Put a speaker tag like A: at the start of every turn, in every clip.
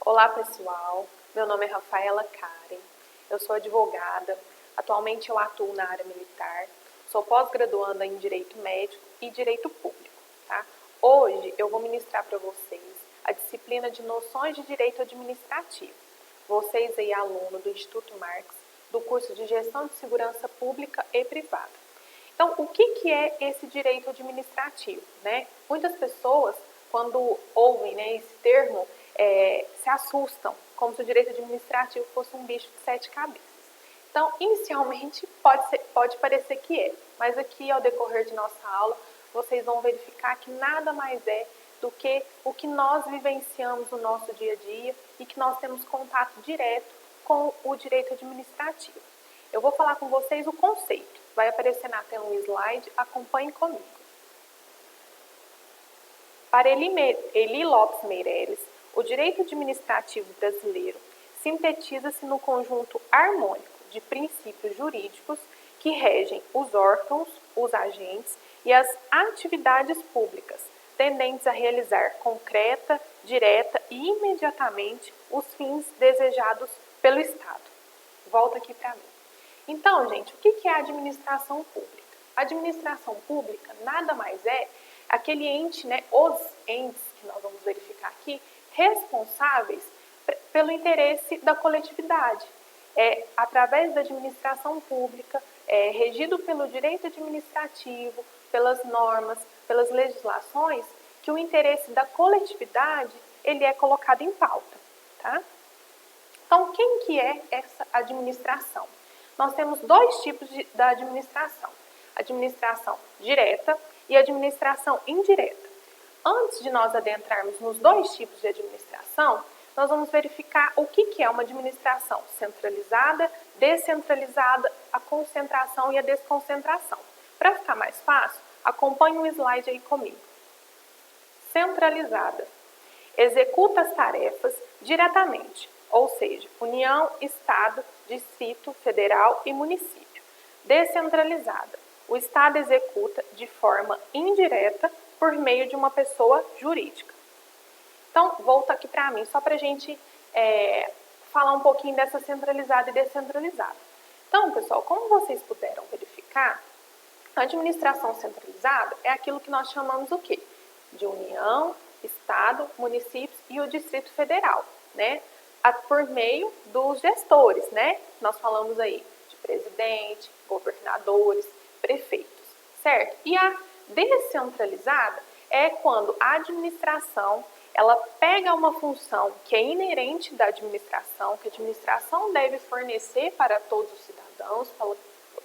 A: Olá pessoal, meu nome é Rafaela Karen, eu sou advogada, atualmente eu atuo na área militar, sou pós-graduanda em Direito Médico e Direito Público. Tá? Hoje eu vou ministrar para vocês a disciplina de Noções de Direito Administrativo. Vocês aí, aluno do Instituto Marx, do curso de Gestão de Segurança Pública e Privada. Então, o que é esse direito administrativo? Né? Muitas pessoas, quando ouvem, né, esse termo, se assustam, como se o direito administrativo fosse um bicho de 7 cabeças. Então, inicialmente, pode parecer que é, mas aqui, ao decorrer de nossa aula, vocês vão verificar que nada mais é do que o que nós vivenciamos no nosso dia a dia e que nós temos contato direto com o direito administrativo. Eu vou falar com vocês o conceito. Vai aparecer na tela um slide, acompanhe comigo. Para Eli Lopes Meireles, o direito administrativo brasileiro sintetiza-se no conjunto harmônico de princípios jurídicos que regem os órgãos, os agentes e as atividades públicas, tendentes a realizar concreta, direta e imediatamente os fins desejados pelo Estado. Volta aqui para mim. Então, gente, o que é a administração pública? A administração pública nada mais é aquele ente, né, os entes que nós vamos verificar aqui, responsáveis pelo interesse da coletividade. Através da administração pública, regido pelo direito administrativo, pelas normas, pelas legislações, que o interesse da coletividade ele é colocado em pauta. Tá? Então, quem que é essa administração? Nós temos dois tipos da administração. Administração direta e administração indireta. Antes de nós adentrarmos nos dois tipos de administração, nós vamos verificar o que é uma administração centralizada, descentralizada, a concentração e a desconcentração. Para ficar mais fácil, acompanhe o slide aí comigo. Centralizada. Executa as tarefas diretamente, ou seja, União, Estado, Distrito Federal e Município. Descentralizada. O Estado executa de forma indireta por meio de uma pessoa jurídica. Então, volta aqui para mim, só para a gente falar um pouquinho dessa centralizada e descentralizada. Então, pessoal, como vocês puderam verificar, a administração centralizada é aquilo que nós chamamos o quê? De União, Estado, Municípios e o Distrito Federal, né? Por meio dos gestores, né? Nós falamos aí de presidente, governadores, prefeitos, certo? E a descentralizada é quando a administração ela pega uma função que é inerente da administração, que a administração deve fornecer para todos os cidadãos,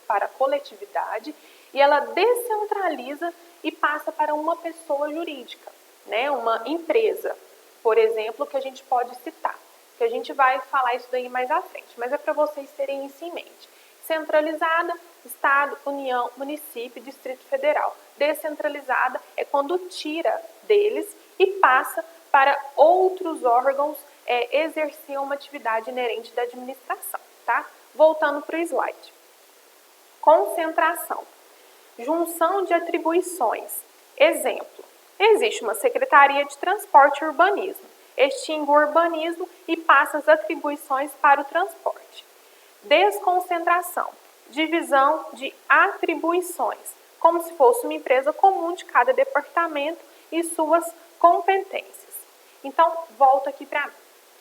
A: para a coletividade, e ela descentraliza e passa para uma pessoa jurídica, né? Uma empresa, por exemplo, que a gente pode citar, que a gente vai falar isso daí mais à frente, mas é para vocês terem isso em mente. Centralizada, Estado, União, Município, Distrito Federal. Descentralizada é quando tira deles e passa para outros órgãos exercer uma atividade inerente da administração, tá? Voltando para o slide. Concentração. Junção de atribuições. Exemplo. Existe uma Secretaria de Transporte e Urbanismo. Extingue o urbanismo e passa as atribuições para o transporte. Desconcentração. Divisão de atribuições, como se fosse uma empresa comum de cada departamento e suas competências. Então, volta aqui para mim.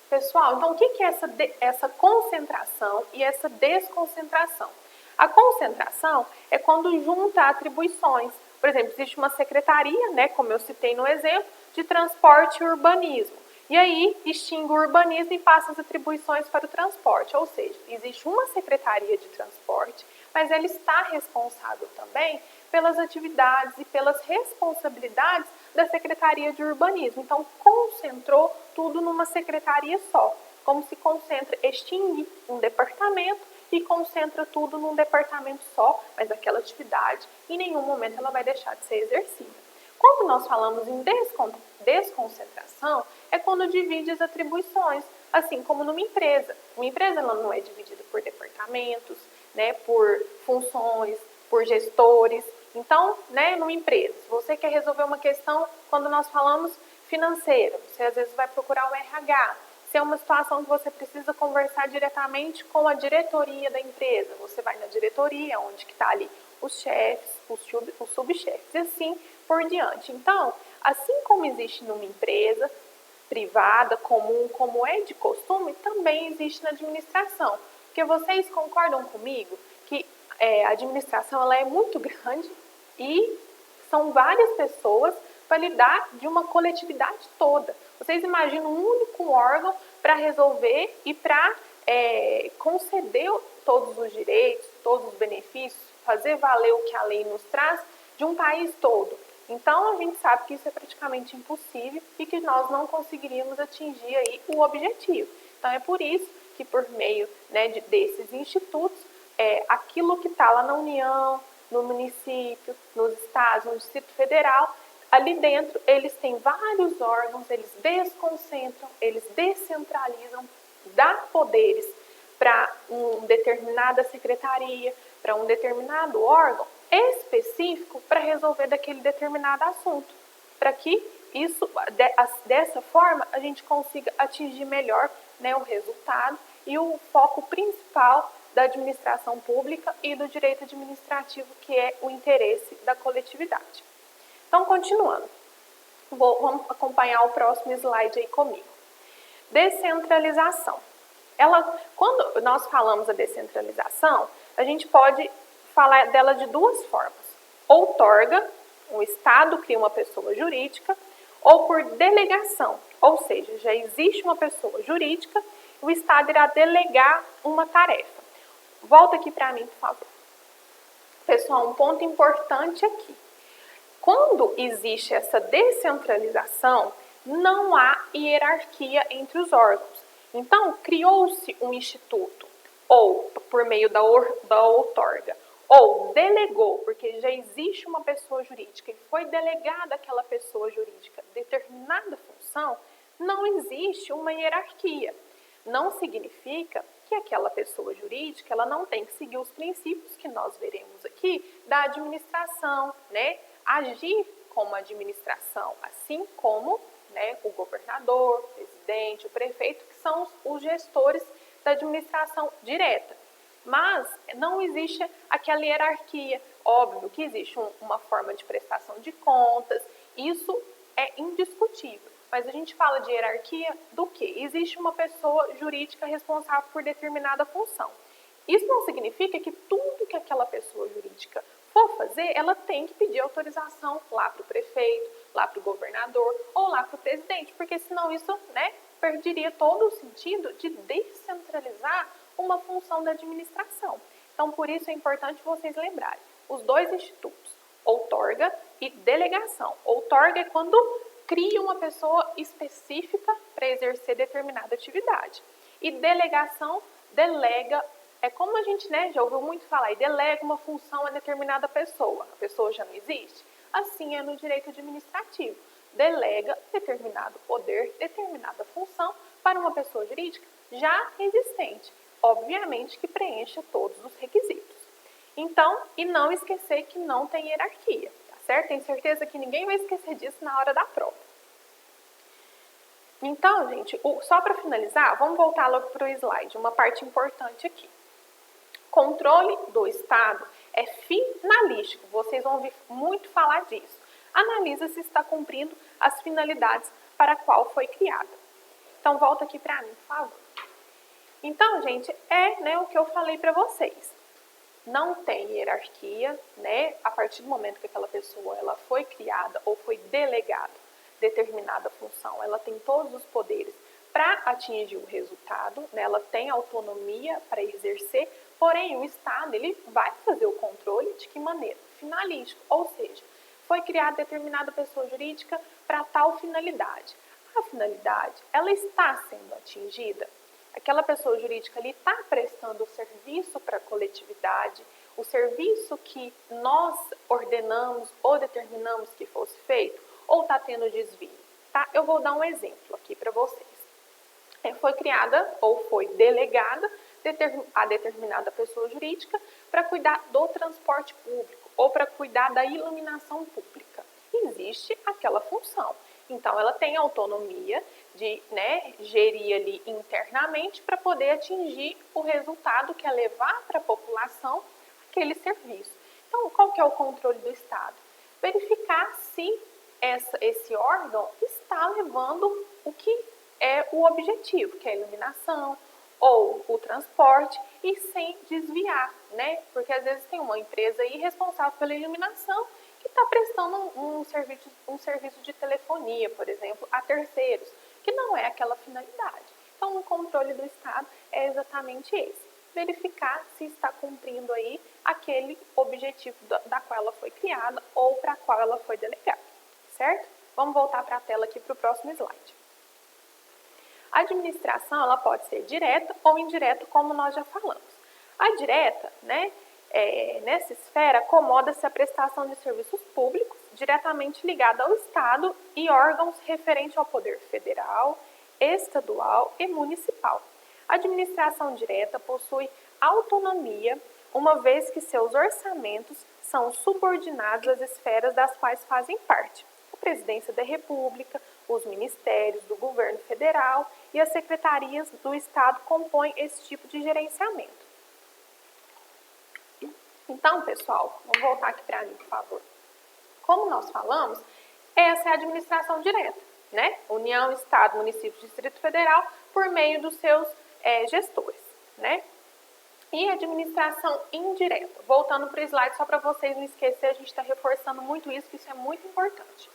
A: Pessoal, então o que é essa concentração e essa desconcentração? A concentração é quando junta atribuições. Por exemplo, existe uma secretaria, né, como eu citei no exemplo, de transporte e urbanismo. E aí, extingue o urbanismo e passa as atribuições para o transporte. Ou seja, existe uma secretaria de transporte, mas ela está responsável também pelas atividades e pelas responsabilidades da Secretaria de Urbanismo. Então, concentrou tudo numa secretaria só. Como se concentra, extingue um departamento e concentra tudo num departamento só, mas aquela atividade, em nenhum momento ela vai deixar de ser exercida. Quando nós falamos em desconcentração, é quando divide as atribuições, assim como numa empresa. Uma empresa ela não é dividida por departamentos, né, por funções, por gestores. Então, né, numa empresa, se você quer resolver uma questão, quando nós falamos financeira, você às vezes vai procurar o RH. Se é uma situação que você precisa conversar diretamente com a diretoria da empresa, você vai na diretoria, onde que está ali os chefes, os subchefes, e assim por diante. Então, assim como existe numa empresa privada, comum, como é de costume, também existe na administração. Porque vocês concordam comigo que a administração ela é muito grande e são várias pessoas para lidar de uma coletividade toda. Vocês imaginam um único órgão para resolver e para conceder todos os direitos, todos os benefícios, fazer valer o que a lei nos traz de um país todo. Então, a gente sabe que isso é praticamente impossível e que nós não conseguiríamos atingir aí o objetivo. Então, é por isso que, por meio desses institutos, aquilo que está lá na União, no município, nos estados, no Distrito Federal, ali dentro eles têm vários órgãos, eles desconcentram, eles descentralizam, dá poderes para uma determinada secretaria, para um determinado órgão específico para resolver daquele determinado assunto, para que isso, dessa forma, a gente consiga atingir melhor o resultado e o foco principal da administração pública e do direito administrativo, que é o interesse da coletividade. Então, continuando, vamos acompanhar o próximo slide aí comigo. Descentralização. Quando nós falamos da descentralização, a gente pode falar dela de duas formas. Outorga, um Estado cria uma pessoa jurídica, ou por delegação, ou seja, já existe uma pessoa jurídica, o Estado irá delegar uma tarefa. Volta aqui para mim, por favor. Pessoal, um ponto importante aqui. Quando existe essa descentralização, não há hierarquia entre os órgãos. Então, criou-se um instituto, ou por meio da outorga, ou delegou, porque já existe uma pessoa jurídica e foi delegada àquela pessoa jurídica determinada função, não existe uma hierarquia. Não significa que aquela pessoa jurídica ela não tem que seguir os princípios que nós veremos aqui da administração, agir como administração, assim como o governador, o presidente, o prefeito, que são os gestores da administração direta. Mas não existe aquela hierarquia. Óbvio que existe uma forma de prestação de contas, isso é indiscutível. Mas a gente fala de hierarquia do quê? Existe uma pessoa jurídica responsável por determinada função. Isso não significa que tudo que aquela pessoa jurídica for fazer, ela tem que pedir autorização lá para o prefeito, lá para o governador ou lá para o presidente, porque senão isso perderia todo o sentido de descentralizar uma função da administração. Então, por isso é importante vocês lembrarem os dois institutos, outorga e delegação. Outorga é quando cria uma pessoa específica para exercer determinada atividade. E delegação, delega, é como a gente já ouviu muito falar, e delega uma função a determinada pessoa. A pessoa já não existe? Assim é no direito administrativo. Delega determinado poder, determinada função para uma pessoa jurídica já existente. Obviamente que preencha todos os requisitos. Então, e não esquecer que não tem hierarquia, tá certo? Tenho certeza que ninguém vai esquecer disso na hora da prova. Então, gente, só para finalizar, vamos voltar logo para o slide, uma parte importante aqui. Controle do Estado é finalístico, vocês vão ouvir muito falar disso. Analisa se está cumprindo as finalidades para a qual foi criada. Então, volta aqui para mim, por favor. Então, gente, o que eu falei para vocês. Não tem hierarquia, a partir do momento que aquela pessoa ela foi criada ou foi delegada determinada função, ela tem todos os poderes para atingir o resultado, ela tem autonomia para exercer, porém o Estado ele vai fazer o controle de que maneira? Finalístico, ou seja, foi criada determinada pessoa jurídica para tal finalidade. A finalidade, ela está sendo atingida? Aquela pessoa jurídica ali está prestando o serviço para a coletividade, o serviço que nós ordenamos ou determinamos que fosse feito, ou está tendo desvio, tá? Eu vou dar um exemplo aqui para vocês. Foi criada ou foi delegada a determinada pessoa jurídica para cuidar do transporte público ou para cuidar da iluminação pública. Existe aquela função. Então, ela tem autonomia de, né, gerir ali internamente para poder atingir o resultado que é levar para a população aquele serviço. Então, qual que é o controle do Estado? Verificar se esse órgão está levando o que é o objetivo, que é a iluminação ou o transporte, e sem desviar, né? Porque às vezes tem uma empresa aí responsável pela iluminação que está prestando um serviço de telefonia, por exemplo, a terceiros, que não é aquela finalidade. Então, o controle do Estado é exatamente esse: verificar se está cumprindo aí aquele objetivo da qual ela foi criada ou para a qual ela foi delegada, certo? Vamos voltar para a tela aqui para o próximo slide. A administração, ela pode ser direta ou indireta, como nós já falamos. A direta, né, nessa esfera, acomoda-se a prestação de serviços públicos diretamente ligada ao Estado e órgãos referentes ao poder federal, estadual e municipal. A administração direta possui autonomia, uma vez que seus orçamentos são subordinados às esferas das quais fazem parte: a Presidência da República, os ministérios do governo federal e as secretarias do Estado compõem esse tipo de gerenciamento. Então, pessoal, vamos voltar aqui para mim, por favor. Como nós falamos, essa é a administração direta, né? União, Estado, município, Distrito Federal, por meio dos seus gestores, né? E administração indireta. Voltando para o slide, só para vocês não esquecerem, a gente está reforçando muito isso, que isso é muito importante.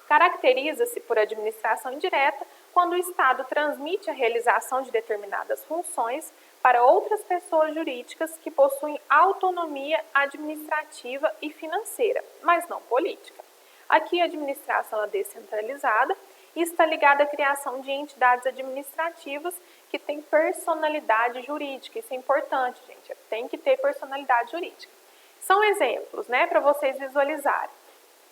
A: Caracteriza-se por administração indireta quando o Estado transmite a realização de determinadas funções para outras pessoas jurídicas que possuem autonomia administrativa e financeira, mas não política. Aqui a administração é descentralizada e está ligada à criação de entidades administrativas que têm personalidade jurídica. Isso é importante, gente, tem que ter personalidade jurídica. São exemplos, né, para vocês visualizarem: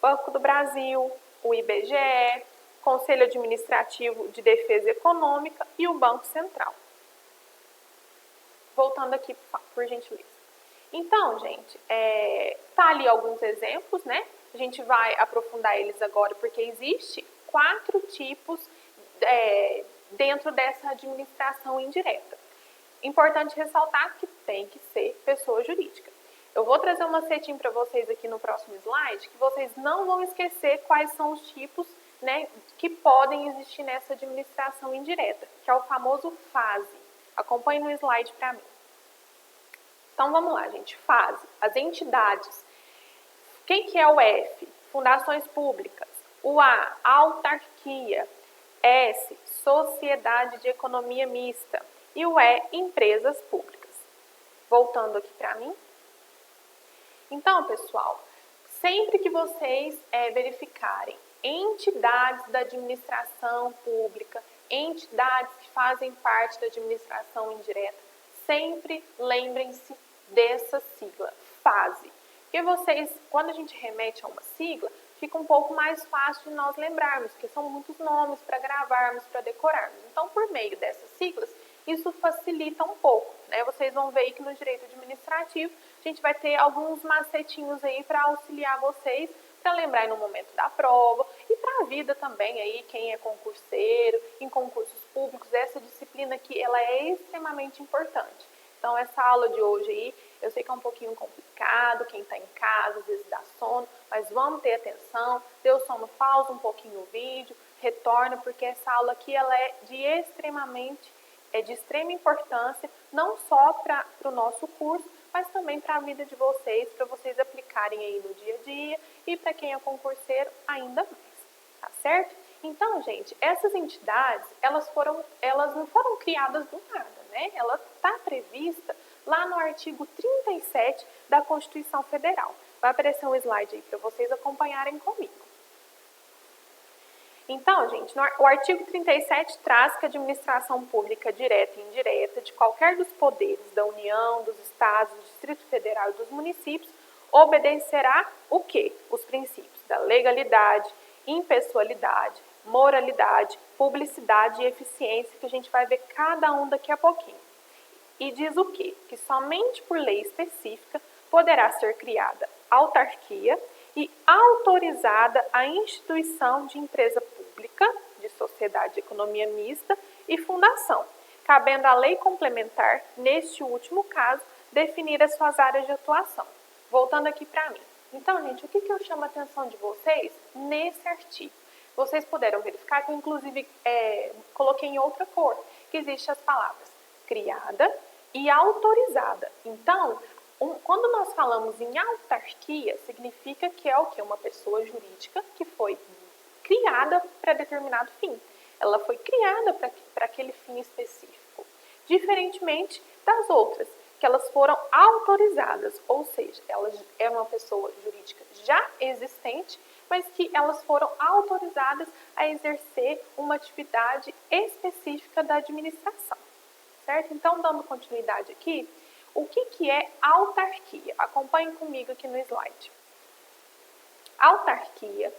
A: Banco do Brasil, o IBGE, Conselho Administrativo de Defesa Econômica e o Banco Central. Voltando aqui, por gentileza. Então, gente, tá ali alguns exemplos, né? A gente vai aprofundar eles agora, porque existe 4 tipos dentro dessa administração indireta. Importante ressaltar que tem que ser pessoa jurídica. Eu vou trazer um macetinho para vocês aqui no próximo slide, que vocês não vão esquecer quais são os tipos, né, que podem existir nessa administração indireta, que é o famoso FASE. Acompanhe no slide para mim. Então, vamos lá, gente. FASE, as entidades. Quem que é o F? Fundações públicas. O A, autarquia. S, sociedade de economia mista. E o E, empresas públicas. Voltando aqui para mim. Então, pessoal, sempre que vocês verificarem entidades da administração pública, entidades que fazem parte da administração indireta, sempre lembrem-se dessa sigla, FASE. Porque vocês, quando a gente remete a uma sigla, fica um pouco mais fácil de nós lembrarmos, porque são muitos nomes para gravarmos, para decorarmos. Então, por meio dessas siglas, isso facilita um pouco, né? Vocês vão ver aí que no direito administrativo a gente vai ter alguns macetinhos aí para auxiliar vocês, para lembrar no momento da prova e para a vida também aí, quem é concurseiro, em concursos públicos, essa disciplina aqui, ela é extremamente importante. Então, essa aula de hoje aí, eu sei que é um pouquinho complicado, quem está em casa, às vezes dá sono, mas vamos ter atenção, deu sono, pausa um pouquinho o vídeo, retorna, porque essa aula aqui, ela é de extrema importância, não só para o nosso curso, mas também para a vida de vocês, para vocês aplicarem aí no dia a dia e para quem é concurseiro ainda mais, tá certo? Então, gente, essas entidades, elas não foram criadas do nada, né? Ela está prevista lá no artigo 37 da Constituição Federal. Vai aparecer um slide aí para vocês acompanharem comigo. Então, gente, o artigo 37 traz que a administração pública direta e indireta de qualquer dos poderes da União, dos Estados, do Distrito Federal e dos municípios obedecerá o quê? Os princípios da legalidade, impessoalidade, moralidade, publicidade e eficiência, que a gente vai ver cada um daqui a pouquinho. E diz o quê? Que somente por lei específica poderá ser criada autarquia e autorizada a instituição de empresa pública, de sociedade de economia mista e fundação, cabendo à lei complementar, neste último caso, definir as suas áreas de atuação. Voltando aqui para mim. Então, gente, o que eu chamo a atenção de vocês nesse artigo? Vocês puderam verificar que eu, inclusive, coloquei em outra cor, que existem as palavras criada e autorizada. Então, quando nós falamos em autarquia, significa que é o quê? Uma pessoa jurídica que foi criada para determinado fim. Ela foi criada para aquele fim específico. Diferentemente das outras, que elas foram autorizadas, ou seja, elas é uma pessoa jurídica já existente, mas que elas foram autorizadas a exercer uma atividade específica da administração, certo? Então, dando continuidade aqui, o que é autarquia? Acompanhem comigo aqui no slide. Autarquias,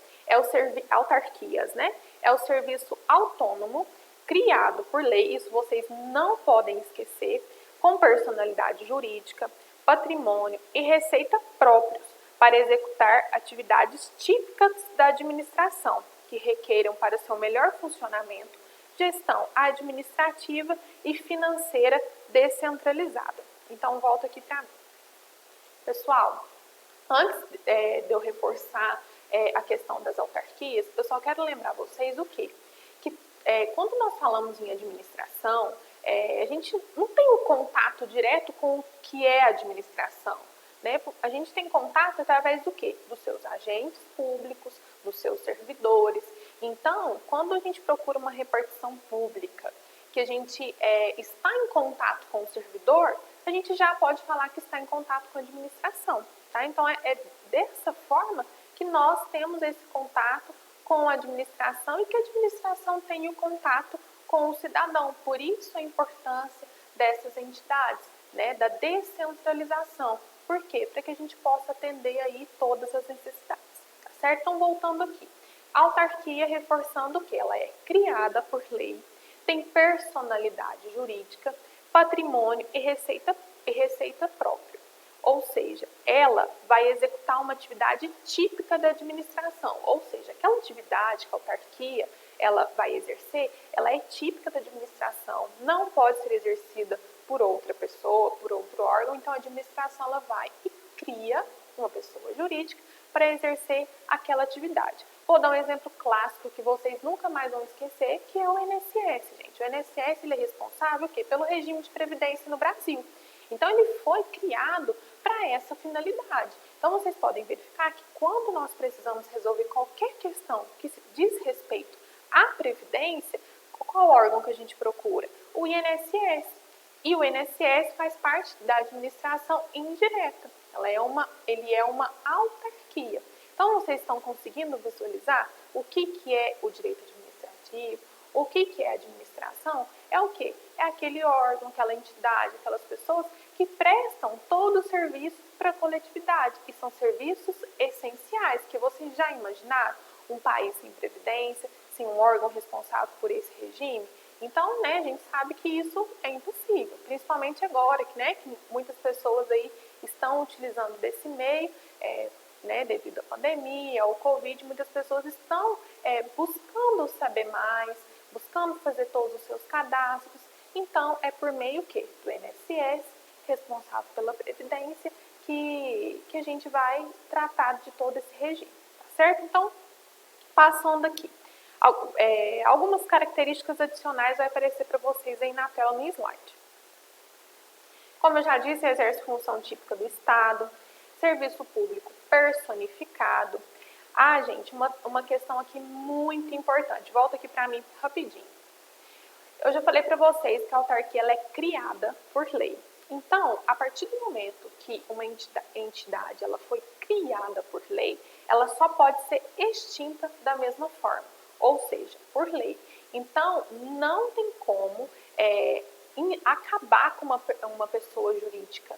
A: né? É o serviço autônomo criado por lei, isso vocês não podem esquecer, com personalidade jurídica, patrimônio e receita próprios para executar atividades típicas da administração, que requeram para seu melhor funcionamento gestão administrativa e financeira descentralizada. Então, volto aqui para mim. Pessoal, antes de eu reforçar a questão das autarquias, eu só quero lembrar vocês o quê? Que quando nós falamos em administração, a gente não tem um contato direto com o que é administração, né? A gente tem contato através do quê? Dos seus agentes públicos, dos seus servidores. Então, quando a gente procura uma repartição pública, que a gente está em contato com o servidor, a gente já pode falar que está em contato com a administração, tá? Então, é dessa forma que nós temos esse contato com a administração e que a administração tem o contato com o cidadão. Por isso a importância dessas entidades, né, da descentralização. Por quê? Para que a gente possa atender aí todas as necessidades, tá certo? Então, voltando aqui. A autarquia, reforçando que ela é criada por lei, tem personalidade jurídica, patrimônio e receita própria. Ou seja, ela vai executar uma atividade típica da administração. Ou seja, aquela atividade que a autarquia ela vai exercer, ela é típica da administração, não pode ser exercida por outra pessoa, por outro órgão. Então, a administração ela vai e cria uma pessoa jurídica para exercer aquela atividade. Vou dar um exemplo clássico que vocês nunca mais vão esquecer, que é o INSS, gente. O INSS ele é responsável pelo regime de previdência no Brasil. Então, ele foi criado para essa finalidade. Então, vocês podem verificar que quando nós precisamos resolver qualquer questão que diz respeito à previdência, qual órgão que a gente procura? O INSS. E o INSS faz parte da administração indireta. Ele é uma autarquia. Então, vocês estão conseguindo visualizar o que é o direito administrativo, o que é a administração? É o quê? É aquele órgão, aquela entidade, aquelas pessoas que prestam todo o serviço para a coletividade, que são serviços essenciais, que vocês já imaginaram? Um país sem previdência, sem um órgão responsável por esse regime? Então, né, a gente sabe que isso é impossível, principalmente agora, que muitas pessoas aí estão utilizando desse meio, né, devido à pandemia, ao Covid, muitas pessoas estão buscando saber mais, buscando fazer todos os seus cadastros. Então, é por meio do INSS, responsável pela Previdência, que a gente vai tratar de todo esse regime, tá certo? Então, passando aqui. Algumas características adicionais vai aparecer para vocês aí na tela no slide. Como eu já disse, exerce função típica do Estado, serviço público personificado. Gente, uma questão aqui muito importante. Volta aqui para mim rapidinho. Eu já falei para vocês que a autarquia ela é criada por lei. Então, a partir do momento que uma entidade ela foi criada por lei, ela só pode ser extinta da mesma forma, ou seja, por lei. Então, não tem como acabar com uma pessoa jurídica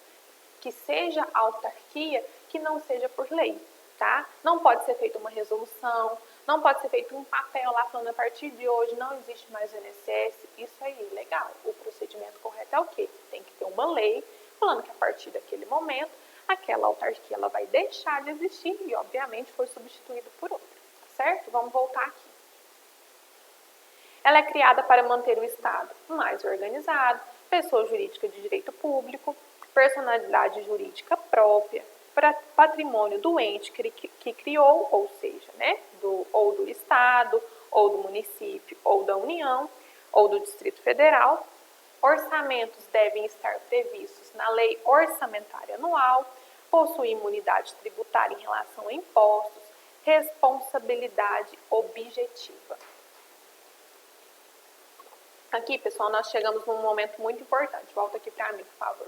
A: que seja autarquia, que não seja por lei, tá? Não pode ser feita uma resolução, não pode ser feito um papel lá falando a partir de hoje não existe mais o INSS, isso é ilegal. O procedimento correto é o quê? Tem que ter uma lei falando que a partir daquele momento aquela autarquia ela vai deixar de existir e, obviamente, foi substituída por outra, certo? Vamos voltar aqui. Ela é criada para manter o Estado mais organizado, pessoa jurídica de direito público, personalidade jurídica própria, patrimônio do ente que criou, ou seja, né, ou do Estado, ou do município, ou da União, ou do Distrito Federal. Orçamentos devem estar previstos na Lei Orçamentária Anual, possui imunidade tributária em relação a impostos, responsabilidade objetiva. Aqui, pessoal, nós chegamos num momento muito importante. Volta aqui para mim, por favor.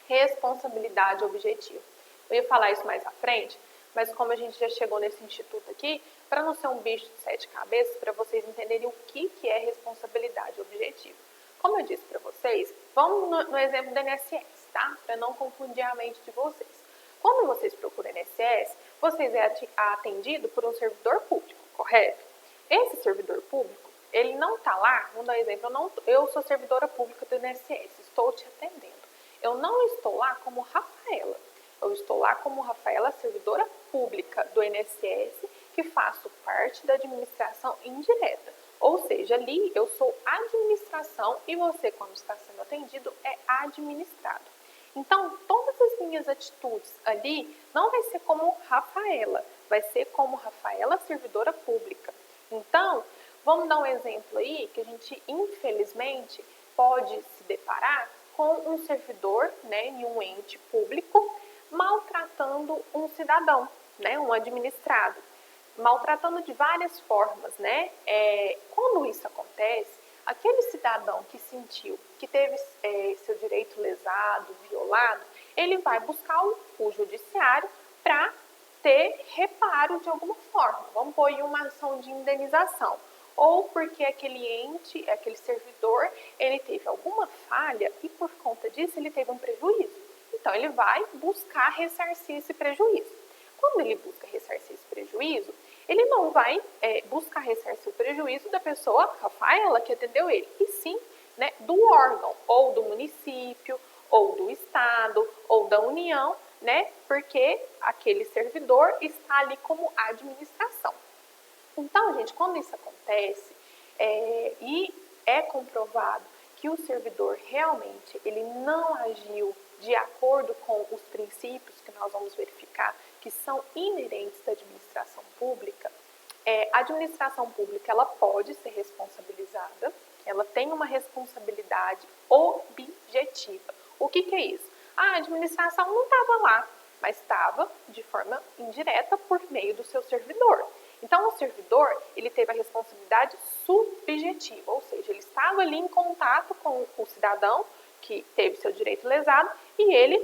A: Responsabilidade objetiva. Eu ia falar isso mais à frente, mas como a gente já chegou nesse instituto aqui, para não ser um bicho de 7 cabeças, para vocês entenderem o que é responsabilidade objetiva. Como eu disse para vocês, vamos no exemplo do INSS, tá? Para não confundir a mente de vocês. Quando vocês procuram INSS, vocês é atendido por um servidor público, correto? Esse servidor público, ele não está lá, vamos dar um exemplo, eu sou servidora pública do INSS, estou te atendendo. Eu não estou lá como Rafaela. Eu estou lá como Rafaela, servidora pública do INSS, que faço parte da administração indireta. Ou seja, ali eu sou administração e você, quando está sendo atendido, é administrado. Então, todas as minhas atitudes ali não vai ser como Rafaela, vai ser como Rafaela, servidora pública. Então, vamos dar um exemplo aí que a gente, infelizmente, pode se deparar com um servidor, né, em um ente público, maltratando um cidadão, né, um administrado, maltratando de várias formas, né? Quando isso acontece, aquele cidadão que sentiu que teve seu direito lesado, violado, ele vai buscar o judiciário para ter reparo de alguma forma. Vamos pôr aí uma ação de indenização. Ou porque aquele ente, aquele servidor, ele teve alguma falha e por conta disso ele teve um prejuízo. Então, ele vai buscar ressarcir esse prejuízo. Quando ele busca ressarcir esse prejuízo, ele não vai buscar ressarcir o prejuízo da pessoa, Rafaela, que atendeu ele, e sim, né, do órgão, ou do município, ou do estado, ou da União, né, porque aquele servidor está ali como administração. Então, gente, quando isso acontece e é comprovado que o servidor realmente ele não agiu de acordo com os princípios que nós vamos verificar que são inerentes da administração pública, a administração pública ela pode ser responsabilizada, ela tem uma responsabilidade objetiva. O que é isso? A administração não estava lá, mas estava de forma indireta por meio do seu servidor. Então, o servidor, ele teve a responsabilidade subjetiva, ou seja, ele estava ali em contato com o cidadão que teve seu direito lesado e ele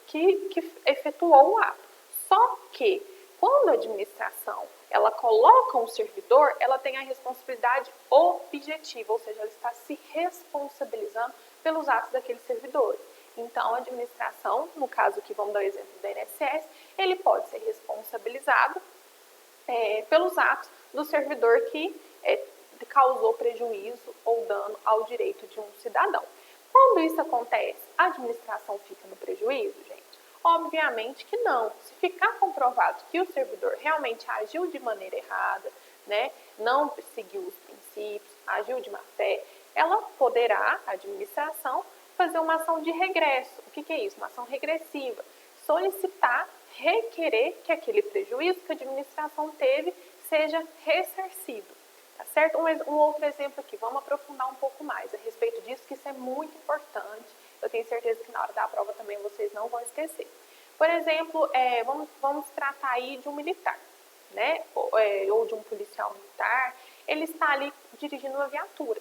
A: que efetuou o ato. Só que, quando a administração ela coloca um servidor, ela tem a responsabilidade objetiva, ou seja, ela está se responsabilizando pelos atos daquele servidor. Então, a administração, no caso aqui, vamos dar o exemplo do INSS, ele pode ser responsabilizado pelos atos do servidor que causou prejuízo ou dano ao direito de um cidadão. Quando isso acontece, a administração fica no prejuízo, gente? Obviamente que não. Se ficar comprovado que o servidor realmente agiu de maneira errada, né, não seguiu os princípios, agiu de má fé, ela poderá, a administração, fazer uma ação de regresso. O que é isso? Uma ação regressiva. Solicitar, requerer que aquele prejuízo que a administração teve seja ressarcido. Tá certo? Um outro exemplo aqui, vamos aprofundar um pouco mais a respeito disso, que isso é muito importante. Eu tenho certeza que na hora da prova também vocês não vão esquecer. Por exemplo, vamos tratar aí de um militar, né? Ou de um policial militar. Ele está ali dirigindo uma viatura.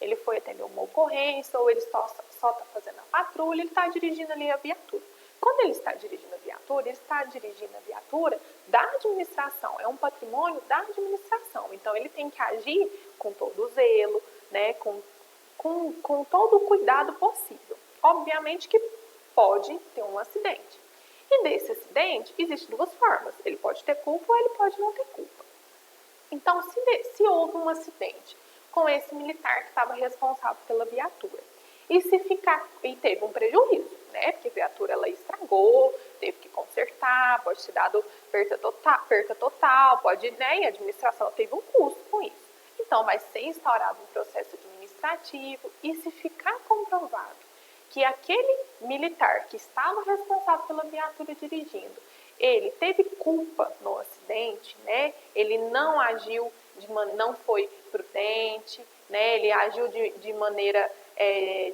A: Ele foi atender uma ocorrência, ou ele só está fazendo a patrulha, ele está dirigindo ali a viatura. Quando ele está dirigindo a viatura, ele está dirigindo a viatura da administração, é um patrimônio da administração. Então, ele tem que agir com todo o zelo, né, com todo o cuidado possível. Obviamente que pode ter um acidente. E desse acidente, existem duas formas. Ele pode ter culpa ou ele pode não ter culpa. Então, se houve um acidente com esse militar que estava responsável pela viatura, E se ficar, e teve um prejuízo, né? Porque a viatura ela estragou, teve que consertar, pode ter dado perca total, pode, né? E a administração teve um custo com isso. Então, vai ser instaurado um processo administrativo e se ficar comprovado que aquele militar que estava responsável pela viatura dirigindo, ele teve culpa no acidente, né? Ele não agiu, não foi prudente, né? Ele agiu de maneira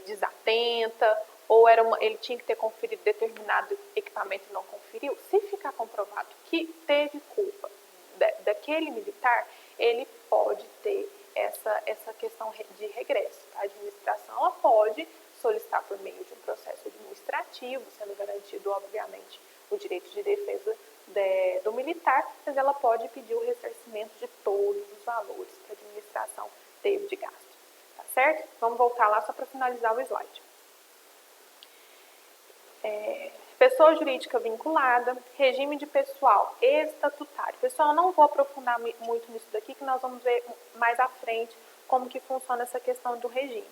A: desatenta, ou ele tinha que ter conferido determinado equipamento e não conferiu. Se ficar comprovado que teve culpa daquele militar, ele pode ter essa questão de regresso. Tá? A administração ela pode solicitar por meio de um processo administrativo, sendo garantido, obviamente, o direito de defesa do militar, mas ela pode pedir o ressarcimento de todos os valores que a administração teve de gasto. Tá certo? Vamos voltar lá só para finalizar o slide. Pessoa jurídica vinculada, regime de pessoal estatutário. Pessoal, não vou aprofundar muito nisso daqui, que nós vamos ver mais à frente como que funciona essa questão do regime.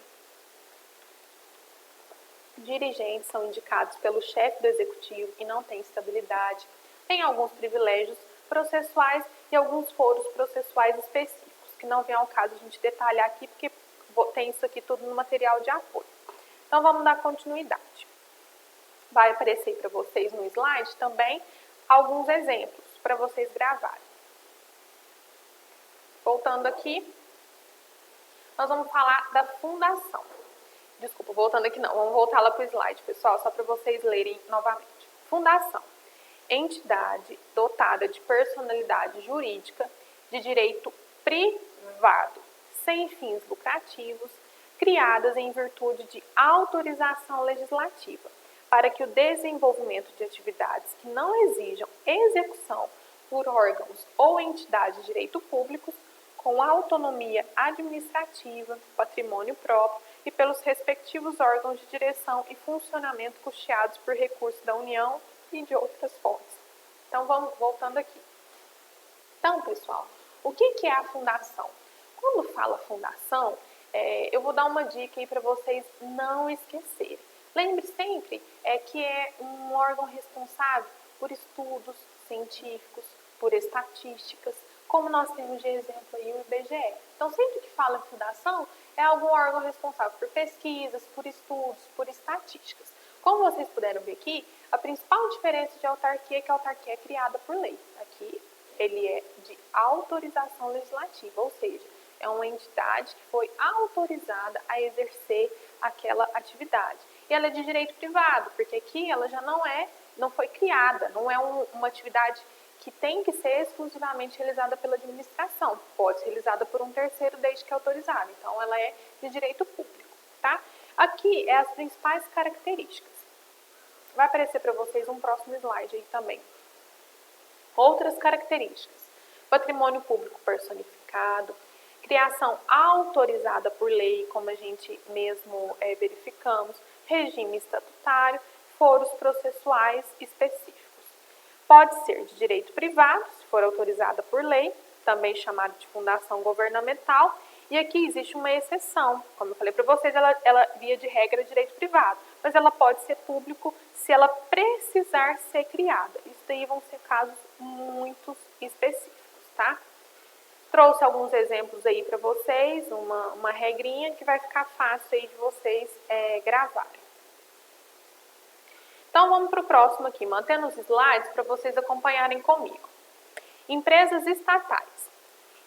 A: Dirigentes são indicados pelo chefe do executivo e não têm estabilidade, têm alguns privilégios processuais e alguns foros processuais específicos, que não vem ao caso a gente detalhar aqui, porque tem isso aqui tudo no material de apoio. Então, vamos dar continuidade. Vai aparecer para vocês no slide também alguns exemplos para vocês gravarem. Voltando aqui, nós vamos falar da fundação. Desculpa, voltando aqui não, vamos voltar lá para o slide, pessoal, só para vocês lerem novamente. Fundação, entidade dotada de personalidade jurídica de direito privado, sem fins lucrativos, criadas em virtude de autorização legislativa, para que o desenvolvimento de atividades que não exijam execução por órgãos ou entidades de direito público, com autonomia administrativa, patrimônio próprio e pelos respectivos órgãos de direção e funcionamento custeados por recursos da União e de outras fontes. Então, vamos voltando aqui. Então, pessoal, o que é a fundação? Quando fala fundação, eu vou dar uma dica aí para vocês não esquecerem. Lembre sempre que é um órgão responsável por estudos científicos, por estatísticas, como nós temos de exemplo aí o IBGE. Então, sempre que fala em fundação, é algum órgão responsável por pesquisas, por estudos, por estatísticas. Como vocês puderam ver aqui, a principal diferença de autarquia é que a autarquia é criada por lei. Aqui, ele é de autorização legislativa, ou seja, é uma entidade que foi autorizada a exercer aquela atividade. E ela é de direito privado, porque aqui ela já não foi criada, não é uma atividade que tem que ser exclusivamente realizada pela administração. Pode ser realizada por um terceiro desde que é autorizada. Então, ela é de direito público, tá? Aqui é as principais características. Vai aparecer para vocês um próximo slide aí também. Outras características. Patrimônio público personificado, criação autorizada por lei, como a gente mesmo verificamos, regime estatutário, foros processuais específicos. Pode ser de direito privado, se for autorizada por lei, também chamada de fundação governamental, e aqui existe uma exceção. Como eu falei para vocês, ela via de regra é direito privado, mas ela pode ser público se ela precisar ser criada. Isso daí vão ser casos muito específicos, tá? Trouxe alguns exemplos aí para vocês, uma regrinha que vai ficar fácil aí de vocês gravarem. Então, vamos para o próximo aqui, mantendo os slides para vocês acompanharem comigo. Empresas estatais,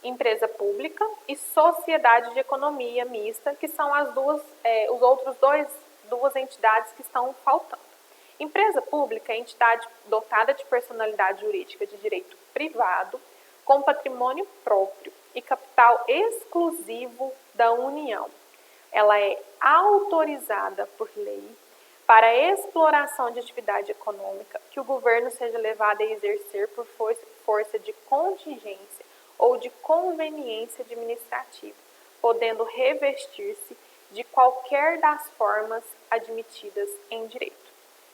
A: empresa pública e sociedade de economia mista, que são os outros duas entidades que estão faltando. Empresa pública é entidade dotada de personalidade jurídica de direito privado, com patrimônio próprio e capital exclusivo da União. Ela é autorizada por lei para a exploração de atividade econômica que o governo seja levado a exercer por força de contingência ou de conveniência administrativa, podendo revestir-se de qualquer das formas admitidas em direito.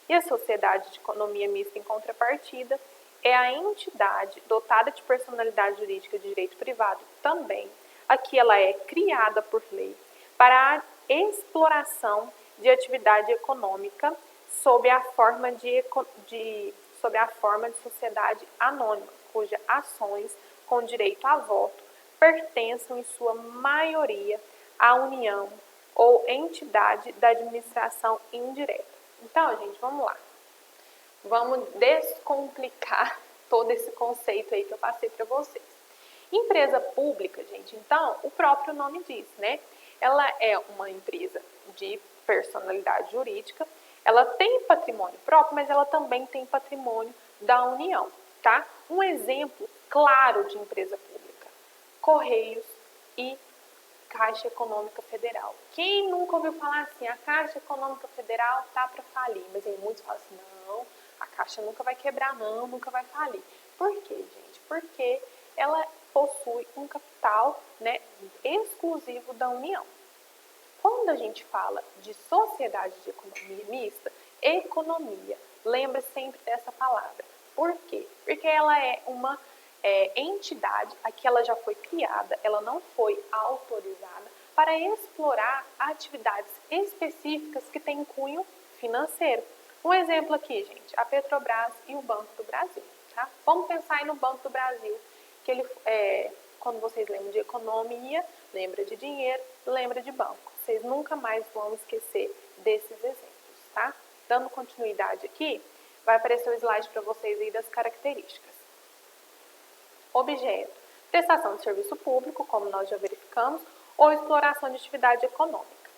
A: E a sociedade de economia mista, em contrapartida, é a entidade dotada de personalidade jurídica de direito privado também. Aqui ela é criada por lei para a exploração de atividade econômica sob a forma de sociedade anônima, cujas ações com direito a voto pertençam em sua maioria à União ou entidade da administração indireta. Então, gente, vamos lá. Vamos descomplicar todo esse conceito aí que eu passei para vocês. Empresa pública, gente, então, o próprio nome diz, né? Ela é uma empresa de personalidade jurídica, ela tem patrimônio próprio, mas ela também tem patrimônio da União, tá? Um exemplo claro de empresa pública: Correios e Caixa Econômica Federal. Quem nunca ouviu falar assim, a Caixa Econômica Federal tá para falir? Mas aí muitos falam assim, não, a Caixa nunca vai quebrar não, nunca vai falir. Por quê, gente? Porque ela possui um capital, né, exclusivo da União. Quando a gente fala de sociedade de economia mista, economia, lembra sempre dessa palavra. Por quê? Porque ela é uma entidade, aqui ela já foi criada, ela não foi autorizada para explorar atividades específicas que têm cunho financeiro. Um exemplo aqui, gente, a Petrobras e o Banco do Brasil. Tá? Vamos pensar aí no Banco do Brasil, que ele, quando vocês lembram de economia, lembra de dinheiro, lembra de banco. Vocês nunca mais vão esquecer desses exemplos, tá? Dando continuidade aqui, vai aparecer o slide para vocês aí das características. Objeto: prestação de serviço público, como nós já verificamos, ou exploração de atividade econômica.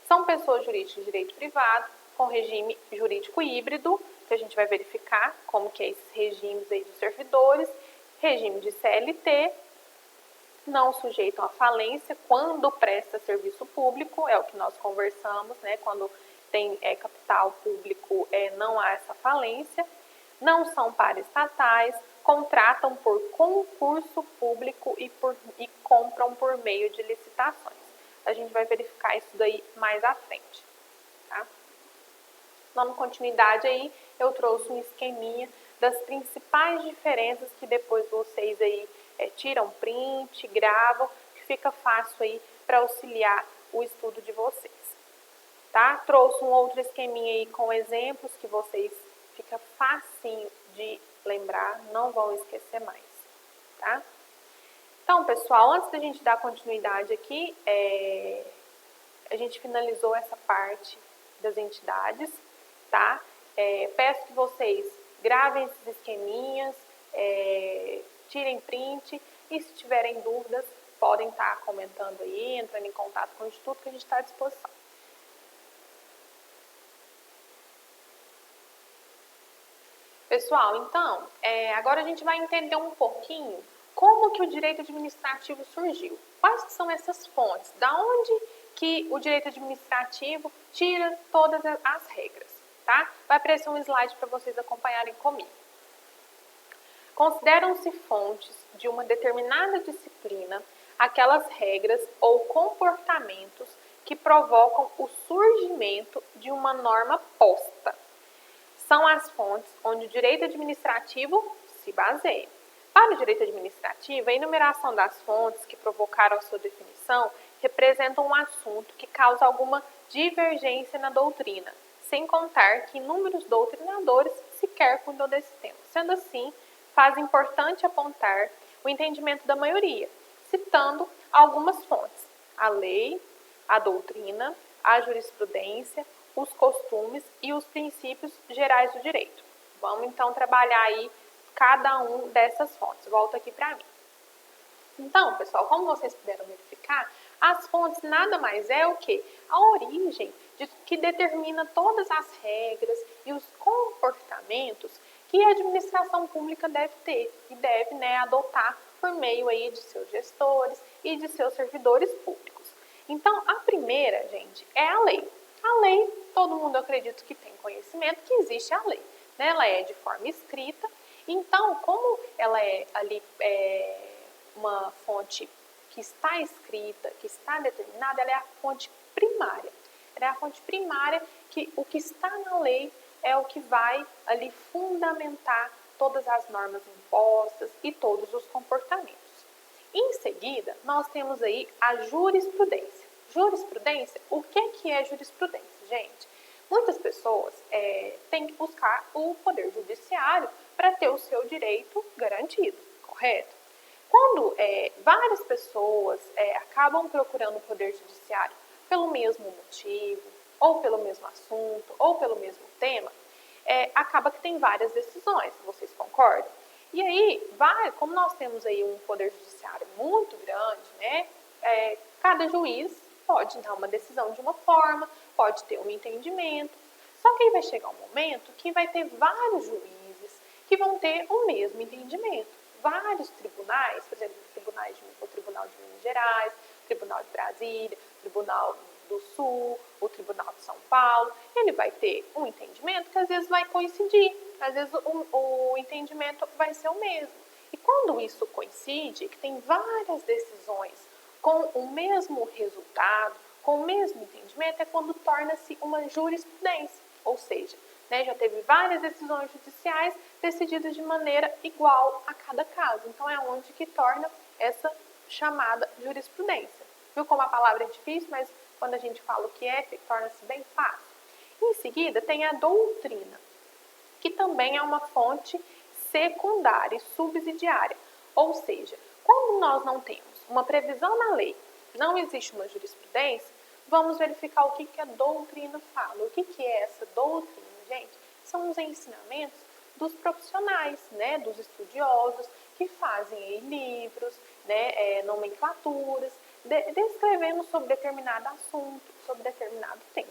A: São pessoas jurídicas de direito privado, com regime jurídico híbrido, que a gente vai verificar como que é esses regimes aí dos servidores, regime de CLT, não sujeitam à falência quando presta serviço público, é o que nós conversamos, né? Quando tem capital público, não há essa falência, não são paraestatais, contratam por concurso público e compram por meio de licitações. A gente vai verificar isso daí mais à frente, tá? Dando continuidade aí, eu trouxe um esqueminha das principais diferenças que depois vocês aí tiram print, gravam, que fica fácil aí para auxiliar o estudo de vocês, tá? Trouxe um outro esqueminha aí com exemplos que vocês fica facinho de lembrar, não vão esquecer mais, tá? Então, pessoal, antes da gente dar continuidade aqui, a gente finalizou essa parte das entidades, tá? Peço que vocês gravem esses esqueminhas, tirem print e se tiverem dúvidas, podem estar comentando aí, entrando em contato com o Instituto, que a gente está à disposição. Pessoal, então, agora a gente vai entender um pouquinho como que o direito administrativo surgiu. Quais são essas fontes? Da onde que o direito administrativo tira todas as regras, tá? Vai aparecer um slide para vocês acompanharem comigo. Consideram-se fontes de uma determinada disciplina aquelas regras ou comportamentos que provocam o surgimento de uma norma posta. São as fontes onde o direito administrativo se baseia. Para o direito administrativo, a enumeração das fontes que provocaram a sua definição representa um assunto que causa alguma divergência na doutrina, sem contar que inúmeros doutrinadores sequer cuidam desse tema. Sendo assim, faz importante apontar o entendimento da maioria, citando algumas fontes: a lei, a doutrina, a jurisprudência, os costumes e os princípios gerais do direito. Vamos então trabalhar aí cada um dessas fontes. Volta aqui para mim. Então, pessoal, como vocês puderam verificar, as fontes nada mais é o que? A origem que determina todas as regras e os comportamentos que a administração pública deve ter e deve, adotar por meio aí de seus gestores e de seus servidores públicos. Então, a primeira, gente, é a lei. A lei, todo mundo acredita que tem conhecimento que existe a lei, né? Ela é de forma escrita, então, como ela é ali uma fonte que está escrita, que está determinada, ela é a fonte primária. Ela é a fonte primária que o que está na lei é o que vai ali fundamentar todas as normas impostas e todos os comportamentos. Em seguida, nós temos aí a jurisprudência. Jurisprudência, o que é jurisprudência, gente? Muitas pessoas têm que buscar o poder judiciário para ter o seu direito garantido, correto? Quando várias pessoas acabam procurando o poder judiciário pelo mesmo motivo, ou pelo mesmo assunto, ou pelo mesmo tema, acaba que tem várias decisões, vocês concordam? E aí, como nós temos aí um poder judiciário muito grande, né? Cada juiz pode dar uma decisão de uma forma, pode ter um entendimento. Só que aí vai chegar um momento que vai ter vários juízes que vão ter o mesmo entendimento. Vários tribunais, por exemplo, o Tribunal de Minas Gerais, o Tribunal de Brasília, o Tribunal do Sul, o Tribunal de São Paulo, ele vai ter um entendimento que às vezes vai coincidir, às vezes o entendimento vai ser o mesmo. E quando isso coincide, que tem várias decisões com o mesmo resultado, com o mesmo entendimento, é quando torna-se uma jurisprudência, ou seja, já teve várias decisões judiciais decididas de maneira igual a cada caso. Então, é onde que torna essa chamada jurisprudência. Viu como a palavra é difícil, mas quando a gente fala o que torna-se bem fácil. Em seguida, tem a doutrina, que também é uma fonte secundária e subsidiária. Ou seja, quando nós não temos uma previsão na lei, não existe uma jurisprudência, vamos verificar o que a doutrina fala. O que é essa doutrina, gente? São os ensinamentos dos profissionais, dos estudiosos, que fazem livros, nomenclaturas, descrevendo sobre determinado assunto, sobre determinado tema,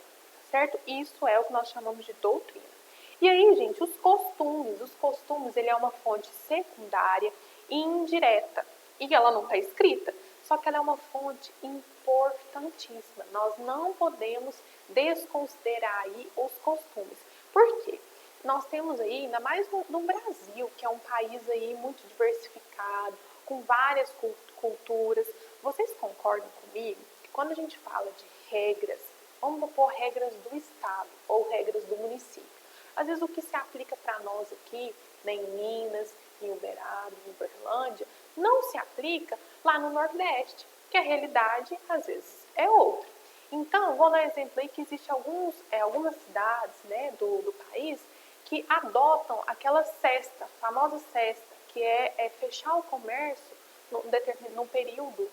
A: certo? Isso é o que nós chamamos de doutrina. E aí, gente, os costumes, ele é uma fonte secundária e indireta, e ela não está escrita, só que ela é uma fonte importantíssima. Nós não podemos desconsiderar aí os costumes. Por quê? Nós temos aí, ainda mais no Brasil, que é um país aí muito diversificado, com várias culturas. Vocês concordam comigo que quando a gente fala de regras, vamos pôr regras do estado ou regras do município. Às vezes o que se aplica para nós aqui, em Minas, em Uberaba, em Uberlândia, não se aplica lá no Nordeste, que a realidade às vezes é outra. Então, vou dar um exemplo aí que existe algumas cidades do país que adotam aquela cesta, famosa cesta, que é fechar o comércio num período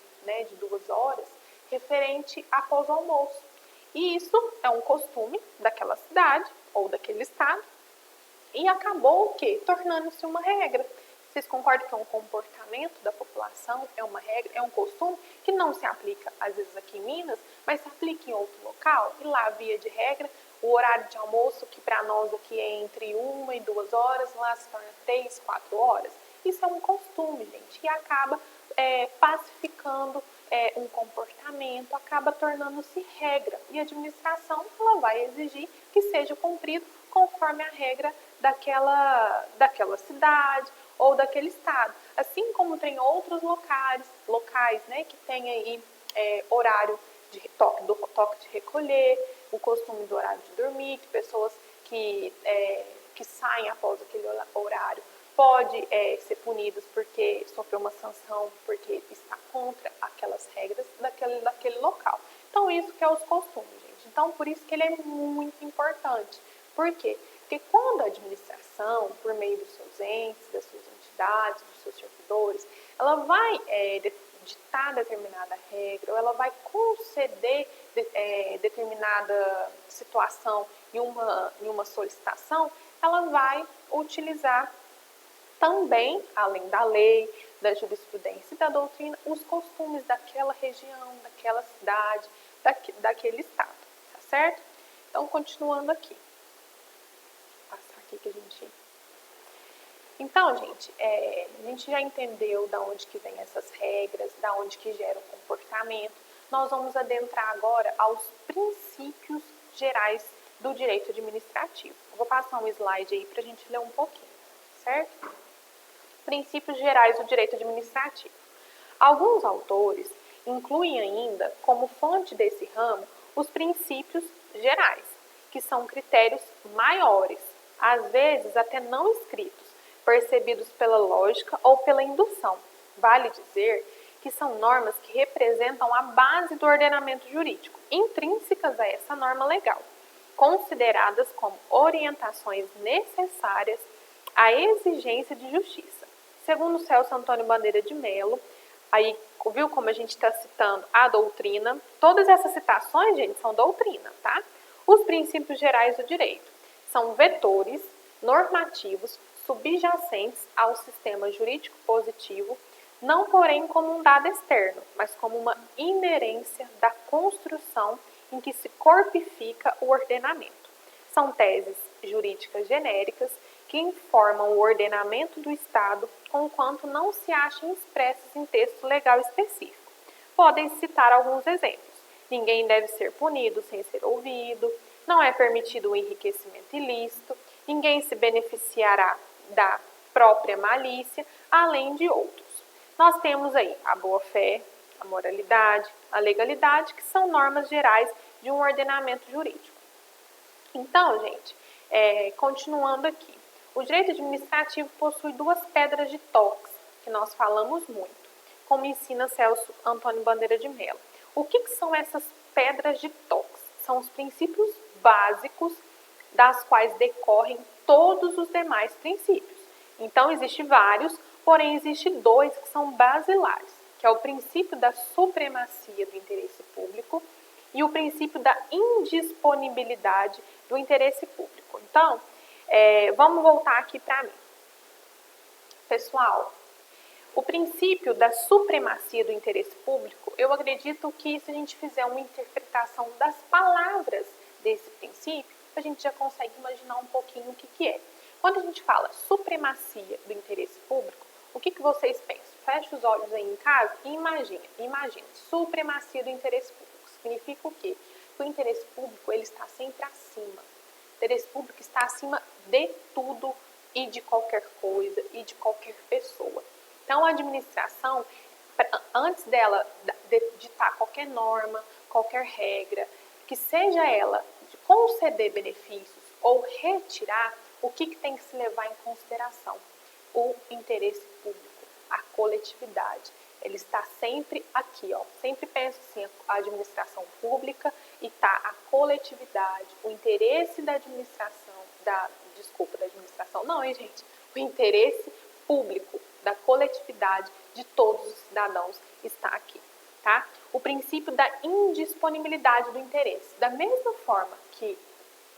A: de 2 horas, referente após o almoço. E isso é um costume daquela cidade ou daquele estado e acabou o quê? Tornando-se uma regra. Vocês concordam que é um comportamento da população, é uma regra, é um costume que não se aplica, às vezes, aqui em Minas, mas se aplica em outro local, e lá, via de regra, o horário de almoço, que para nós aqui é entre 1 e 2 horas, lá se torna 3, 4 horas. Isso é um costume, gente, e acaba pacificando um comportamento, acaba tornando-se regra. E a administração ela vai exigir que seja cumprido conforme a regra daquela cidade ou daquele estado. Assim como tem outros locais que tem aí horário de toque de recolher, o costume do horário de dormir, que pessoas que saem após aquele horário pode ser punidas porque sofreu uma sanção, porque está contra aquelas regras daquele local. Então, isso que é os costumes, gente. Então, por isso que ele é muito importante. Por quê? Porque quando a administração, por meio dos seus entes, das suas entidades, dos seus servidores, ela vai ditar determinada regra, ou ela vai conceder determinada situação em uma solicitação, ela vai utilizar também, além da lei, da jurisprudência e da doutrina, os costumes daquela região, daquela cidade, daquele estado, tá certo? Então, continuando aqui. Vou passar aqui que a gente... Então, gente, a gente já entendeu da onde que vem essas regras, da onde que gera o comportamento. Nós vamos adentrar agora aos princípios gerais do direito administrativo. Eu vou passar um slide aí para a gente ler um pouquinho, certo? Princípios gerais do direito administrativo. Alguns autores incluem ainda, como fonte desse ramo, os princípios gerais, que são critérios maiores, às vezes até não escritos, percebidos pela lógica ou pela indução. Vale dizer que são normas que representam a base do ordenamento jurídico, intrínsecas a essa norma legal, consideradas como orientações necessárias à exigência de justiça. Segundo Celso Antônio Bandeira de Mello, aí viu como a gente está citando a doutrina? Todas essas citações, gente, são doutrina, tá? Os princípios gerais do direito são vetores normativos subjacentes ao sistema jurídico positivo, não porém como um dado externo, mas como uma inerência da construção em que se corpifica o ordenamento. São teses jurídicas genéricas que informam o ordenamento do Estado, conquanto não se achem expressos em texto legal específico. Podem citar alguns exemplos. Ninguém deve ser punido sem ser ouvido, não é permitido o enriquecimento ilícito, ninguém se beneficiará da própria malícia, além de outros. Nós temos aí a boa-fé, a moralidade, a legalidade, que são normas gerais de um ordenamento jurídico. Então, gente, continuando aqui, o direito administrativo possui duas pedras de toque, que nós falamos muito, como ensina Celso Antônio Bandeira de Mello. O que são essas pedras de toque? São os princípios básicos das quais decorrem todos os demais princípios. Então, existem vários, porém, existem dois que são basilares, que é o princípio da supremacia do interesse público e o princípio da indisponibilidade do interesse público. Então, vamos voltar aqui para mim. Pessoal, o princípio da supremacia do interesse público, eu acredito que se a gente fizer uma interpretação das palavras desse princípio, a gente já consegue imaginar um pouquinho o que é. Quando a gente fala supremacia do interesse público, o que vocês pensam? Fecha os olhos aí em casa e imagine, supremacia do interesse público. Significa o quê? Que o interesse público ele está sempre acima. O interesse público está acima de tudo e de qualquer coisa e de qualquer pessoa. Então, a administração, antes dela ditar qualquer norma, qualquer regra, que seja ela de conceder benefícios ou retirar, o que tem que se levar em consideração? O interesse público, a coletividade. Ele está sempre aqui, ó. Sempre penso assim, a administração pública e tá a coletividade, o interesse da administração, da administração, não, hein, gente? O interesse público, da coletividade, de todos os cidadãos está aqui, tá? O princípio da indisponibilidade do interesse. Da mesma forma que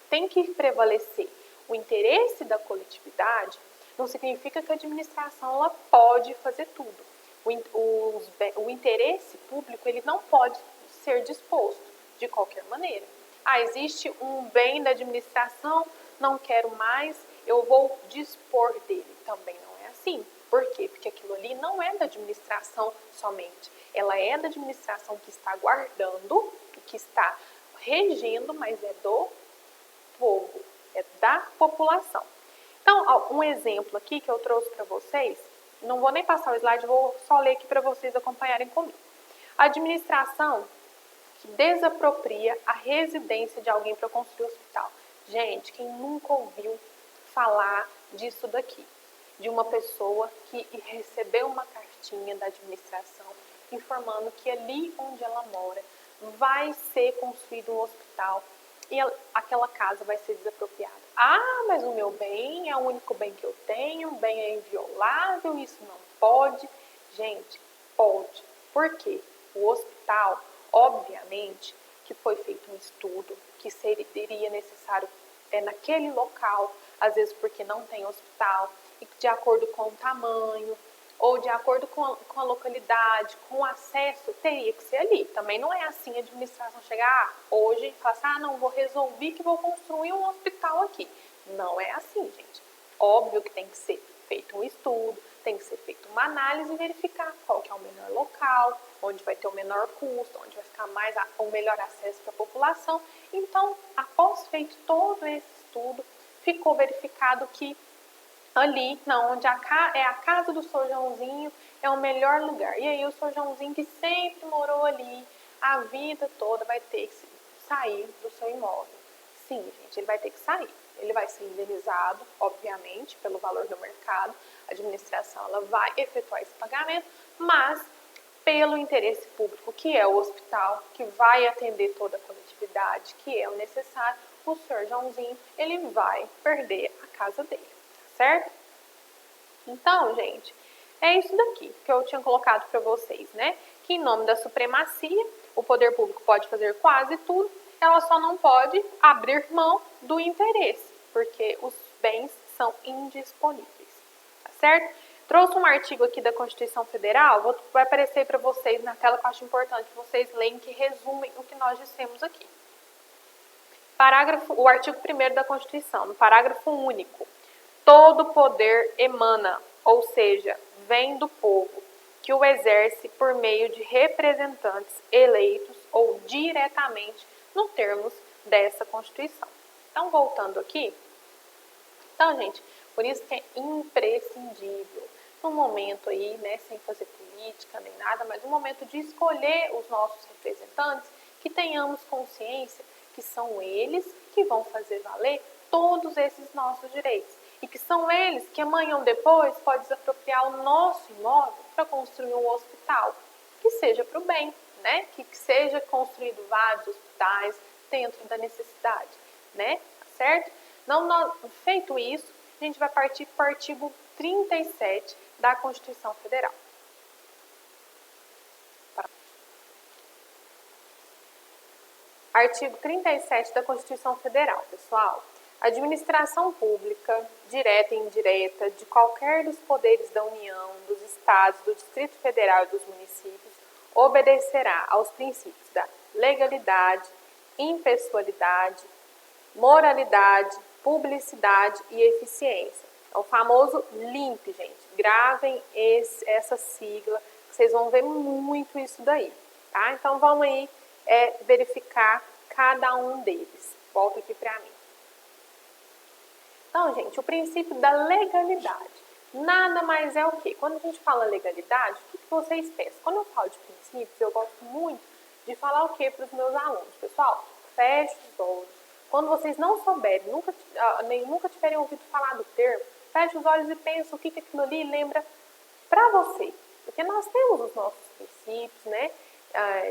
A: tem que prevalecer o interesse da coletividade, não significa que a administração ela pode fazer tudo. O interesse público ele não pode ser disposto de qualquer maneira. Existe um bem da administração, não quero mais, eu vou dispor dele. Também não é assim. Por quê? Porque aquilo ali não é da administração somente. Ela é da administração que está guardando, que está regendo, mas é do povo, é da população. Então, um exemplo aqui que eu trouxe para vocês, não vou nem passar o slide, vou só ler aqui para vocês acompanharem comigo. A administração que desapropria a residência de alguém para construir um hospital. Gente, quem nunca ouviu falar disso daqui? De uma pessoa que recebeu uma cartinha da administração informando que ali onde ela mora vai ser construído um hospital e aquela casa vai ser desapropriada. Mas o meu bem é o único bem que eu tenho, o bem é inviolável, isso não pode. Gente, pode. Por quê? O hospital, obviamente, que foi feito um estudo que seria necessário naquele local, às vezes porque não tem hospital, e de acordo com o tamanho, ou de acordo com a localidade, com o acesso, teria que ser ali. Também não é assim a administração chegar hoje e falar assim, não, vou resolver que vou construir um hospital aqui. Não é assim, gente. Óbvio que tem que ser feito um estudo, tem que ser feita uma análise e verificar qual que é o melhor local, onde vai ter o menor custo, onde vai ficar o melhor acesso para a população. Então, após feito todo esse estudo, ficou verificado que ali, não, onde é a casa do Sr. Joãozinho, é o melhor lugar. E aí o Sr. Joãozinho, que sempre morou ali a vida toda, vai ter que sair do seu imóvel. Sim, gente, ele vai ter que sair. Ele vai ser indenizado, obviamente, pelo valor do mercado. A administração ela vai efetuar esse pagamento, mas pelo interesse público, que é o hospital, que vai atender toda a coletividade, que é o necessário, o senhor Joãozinho, ele vai perder a casa dele, certo? Então, gente, é isso daqui que eu tinha colocado para vocês, né? Que em nome da supremacia, o poder público pode fazer quase tudo, ela só não pode abrir mão do interesse, porque os bens são indisponíveis, tá certo? Trouxe um artigo aqui da Constituição Federal, vai aparecer para vocês na tela, que eu acho importante vocês lerem, que resumem o que nós dissemos aqui. O artigo 1º da Constituição, no parágrafo único, todo poder emana, ou seja, vem do povo, que o exerce por meio de representantes eleitos ou diretamente nos termos dessa Constituição. Então, voltando aqui, então, gente, por isso que é imprescindível, no momento aí, né, sem fazer política nem nada, mas no momento de escolher os nossos representantes, que tenhamos consciência que são eles que vão fazer valer todos esses nossos direitos. E que são eles que amanhã ou depois podem desapropriar o nosso imóvel para construir um hospital, que seja para o bem, né? Que seja construído vários hospitais dentro da necessidade, né? Certo? Feito isso, a gente vai partir para o artigo 37 da Constituição Federal. Artigo 37 da Constituição Federal, pessoal. A administração pública, direta e indireta, de qualquer dos poderes da União, dos Estados, do Distrito Federal e dos municípios, obedecerá aos princípios da legalidade, impessoalidade, moralidade, publicidade e eficiência. É o famoso LIMP, gente. Gravem essa sigla, vocês vão ver muito isso daí, tá? Então, vamos aí verificar cada um deles. Volta aqui para mim. Então, gente, o princípio da legalidade. Nada mais é o quê? Quando a gente fala legalidade, o que vocês pensam? Quando eu falo de princípios, eu gosto muito de falar o quê para os meus alunos? Pessoal, feche os olhos. Quando vocês não souberem, nunca tiverem ouvido falar do termo, feche os olhos e pense o que aquilo ali lembra para você. Porque nós temos os nossos princípios, né?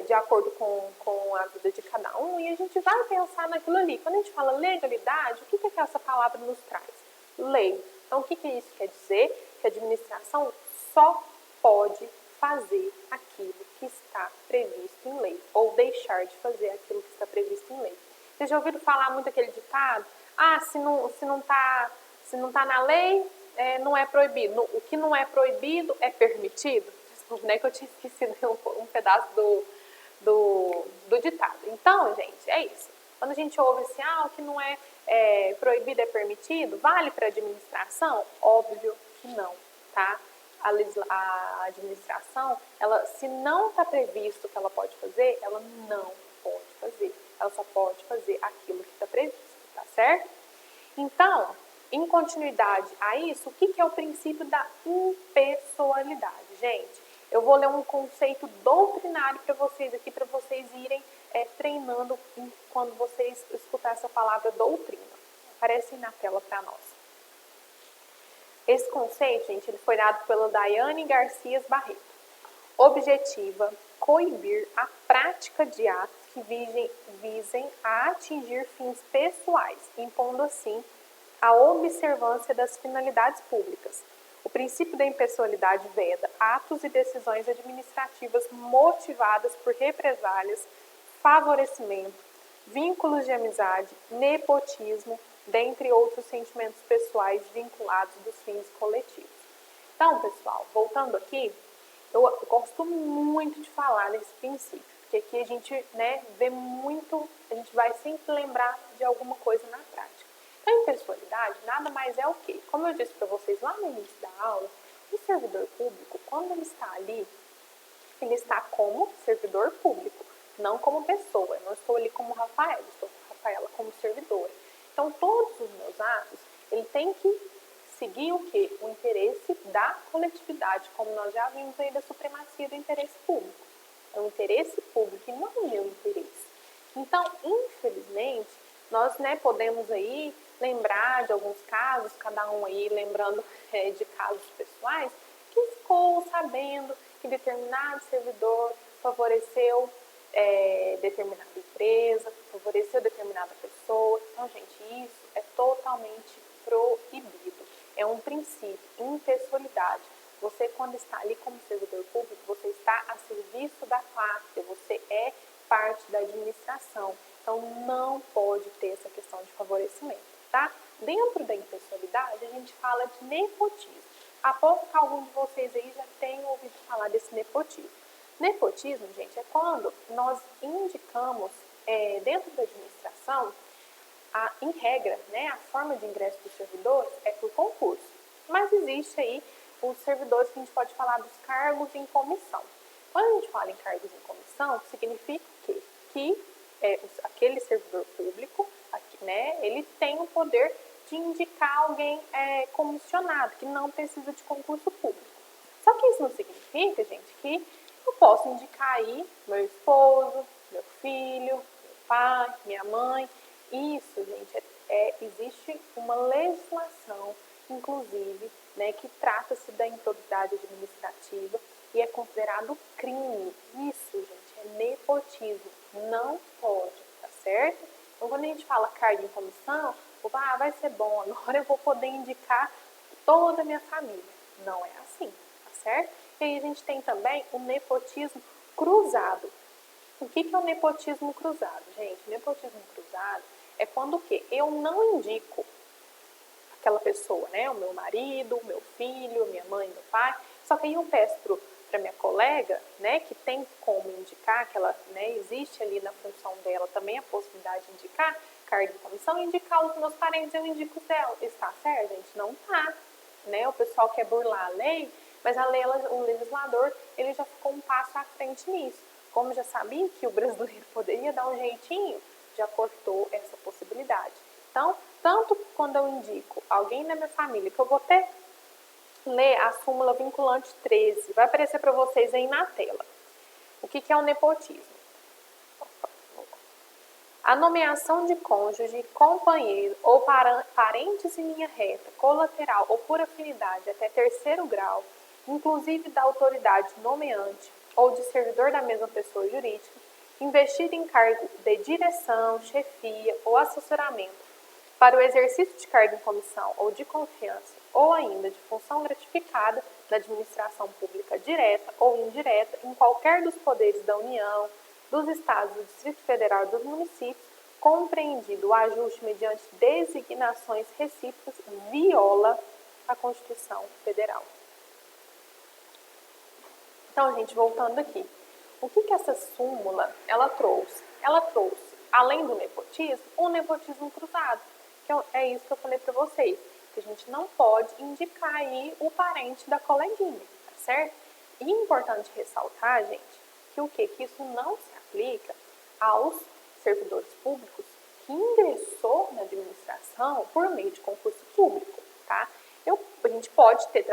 A: De acordo com a vida de cada um, e a gente vai pensar naquilo ali. Quando a gente fala legalidade, o que essa palavra nos traz? Lei. Então, o que isso quer dizer? Que a administração só pode fazer aquilo que está previsto em lei, ou deixar de fazer aquilo que está previsto em lei. Vocês já ouviram falar muito aquele ditado? Se não tá na lei, não é proibido. O que não é proibido é permitido. Né, que eu tinha esquecido um pedaço do ditado. Então, gente, é isso. Quando a gente ouve assim, o que não é proibido é permitido, vale para a administração? Óbvio que não, tá? A administração, se não está previsto que ela pode fazer, ela não pode fazer. Ela só pode fazer aquilo que está previsto, tá certo? Então, em continuidade a isso, o que é o princípio da impessoalidade, gente? Eu vou ler um conceito doutrinário para vocês aqui, para vocês irem treinando quando vocês escutar essa palavra doutrina. Aparece aí na tela para nós. Esse conceito, gente, ele foi dado pela Daiane Garcias Barreto. Objetiva coibir a prática de atos que visem a atingir fins pessoais, impondo assim a observância das finalidades públicas. O princípio da impessoalidade veda atos e decisões administrativas motivadas por represálias, favorecimento, vínculos de amizade, nepotismo, dentre outros sentimentos pessoais vinculados dos fins coletivos. Então, pessoal, voltando aqui, eu gosto muito de falar nesse princípio, porque aqui a gente vê muito, a gente vai sempre lembrar de alguma coisa na prática. A impessoalidade nada mais é o quê? Como eu disse para vocês lá no início da aula, o servidor público, quando ele está ali, ele está como servidor público, não como pessoa. Eu não estou ali como Rafaela, estou com Rafaela como servidora. Então, todos os meus atos, ele tem que seguir o quê? O interesse da coletividade, como nós já vimos aí da supremacia do interesse público. É o interesse público e não o meu interesse. Então, infelizmente, nós podemos aí lembrar de alguns casos, cada um aí lembrando de casos pessoais, que ficou sabendo que determinado servidor favoreceu determinada empresa, favoreceu determinada pessoa. Então, gente, isso é totalmente proibido. É um princípio, impessoalidade. Você, quando está ali como servidor público, você está a serviço da pátria, você é parte da administração. Então, não pode ter essa questão de favorecimento, tá? Dentro da impessoalidade, a gente fala de nepotismo. Aposto que algum de vocês aí já tem ouvido falar desse nepotismo. Nepotismo, gente, é quando nós indicamos dentro da administração, em regra, né, a forma de ingresso dos servidores é por concurso. Mas existe aí os servidores que a gente pode falar dos cargos em comissão. Quando a gente fala em cargos em comissão, significa que aquele servidor público, né, ele tem o poder de indicar alguém comissionado, que não precisa de concurso público. Só que isso não significa, gente, que eu posso indicar aí meu esposo, meu filho, meu pai, minha mãe. Isso, gente, existe uma legislação, inclusive, né, que trata-se da improbidade administrativa e é considerado crime. Isso, gente, é nepotismo. Não pode, tá certo? Então, quando a gente fala cargo em comissão, vai ser bom, agora eu vou poder indicar toda a minha família. Não é assim, tá certo? E aí a gente tem também o nepotismo cruzado. O que é o nepotismo cruzado, gente? O nepotismo cruzado é quando o quê? Eu não indico aquela pessoa, né? O meu marido, o meu filho, minha mãe, meu pai. Só que aí eu peço para minha colega, né, que tem como indicar, que ela, né, existe ali na função dela também a possibilidade de indicar, cargo de comissão, indicar os meus parentes, eu indico os dela. Está certo, gente? Não está. Né? O pessoal quer burlar a lei, mas a lei, o legislador, ele já ficou um passo à frente nisso. Como já sabia que o brasileiro poderia dar um jeitinho, já cortou essa possibilidade. Então, tanto quando eu indico alguém da minha família, que eu vou até ler a súmula vinculante 13, vai aparecer para vocês aí na tela. O que é o nepotismo? A nomeação de cônjuge, companheiro ou parentes em linha reta, colateral ou por afinidade até terceiro grau, inclusive da autoridade nomeante ou de servidor da mesma pessoa jurídica, investido em cargo de direção, chefia ou assessoramento para o exercício de cargo em comissão ou de confiança ou ainda de função gratificada da administração pública direta ou indireta em qualquer dos poderes da União, dos Estados, do Distrito Federal e dos municípios, compreendido o ajuste mediante designações recíprocas, viola a Constituição Federal. Então, gente, voltando aqui. O que essa súmula ela trouxe? Ela trouxe, além do nepotismo, o nepotismo cruzado. Que é isso que eu falei para vocês. Que a gente não pode indicar aí o parente da coleguinha, tá certo? E é importante ressaltar, gente, que isso não se aplica aos servidores públicos que ingressou na administração por meio de concurso público, tá? A gente pode ter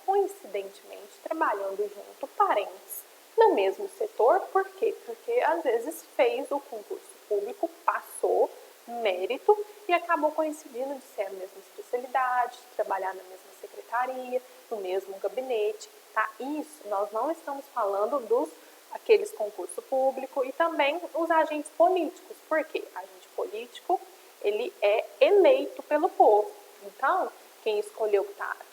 A: coincidentemente trabalhando junto parentes no mesmo setor, por quê? Porque às vezes fez o concurso público, passou mérito e acabou coincidindo de ser a mesma especialidade, de trabalhar na mesma secretaria, no mesmo gabinete, tá? Isso, nós não estamos falando aqueles concursos públicos e também os agentes políticos, porque agente político, ele é eleito pelo povo. Então, quem escolheu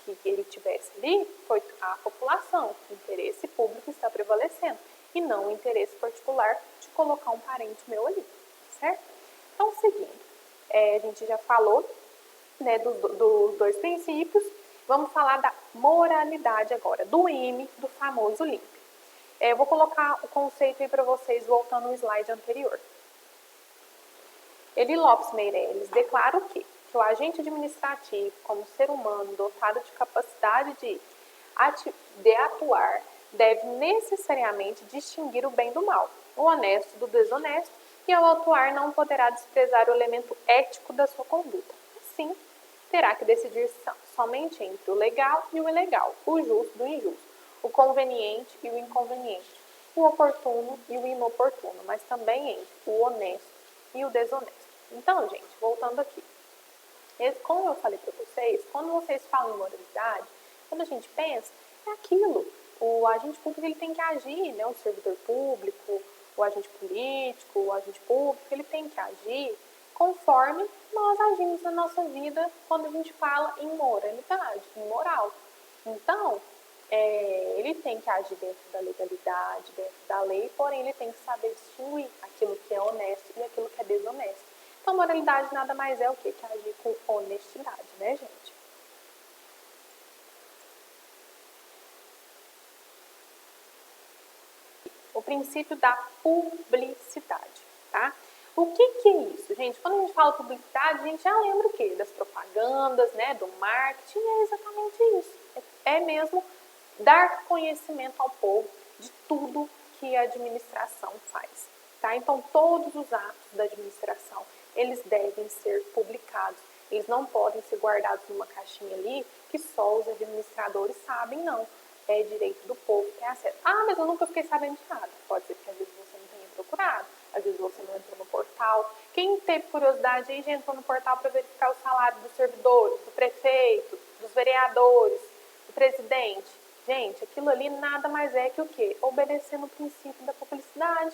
A: que ele tivesse ali foi a população. O interesse público está prevalecendo e não o interesse particular de colocar um parente meu ali, certo? Então, seguindo, a gente já falou, né, dos dois princípios, vamos falar da moralidade agora, do M, do famoso LIMP. Eu vou colocar o conceito aí para vocês, voltando no slide anterior. Eli Lopes Meireles declara o quê? Que o agente administrativo, como ser humano dotado de capacidade de atuar, deve necessariamente distinguir o bem do mal, o honesto do desonesto, e ao atuar não poderá desprezar o elemento ético da sua conduta. Assim, terá que decidir somente entre o legal e o ilegal, o justo do injusto, o conveniente e o inconveniente, o oportuno e o inoportuno, mas também entre o honesto e o desonesto. Então, gente, voltando aqui. Como eu falei para vocês, quando vocês falam em moralidade, quando a gente pensa, é aquilo, o agente público ele tem que agir, né? O servidor público, o agente político, o agente público, ele tem que agir conforme nós agimos na nossa vida quando a gente fala em moralidade, em moral. Então, ele tem que agir dentro da legalidade, dentro da lei, porém ele tem que saber distinguir aquilo que é honesto e aquilo que é desonesto. Então, moralidade nada mais é o quê? Que agir com honestidade, né, gente? O princípio da publicidade, tá? O que é isso, gente? Quando a gente fala publicidade, a gente já lembra o quê? Das propagandas, né? Do marketing, é exatamente isso. É mesmo dar conhecimento ao povo de tudo que a administração faz, tá? Então, todos os atos da administração, eles devem ser publicados. Eles não podem ser guardados numa caixinha ali que só os administradores sabem, não. É direito do povo ter acesso. Ah, mas eu nunca fiquei sabendo de nada. Pode ser porque às vezes você não tenha procurado, às vezes você não entrou no portal. Quem teve curiosidade aí já entrou no portal para verificar o salário dos servidores, do prefeito, dos vereadores, do presidente. Gente, aquilo ali nada mais é que o quê? Obedecendo o princípio da publicidade.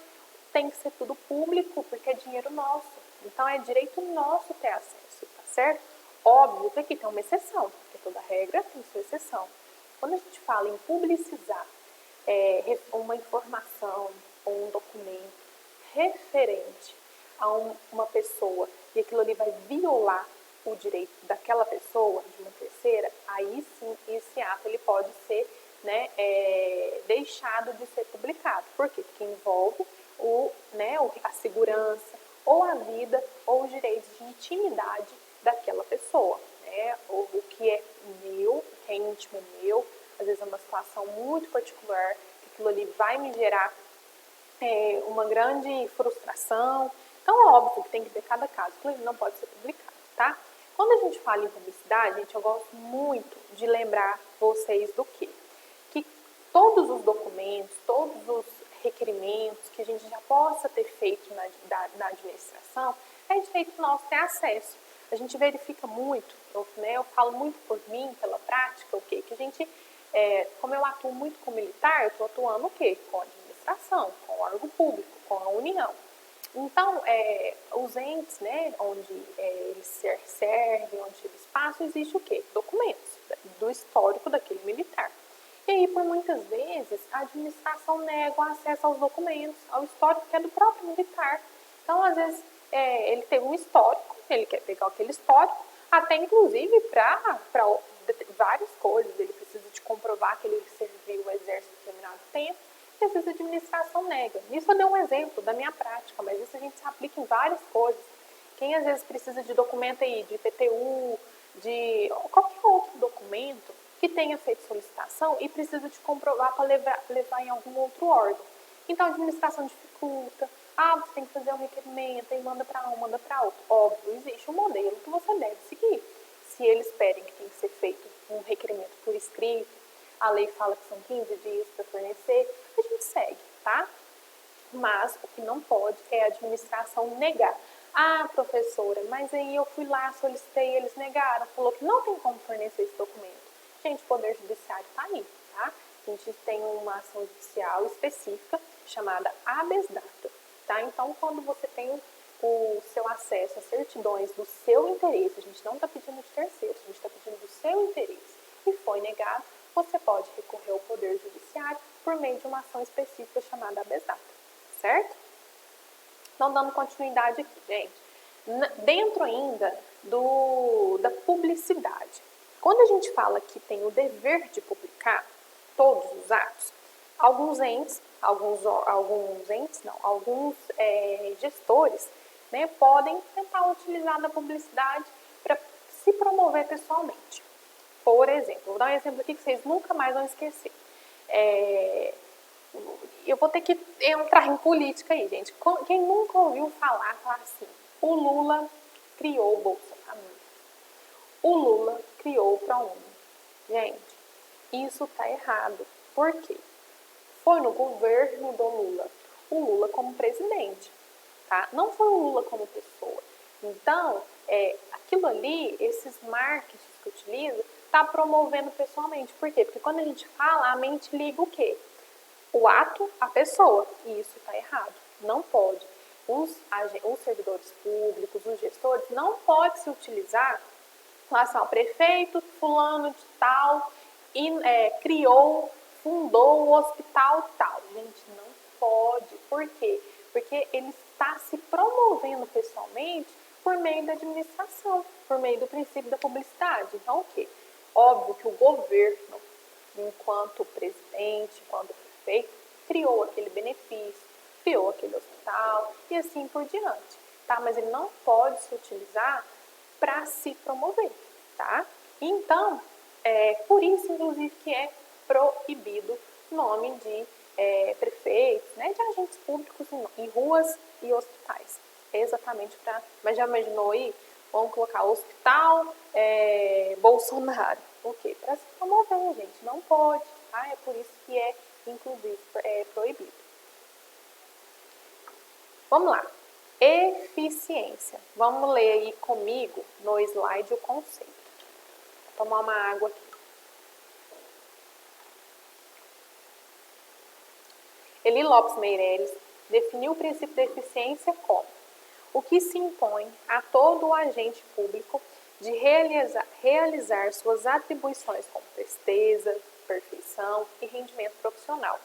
A: Tem que ser tudo público, porque é dinheiro nosso. Então, é direito nosso ter acesso, tá certo? Óbvio que aqui tem uma exceção, porque toda regra tem sua exceção. Quando a gente fala em publicizar uma informação ou um documento referente a uma pessoa e aquilo ali vai violar o direito daquela pessoa, de uma terceira, aí sim esse ato ele pode ser, né, deixado de ser publicado. Por quê? Porque envolve a segurança, ou a vida, ou os direitos de intimidade daquela pessoa. Né? O que é meu, o que é íntimo meu, às vezes é uma situação muito particular, que aquilo ali vai me gerar uma grande frustração. Então, é óbvio que tem que ver cada caso, aquilo ali não pode ser publicado, tá? Quando a gente fala em publicidade, gente, eu gosto muito de lembrar vocês do quê? Que todos os documentos, todos os requerimentos que a gente já possa ter feito na administração, é direito nosso ter acesso. A gente verifica muito, eu falo muito por mim, pela prática, o quê? Que a gente, como eu atuo muito com militar, eu estou atuando o quê? Com a administração, com o órgão público, com a União. Então, os entes, né, onde eles servem, onde eles passam, existe o quê? Documentos do histórico daquele militar. E aí, por muitas vezes, a administração nega o acesso aos documentos, ao histórico que é do próprio militar. Então, às vezes, ele tem um histórico, ele quer pegar aquele histórico, até inclusive para várias coisas. Ele precisa de comprovar que ele serviu o exército em determinado tempo, e às vezes a administração nega. Isso eu dei um exemplo da minha prática, mas isso a gente se aplica em várias coisas. Quem às vezes precisa de documento aí, de IPTU, de qualquer outro documento, que tenha feito solicitação e precisa de comprovar para levar em algum outro órgão. Então, a administração dificulta. Você tem que fazer um requerimento, e manda para um, manda para outro. Óbvio, existe um modelo que você deve seguir. Se eles pedem que tem que ser feito um requerimento por escrito, a lei fala que são 15 dias para fornecer, a gente segue, tá? Mas o que não pode é a administração negar. Professora, mas aí eu fui lá, solicitei, eles negaram, falou que não tem como fornecer esse documento. Gente, o Poder Judiciário está aí, tá? A gente tem uma ação judicial específica chamada habeas data, tá? Então, quando você tem o seu acesso a certidões do seu interesse, a gente não está pedindo de terceiros, a gente está pedindo do seu interesse, e foi negado, você pode recorrer ao Poder Judiciário por meio de uma ação específica chamada habeas data, certo? Então, dando continuidade aqui, gente, dentro ainda da publicidade. Quando a gente fala que tem o dever de publicar todos os atos, alguns gestores, né, podem tentar utilizar da publicidade para se promover pessoalmente. Por exemplo, vou dar um exemplo aqui que vocês nunca mais vão esquecer. Eu vou ter que entrar em política aí, gente. Quem nunca ouviu falar assim, o Lula criou o Bolsa Família. O Lula criou o ProUni. Gente, isso tá errado. Por quê? Foi no governo do Lula. O Lula como presidente, tá? Não foi o Lula como pessoa. Então, aquilo ali, esses marketings que utiliza, está promovendo pessoalmente. Por quê? Porque quando a gente fala, a mente liga o quê? O ato à pessoa. E isso está errado. Não pode. Os servidores públicos, os gestores, não pode se utilizar em relação ao prefeito fulano de tal e criou, fundou o hospital tal. Gente, não pode. Por quê? Porque ele está se promovendo pessoalmente por meio da administração, por meio do princípio da publicidade. Então, o quê? Óbvio que o governo, enquanto presidente, enquanto prefeito, criou aquele benefício, criou aquele hospital e assim por diante, tá? Mas ele não pode se utilizar para se promover, tá? Então, por isso, inclusive, que é proibido o nome de prefeitos, né, de agentes públicos em ruas e hospitais. Exatamente para... Mas já imaginou aí? Vamos colocar hospital Bolsonaro. O quê? Para se promover, gente. Não pode. Tá? É por isso que é, inclusive, proibido. Vamos lá. Eficiência. Vamos ler aí comigo no slide o conceito. Vou tomar uma água aqui. Eli Lopes Meireles definiu o princípio da eficiência como o que se impõe a todo o agente público de realizar suas atribuições com presteza, perfeição e rendimento profissional.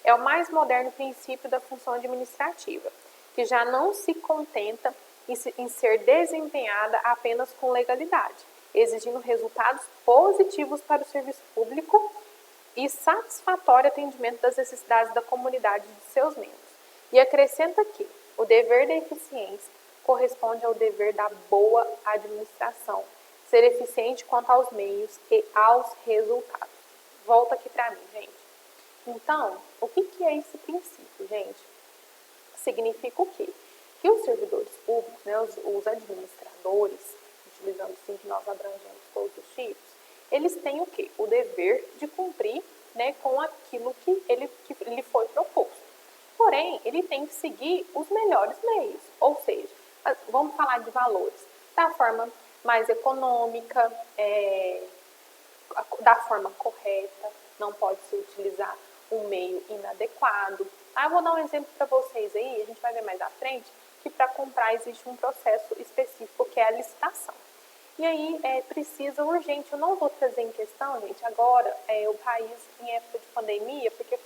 A: É o mais moderno princípio da função administrativa, que já não se contenta em ser desempenhada apenas com legalidade, exigindo resultados positivos para o serviço público e satisfatório atendimento das necessidades da comunidade e de seus membros. E acrescenta que o dever da eficiência corresponde ao dever da boa administração, ser eficiente quanto aos meios e aos resultados. Volta aqui para mim, gente. Então, o que é esse princípio, gente? Significa o quê? Que os servidores públicos, né, os administradores, utilizando assim que nós abrangemos todos os tipos, eles têm o quê? O dever de cumprir, né, com aquilo que lhe foi proposto. Porém, ele tem que seguir os melhores meios, ou seja, vamos falar de valores, da forma mais econômica, da forma correta, não pode se utilizar um meio inadequado. Eu vou dar um exemplo para vocês aí, a gente vai ver mais à frente, que para comprar existe um processo específico que é a licitação. E aí precisa urgente, eu não vou trazer em questão, gente, agora o país em época de pandemia, porque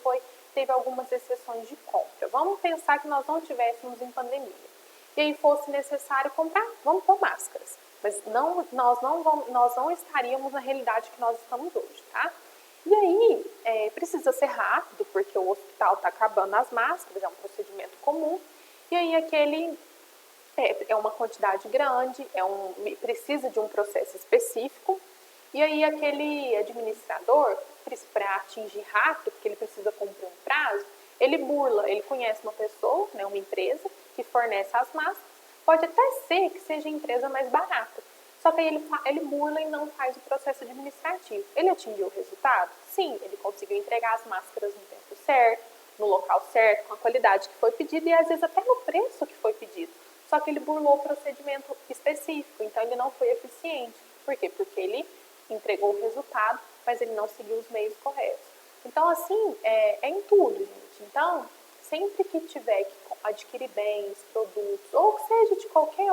A: teve algumas exceções de compra. Vamos pensar que nós não estivéssemos em pandemia. E aí fosse necessário comprar, vamos pôr máscaras. Mas nós não estaríamos na realidade que nós estamos hoje, tá? E aí precisa ser rápido, porque o hospital está acabando as máscaras, é um procedimento comum. E aí é uma quantidade grande, precisa de um processo específico, e aí aquele administrador, para atingir rápido, porque ele precisa cumprir um prazo, ele burla, ele conhece uma pessoa, né, uma empresa, que fornece as máscaras, pode até ser que seja a empresa mais barata, só que aí ele burla e não faz o processo administrativo. Ele atingiu o resultado? Sim, ele conseguiu entregar as máscaras no tempo certo, no local certo, com a qualidade que foi pedida e às vezes até no preço que foi pedido. Só que ele burlou o procedimento específico, então ele não foi eficiente. Por quê? Porque ele entregou o resultado, mas ele não seguiu os meios corretos. Então, assim, é em tudo, gente. Então, sempre que tiver que adquirir bens, produtos, ou que seja de qualquer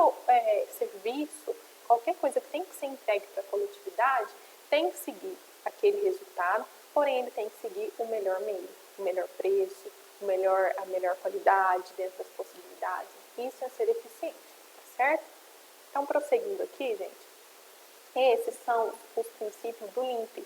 A: serviço, qualquer coisa que tem que ser entregue para a coletividade, tem que seguir aquele resultado, porém ele tem que seguir o melhor meio, o melhor preço, a melhor qualidade dentro das possibilidades. Isso é ser eficiente, tá certo? Então, prosseguindo aqui, gente, esses são os princípios do LIMP,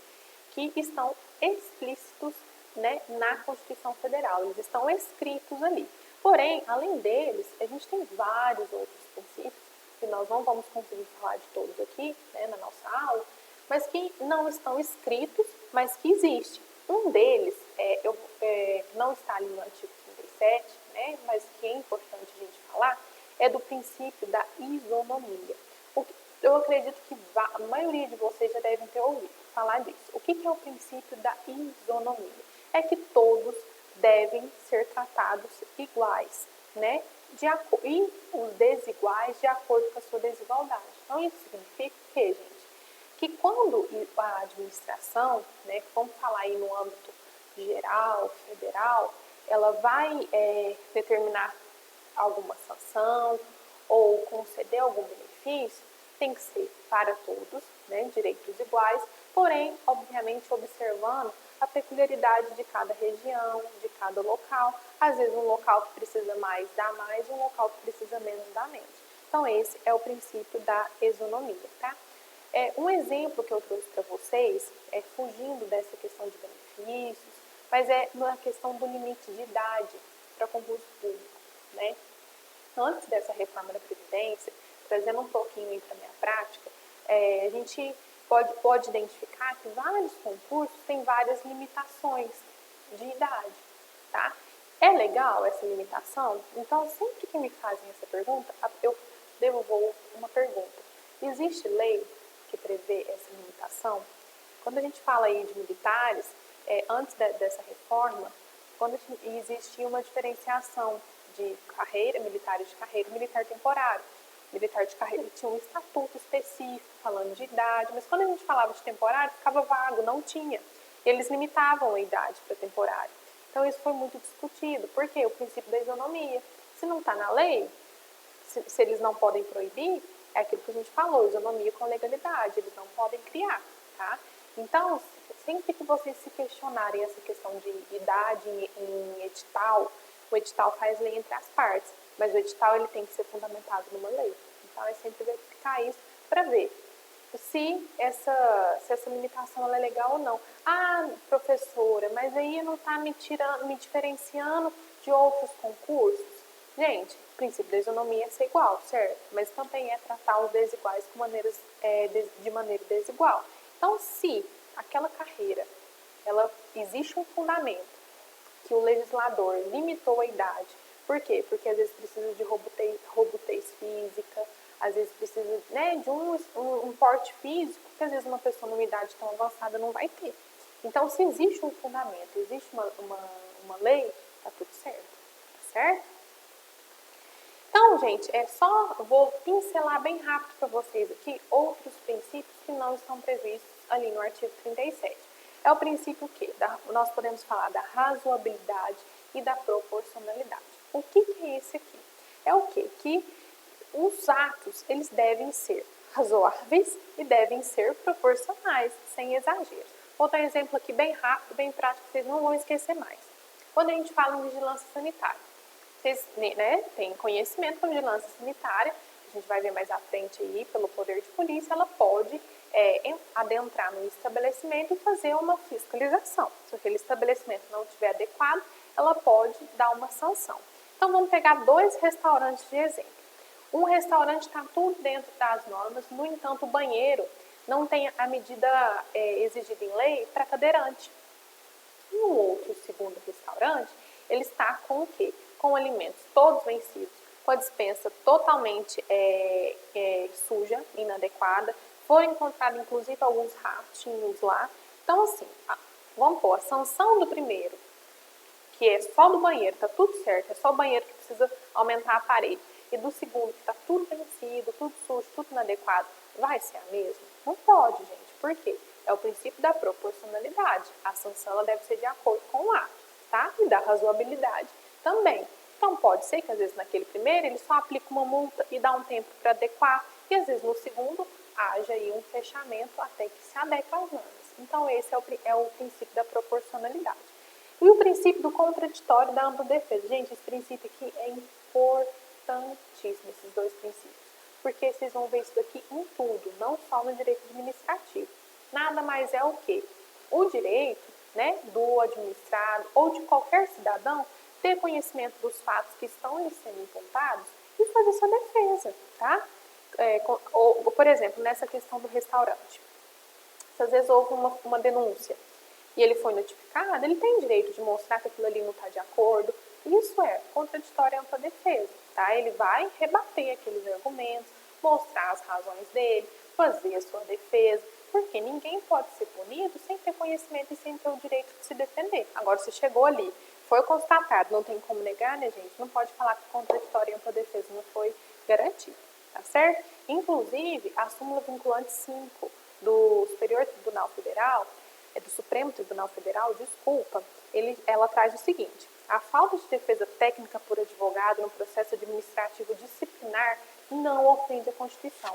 A: que estão explícitos, né, na Constituição Federal, eles estão escritos ali. Porém, além deles, a gente tem vários outros princípios, que nós não vamos conseguir falar de todos aqui, né, na nossa aula, mas que não estão escritos, mas que existe. Um deles, não está ali no artigo 37, né, mas que é importante a gente falar, é do princípio da isonomia. Eu acredito que a maioria de vocês já devem ter ouvido falar disso. O que é o princípio da isonomia? É que todos devem ser tratados iguais, né? E os desiguais de acordo com a sua desigualdade. Então, isso significa o quê, gente? que quando a administração, né, vamos falar aí no âmbito geral, federal, ela vai determinar alguma sanção ou conceder algum benefício, tem que ser para todos, né, direitos iguais, porém, obviamente, observando a peculiaridade de cada região, de cada local. Às vezes, um local que precisa mais dá mais, um local que precisa menos dá menos. Então, esse é o princípio da isonomia, tá? Um exemplo que eu trouxe para vocês, fugindo dessa questão de benefícios, mas é na questão do limite de idade para concurso público, né? Antes dessa reforma da Previdência, trazendo um pouquinho aí para a minha prática, a gente pode identificar que vários concursos têm várias limitações de idade, tá? É legal essa limitação? Então, sempre que me fazem essa pergunta, eu devolvo uma pergunta. Existe lei que prevê essa limitação? Quando a gente fala aí de militares, antes dessa reforma, quando existia uma diferenciação de carreira, militares de carreira e militar temporário. Militar de carreira tinha um estatuto específico, falando de idade, mas quando a gente falava de temporário, ficava vago, não tinha. Eles limitavam a idade para temporário. Então, isso foi muito discutido. Por quê? O princípio da isonomia. Se não está na lei, se eles não podem proibir, é aquilo que a gente falou, isonomia com legalidade, eles não podem criar, tá? Então, sempre que vocês se questionarem essa questão de idade em edital, o edital faz lei entre as partes, mas o edital ele tem que ser fundamentado numa lei. Então, é sempre verificar isso para ver se essa limitação ela é legal ou não. Ah, professora, mas aí não está me diferenciando de outros concursos? Gente, o princípio da isonomia é ser igual, certo? Mas também é tratar os desiguais de maneira desigual. Então, se aquela carreira, existe um fundamento que o legislador limitou a idade. Por quê? Porque às vezes precisa de robustez física, às vezes precisa, né, de um porte físico, que às vezes uma pessoa numa idade tão avançada não vai ter. Então, se existe um fundamento, existe uma lei, tá tudo certo, tá certo? Então, gente, vou pincelar bem rápido para vocês aqui outros princípios que não estão previstos ali no artigo 37. É o princípio que nós podemos falar da razoabilidade e da proporcionalidade. O que é esse aqui? É o quê? Que os atos, eles devem ser razoáveis e devem ser proporcionais, sem exagero. Vou dar um exemplo aqui bem rápido, bem prático, que vocês não vão esquecer mais. Quando a gente fala em vigilância sanitária, vocês, né, têm conhecimento que a vigilância sanitária, a gente vai ver mais à frente aí, pelo poder de polícia, ela pode adentrar no estabelecimento e fazer uma fiscalização. Se aquele estabelecimento não estiver adequado, ela pode dar uma sanção. Então, vamos pegar 2 restaurantes de exemplo. Um restaurante está tudo dentro das normas, no entanto, o banheiro não tem a medida exigida em lei para cadeirante. E um outro segundo restaurante, ele está com o quê? Com alimentos todos vencidos, com a despensa totalmente suja, inadequada. Foram encontrados, inclusive, alguns ratinhos lá. Então, assim, vamos pôr a sanção do primeiro, que é só do banheiro, tá tudo certo, é só o banheiro que precisa aumentar a parede. E do segundo, que está tudo vencido, tudo sujo, tudo inadequado, vai ser a mesma? Não pode, gente. Por quê? É o princípio da proporcionalidade. A sanção ela deve ser de acordo com o ato, tá? E da razoabilidade também. Então, pode ser que, às vezes, naquele primeiro, ele só aplica uma multa e dá um tempo para adequar. E, às vezes, no segundo, haja aí um fechamento até que se adeque às normas. Então, esse é o princípio da proporcionalidade. E o princípio do contraditório da ampla defesa. Gente, esse princípio aqui é importantíssimo, esses 2 princípios. Porque vocês vão ver isso daqui em tudo, não só no direito administrativo. Nada mais é o quê? O direito, né, do administrado ou de qualquer cidadão ter conhecimento dos fatos que estão lhe sendo imputados e fazer sua defesa, tá? Por exemplo, nessa questão do restaurante. Se às vezes houve uma denúncia e ele foi notificado, ele tem direito de mostrar que aquilo ali não está de acordo. Isso é contraditório e ampla defesa, tá? Ele vai rebater aqueles argumentos, mostrar as razões dele, fazer a sua defesa, porque ninguém pode ser punido sem ter conhecimento e sem ter o direito de se defender. Agora, se chegou ali, foi constatado, não tem como negar, né, gente? Não pode falar que contraditório e ampla defesa não foi garantido, tá certo? Inclusive, a súmula vinculante 5 do Superior Tribunal Federal, do Supremo Tribunal Federal, desculpa, ela traz o seguinte: a falta de defesa técnica por advogado no processo administrativo disciplinar não ofende a Constituição.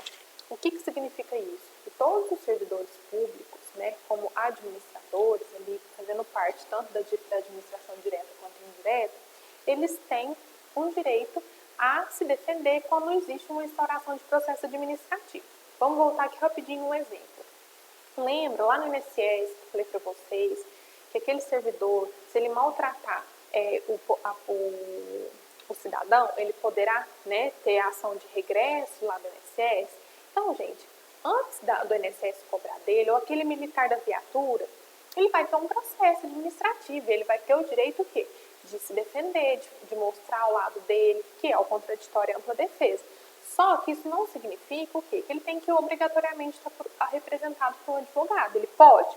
A: O que significa isso? Que todos os servidores públicos, né, como administradores, ali, fazendo parte tanto da administração direta quanto indireta, eles têm um direito a se defender quando existe uma instauração de processo administrativo. Vamos voltar aqui rapidinho um exemplo. Lembra, lá no INSS, eu falei para vocês que aquele servidor, se ele maltratar o cidadão, ele poderá, né, ter a ação de regresso lá do INSS. Então, gente, antes do INSS cobrar dele, ou aquele militar da viatura, ele vai ter um processo administrativo, ele vai ter o direito o quê? De se defender, de mostrar o lado dele, que é o contraditório e ampla defesa. Só que isso não significa o quê? Que ele tem que obrigatoriamente estar representado por um advogado. Ele pode,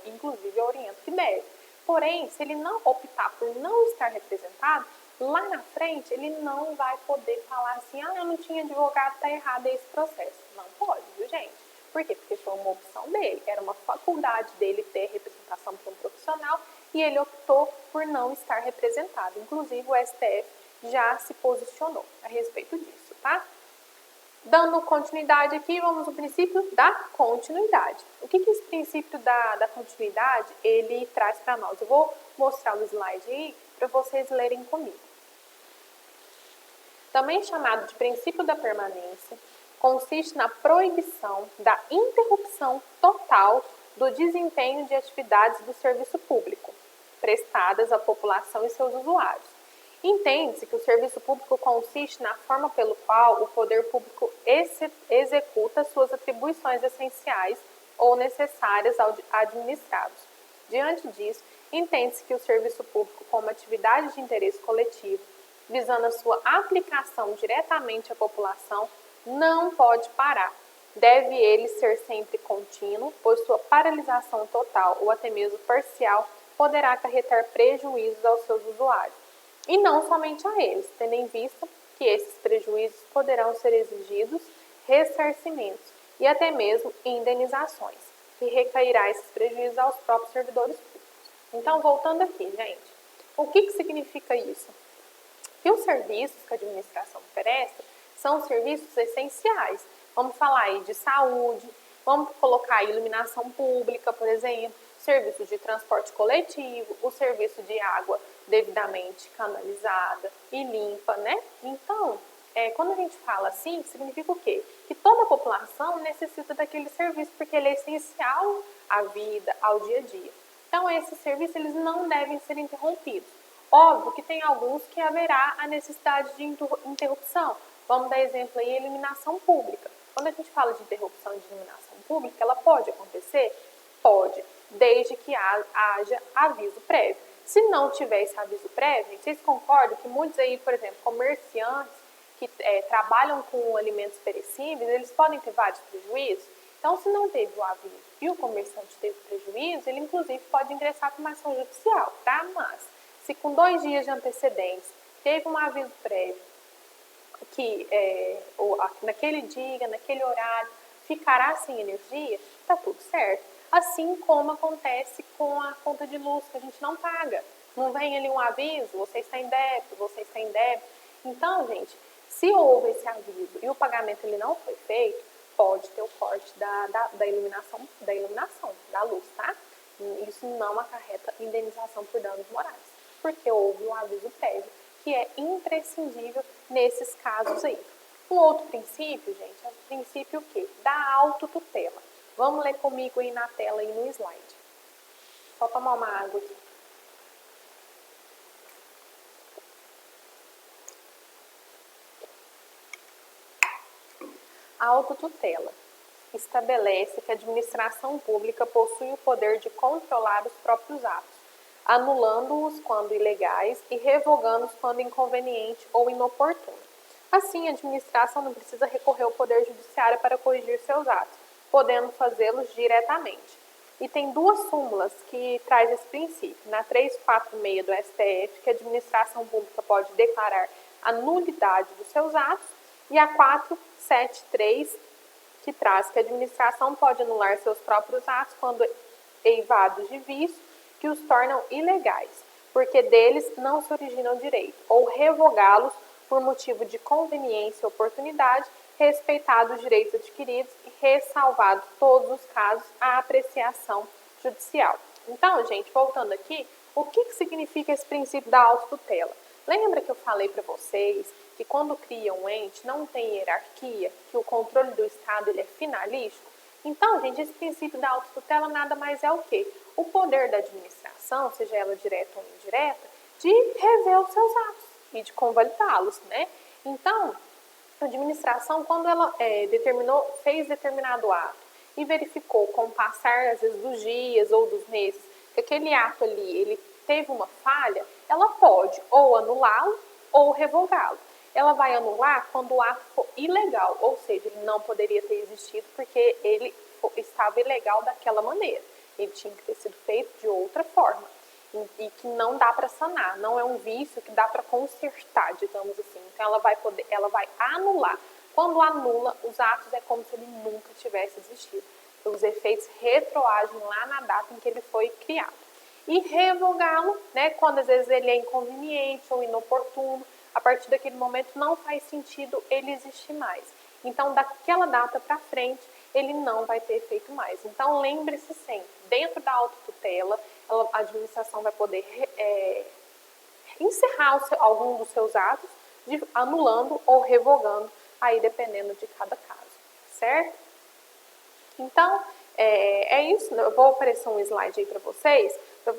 A: inclusive eu oriento que deve. Porém, se ele não optar por não estar representado, lá na frente ele não vai poder falar assim: ah, eu não tinha advogado, tá errado esse processo. Não pode, viu, gente? Por quê? Porque foi uma opção dele, era uma faculdade dele ter representação por um profissional e ele optou por não estar representado. Inclusive, o STF já se posicionou a respeito disso, tá? Dando continuidade aqui, vamos ao princípio da continuidade. O que esse princípio da continuidade, ele traz para nós? Eu vou mostrar o slide aí para vocês lerem comigo. Também chamado de princípio da permanência, consiste na proibição da interrupção total do desempenho de atividades do serviço público, prestadas à população e seus usuários. Entende-se que o serviço público consiste na forma pelo qual o poder público executa suas atribuições essenciais ou necessárias ao administrados. Diante disso, entende-se que o serviço público, como atividade de interesse coletivo, visando a sua aplicação diretamente à população, não pode parar. Deve ele ser sempre contínuo, pois sua paralisação total ou até mesmo parcial poderá acarretar prejuízos aos seus usuários. E não somente a eles, tendo em vista que esses prejuízos poderão ser exigidos ressarcimentos e até mesmo indenizações, que recairá esses prejuízos aos próprios servidores públicos. Então, voltando aqui, gente, o que significa isso? Que os serviços que a administração presta são serviços essenciais. Vamos falar aí de saúde, vamos colocar aí iluminação pública, por exemplo, serviço de transporte coletivo, o serviço de água devidamente canalizada e limpa, né? Então, quando a gente fala assim, significa o quê? Que toda a população necessita daquele serviço, porque ele é essencial à vida, ao dia a dia. Então, esses serviços, eles não devem ser interrompidos. Óbvio que tem alguns que haverá a necessidade de interrupção. Vamos dar exemplo aí, iluminação pública. Quando a gente fala de interrupção de iluminação pública, ela pode acontecer? Pode, desde que haja aviso prévio. Se não tiver esse aviso prévio, vocês concordam que muitos aí, por exemplo, comerciantes que trabalham com alimentos perecíveis, eles podem ter vários prejuízos? Então, se não teve o aviso e o comerciante teve prejuízo, ele inclusive pode ingressar com uma ação judicial, tá? Mas, se com 2 dias de antecedência teve um aviso prévio que naquele dia, naquele horário, ficará sem energia, tá tudo certo. Assim como acontece com a conta de luz, que a gente não paga. Não vem ali um aviso, você está em débito, você está em débito. Então, gente, se houve esse aviso e o pagamento ele não foi feito, pode ter o corte da iluminação, da luz, tá? Isso não acarreta indenização por danos morais, porque houve um aviso prévio, que é imprescindível nesses casos aí. Um outro princípio, gente, é o princípio o quê? Da autotutela. Vamos ler comigo aí na tela e no slide. Só tomar uma água aqui. A autotutela estabelece que a administração pública possui o poder de controlar os próprios atos, anulando-os quando ilegais e revogando-os quando inconveniente ou inoportuno. Assim, a administração não precisa recorrer ao poder judiciário para corrigir seus atos, podendo fazê-los diretamente. E tem 2 súmulas que traz esse princípio. Na 346 do STF, que a administração pública pode declarar a nulidade dos seus atos, e a 473, que traz que a administração pode anular seus próprios atos quando eivados de vício que os tornam ilegais, porque deles não se origina o direito, ou revogá-los por motivo de conveniência e oportunidade, respeitados os direitos adquiridos e ressalvados todos os casos à apreciação judicial. Então, gente, voltando aqui, o que significa esse princípio da autotutela? Lembra que eu falei para vocês que quando cria um ente não tem hierarquia, que o controle do Estado ele é finalístico? Então, gente, esse princípio da autotutela nada mais é o quê? O poder da administração, seja ela direta ou indireta, de rever os seus atos e de convalidá-los, né? Então, a administração, quando ela fez determinado ato e verificou com o passar, às vezes, dos dias ou dos meses, que aquele ato ali, ele teve uma falha, ela pode ou anulá-lo ou revogá-lo. Ela vai anular quando o ato for ilegal, ou seja, ele não poderia ter existido porque ele estava ilegal daquela maneira. Ele tinha que ter sido feito de outra forma e que não dá para sanar, não é um vício que dá para consertar, digamos assim. Então ela vai anular. Quando anula, os atos é como se ele nunca tivesse existido. Os efeitos retroagem lá na data em que ele foi criado. E revogá-lo, né, quando às vezes ele é inconveniente ou inoportuno, a partir daquele momento não faz sentido ele existir mais. Então, daquela data para frente, ele não vai ter efeito mais. Então, lembre-se sempre, dentro da autotutela, a administração vai poder encerrar algum dos seus atos, anulando ou revogando, aí dependendo de cada caso, certo? Então, é isso. Eu vou aparecer um slide aí para vocês,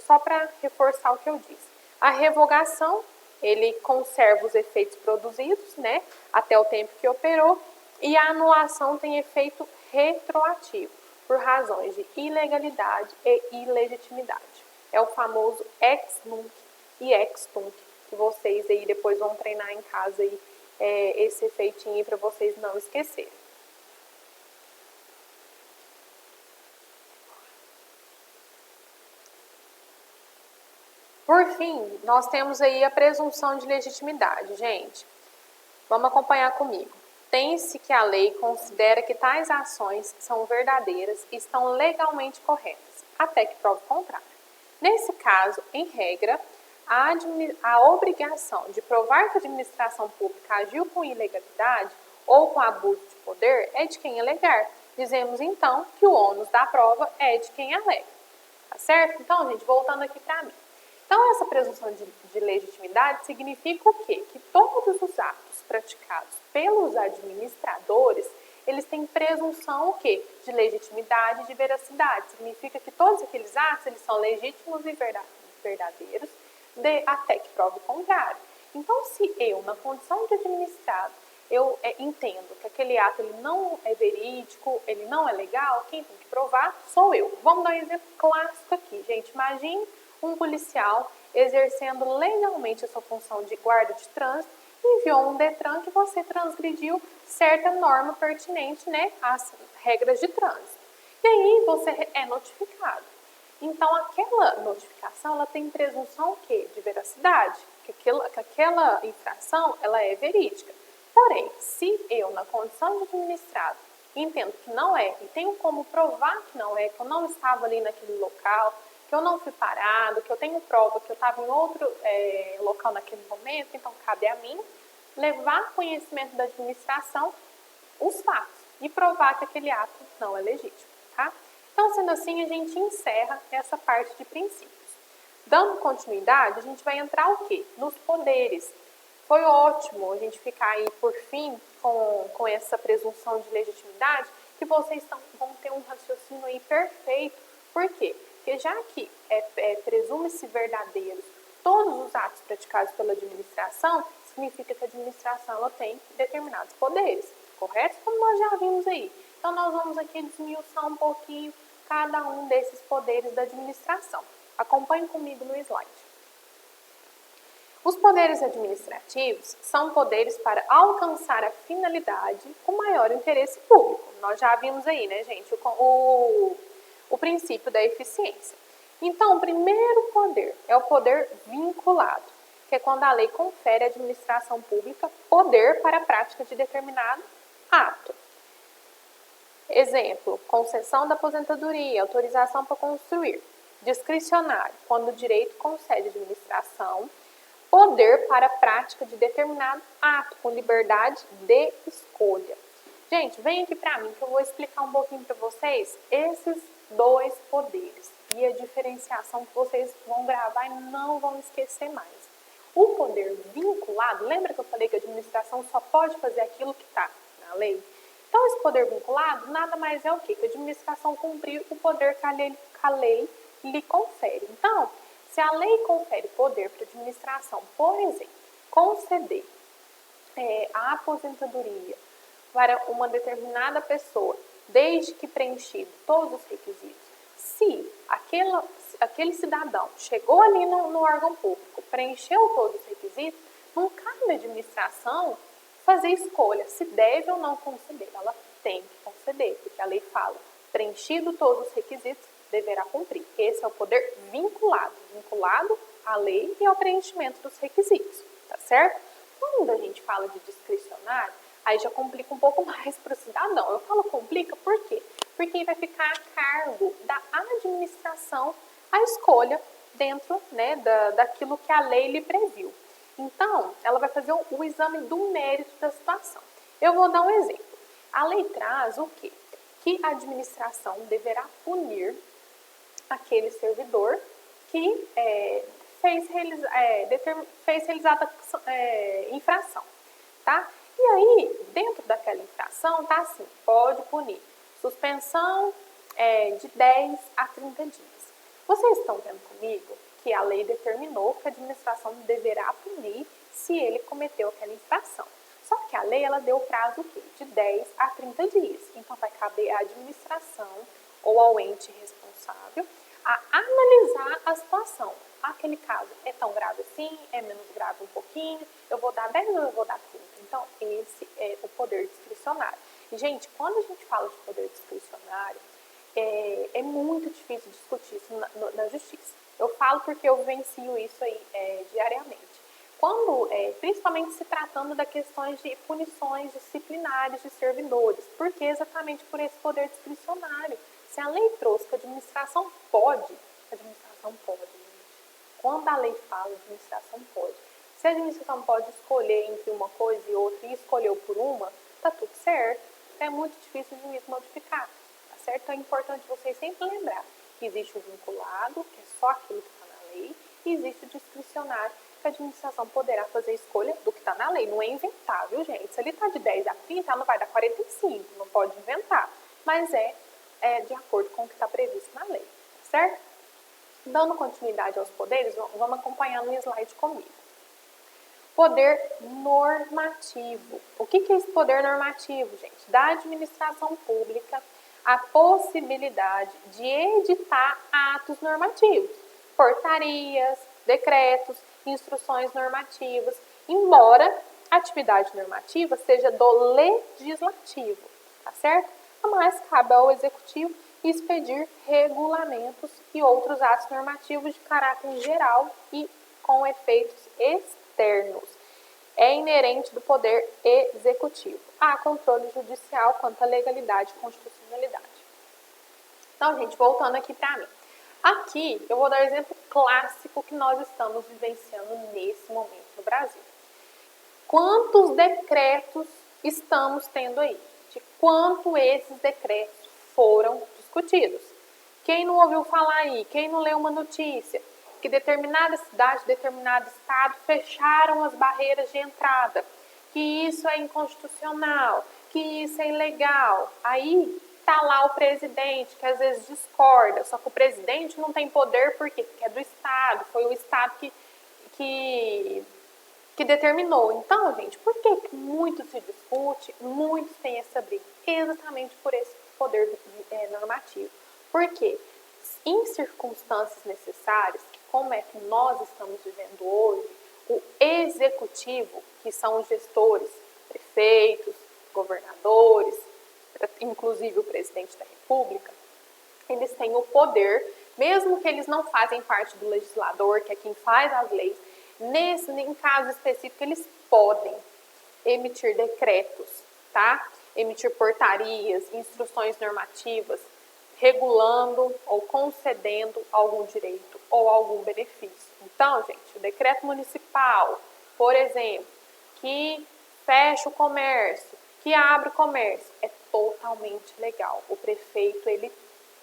A: só para reforçar o que eu disse. A revogação, ele conserva os efeitos produzidos, né, até o tempo que operou, e a anulação tem efeito retroativo, por razões de ilegalidade e ilegitimidade. É o famoso ex nunc e ex tunc, que vocês aí depois vão treinar em casa aí, esse efeitinho para vocês não esquecerem. Por fim, nós temos aí a presunção de legitimidade, gente. Vamos acompanhar comigo. Tem-se que a lei considera que tais ações são verdadeiras e estão legalmente corretas, até que prove o contrário. Nesse caso, em regra, a obrigação de provar que a administração pública agiu com ilegalidade ou com abuso de poder é de quem alegar. Dizemos, então, que o ônus da prova é de quem alega. Tá certo? Então, gente, voltando aqui para mim. Então, essa presunção de legitimidade significa o quê? Que todos os atos praticados pelos administradores, eles têm presunção o quê? De legitimidade e de veracidade. Significa que todos aqueles atos, eles são legítimos e verdadeiros, até que prove o contrário. Então, se eu, na condição de administrado, eu entendo que aquele ato ele não é verídico, ele não é legal, quem tem que provar sou eu. Vamos dar um exemplo clássico aqui, gente. Imagine um policial exercendo legalmente a sua função de guarda de trânsito enviou um DETRAN que você transgrediu certa norma pertinente, né, às regras de trânsito. E aí você é notificado. Então, aquela notificação, ela tem presunção o quê? De veracidade, que aquela infração, ela é verídica. Porém, se eu, na condição de administrado, entendo que não é, e tenho como provar que não é, que eu não estava ali naquele local, que eu não fui parado, que eu tenho prova que eu estava em outro local naquele momento, então cabe a mim levar conhecimento da administração os fatos e provar que aquele ato não é legítimo, tá? Então, sendo assim, a gente encerra essa parte de princípios. Dando continuidade, a gente vai entrar o quê? Nos poderes. Foi ótimo a gente ficar aí, por fim, com essa presunção de legitimidade, que vocês vão ter um raciocínio aí perfeito. Por quê? Porque já que presume-se verdadeiros todos os atos praticados pela administração, significa que a administração ela tem determinados poderes, correto? Como nós já vimos aí. Então, nós vamos aqui desmiuçar um pouquinho cada um desses poderes da administração. Acompanhe comigo no slide. Os poderes administrativos são poderes para alcançar a finalidade com maior interesse público. Nós já vimos aí, né, gente, o princípio da eficiência. Então, o primeiro poder é o poder vinculado, que é quando a lei confere à administração pública poder para a prática de determinado ato. Exemplo, concessão da aposentadoria, autorização para construir. Discricionário, quando o direito concede à administração poder para a prática de determinado ato, com liberdade de escolha. Gente, vem aqui para mim que eu vou explicar um pouquinho para vocês esses dois poderes e a diferenciação que vocês vão gravar e não vão esquecer mais. O poder vinculado, lembra que eu falei que a administração só pode fazer aquilo que está na lei? Então, esse poder vinculado nada mais é o quê? Que a administração cumprir o poder que a lei lhe confere. Então, se a lei confere poder para a administração, por exemplo, conceder a aposentadoria para uma determinada pessoa, desde que preenchido todos os requisitos, se aquele cidadão chegou ali no órgão público, preencheu todos os requisitos, não cabe à administração fazer escolha se deve ou não conceder. Ela tem que conceder, porque a lei fala, preenchido todos os requisitos, deverá cumprir. Esse é o poder vinculado à lei e ao preenchimento dos requisitos, tá certo? Quando a gente fala de discricionário, aí já complica um pouco mais para o cidadão. Eu falo complica por quê? Porque vai ficar a cargo da administração a escolha dentro, né, daquilo que a lei lhe previu. Então, ela vai fazer o exame do mérito da situação. Eu vou dar um exemplo. A lei traz o quê? Que a administração deverá punir aquele servidor que fez realizada infração, tá? E aí, dentro daquela infração, tá assim, pode punir suspensão de 10 a 30 dias. Vocês estão vendo comigo que a lei determinou que a administração deverá punir se ele cometeu aquela infração. Só que a lei, ela deu prazo o quê? De 10 a 30 dias. Então, vai caber à administração ou ao ente responsável a analisar a situação. Aquele caso é tão grave assim, é menos grave um pouquinho, eu vou dar 10 ou eu vou dar 30? Então, esse é o poder discricionário. E, gente, quando a gente fala de poder discricionário, é muito difícil discutir isso na justiça. Eu falo porque eu vivencio isso aí diariamente. Quando, principalmente se tratando da questões de punições disciplinares de servidores, porque exatamente por esse poder discricionário. Se a lei trouxe que a administração pode, a administração pode. Quando a lei fala, a administração pode. Se a administração pode escolher entre uma coisa e outra e escolheu por uma, tá tudo certo. É muito difícil o juiz modificar, tá certo? Então é importante vocês sempre lembrar que existe o vinculado, que é só aquilo que está na lei, e existe o discricionário, que a administração poderá fazer escolha do que está na lei. Não é inventar, viu, gente? Se ele está de 10 a 30, ela não vai dar 45, não pode inventar. Mas é de acordo com o que está previsto na lei, certo? Dando continuidade aos poderes, vamos acompanhar no slide comigo. Poder normativo. O que é esse poder normativo, gente? Da administração pública a possibilidade de editar atos normativos, portarias, decretos, instruções normativas, embora a atividade normativa seja do legislativo, tá certo? Mas cabe ao executivo expedir regulamentos e outros atos normativos de caráter geral e com efeitos externos. É inerente do poder executivo. Há controle judicial quanto à legalidade e constitucionalidade. Então, gente, voltando aqui para mim. Aqui eu vou dar um exemplo clássico que nós estamos vivenciando nesse momento no Brasil. Quantos decretos estamos tendo aí? De quanto esses decretos foram discutidos? Quem não ouviu falar aí? Quem não leu uma notícia? Que determinada cidade, determinado estado fecharam as barreiras de entrada, que isso é inconstitucional, que isso é ilegal. Aí está lá o presidente, que às vezes discorda, só que o presidente não tem poder porque é do estado, foi o estado que determinou. Então, gente, por que muito se discute, muitos têm essa briga? Exatamente por esse poder normativo. Por quê? Em circunstâncias necessárias, como é que nós estamos vivendo hoje, o executivo, que são os gestores, prefeitos, governadores, inclusive o presidente da República, eles têm o poder, mesmo que eles não fazem parte do legislador, que é quem faz as leis, em caso específico, eles podem emitir decretos, tá? emitir portarias, instruções normativas, regulando ou concedendo algum direito ou algum benefício. Então, gente, o decreto municipal, por exemplo, que fecha o comércio, que abre o comércio, é totalmente legal. O prefeito, ele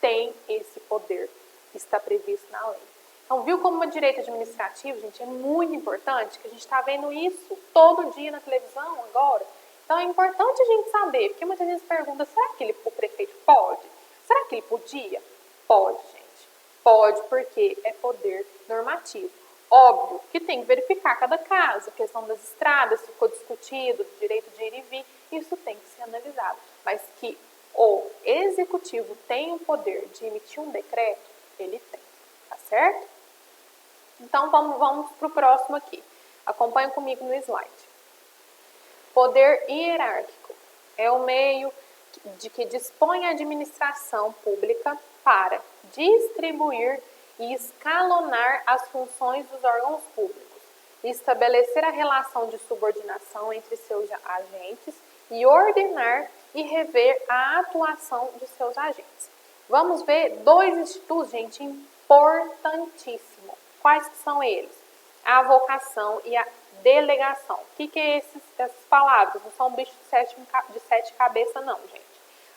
A: tem esse poder que está previsto na lei. Então, viu como o direito administrativo, gente, é muito importante, que a gente está vendo isso todo dia na televisão agora. Então, é importante a gente saber, porque muitas vezes pergunta, será que o prefeito pode? Será que ele podia? Pode, gente. Pode, porque é poder normativo. Óbvio que tem que verificar cada caso, a questão das estradas, se ficou discutido, do direito de ir e vir, isso tem que ser analisado. Mas que o executivo tem o poder de emitir um decreto, ele tem, tá certo? Então, vamos para o próximo aqui. Acompanhe comigo no slide. Poder hierárquico é o meio de que dispõe a administração pública para distribuir e escalonar as funções dos órgãos públicos, estabelecer a relação de subordinação entre seus agentes e ordenar e rever a atuação de seus agentes. Vamos ver dois institutos, gente, importantíssimos. Quais que são eles? A avocação e a delegação. O que é essas palavras? Não são bichos de sete cabeças, não, gente.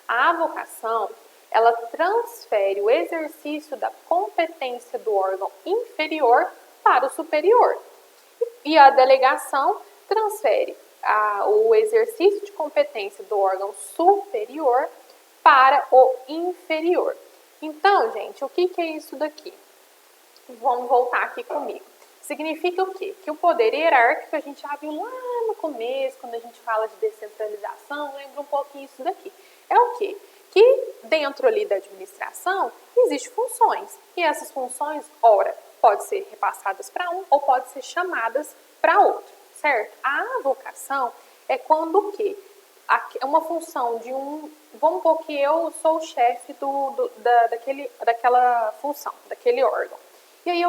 A: A avocação, ela transfere o exercício da competência do órgão inferior para o superior. E a delegação transfere o exercício de competência do órgão superior para o inferior. Então, gente, o que é isso daqui? Vamos voltar aqui comigo. Significa o quê? Que o poder hierárquico, a gente já viu lá no começo, quando a gente fala de descentralização, lembra um pouquinho isso daqui. É o quê? Que dentro ali da administração existem funções. E essas funções, ora, podem ser repassadas para um ou podem ser chamadas para outro, certo? A avocação é quando o quê? É uma função de um... Vamos supor que eu sou o chefe daquela função, daquele órgão. E aí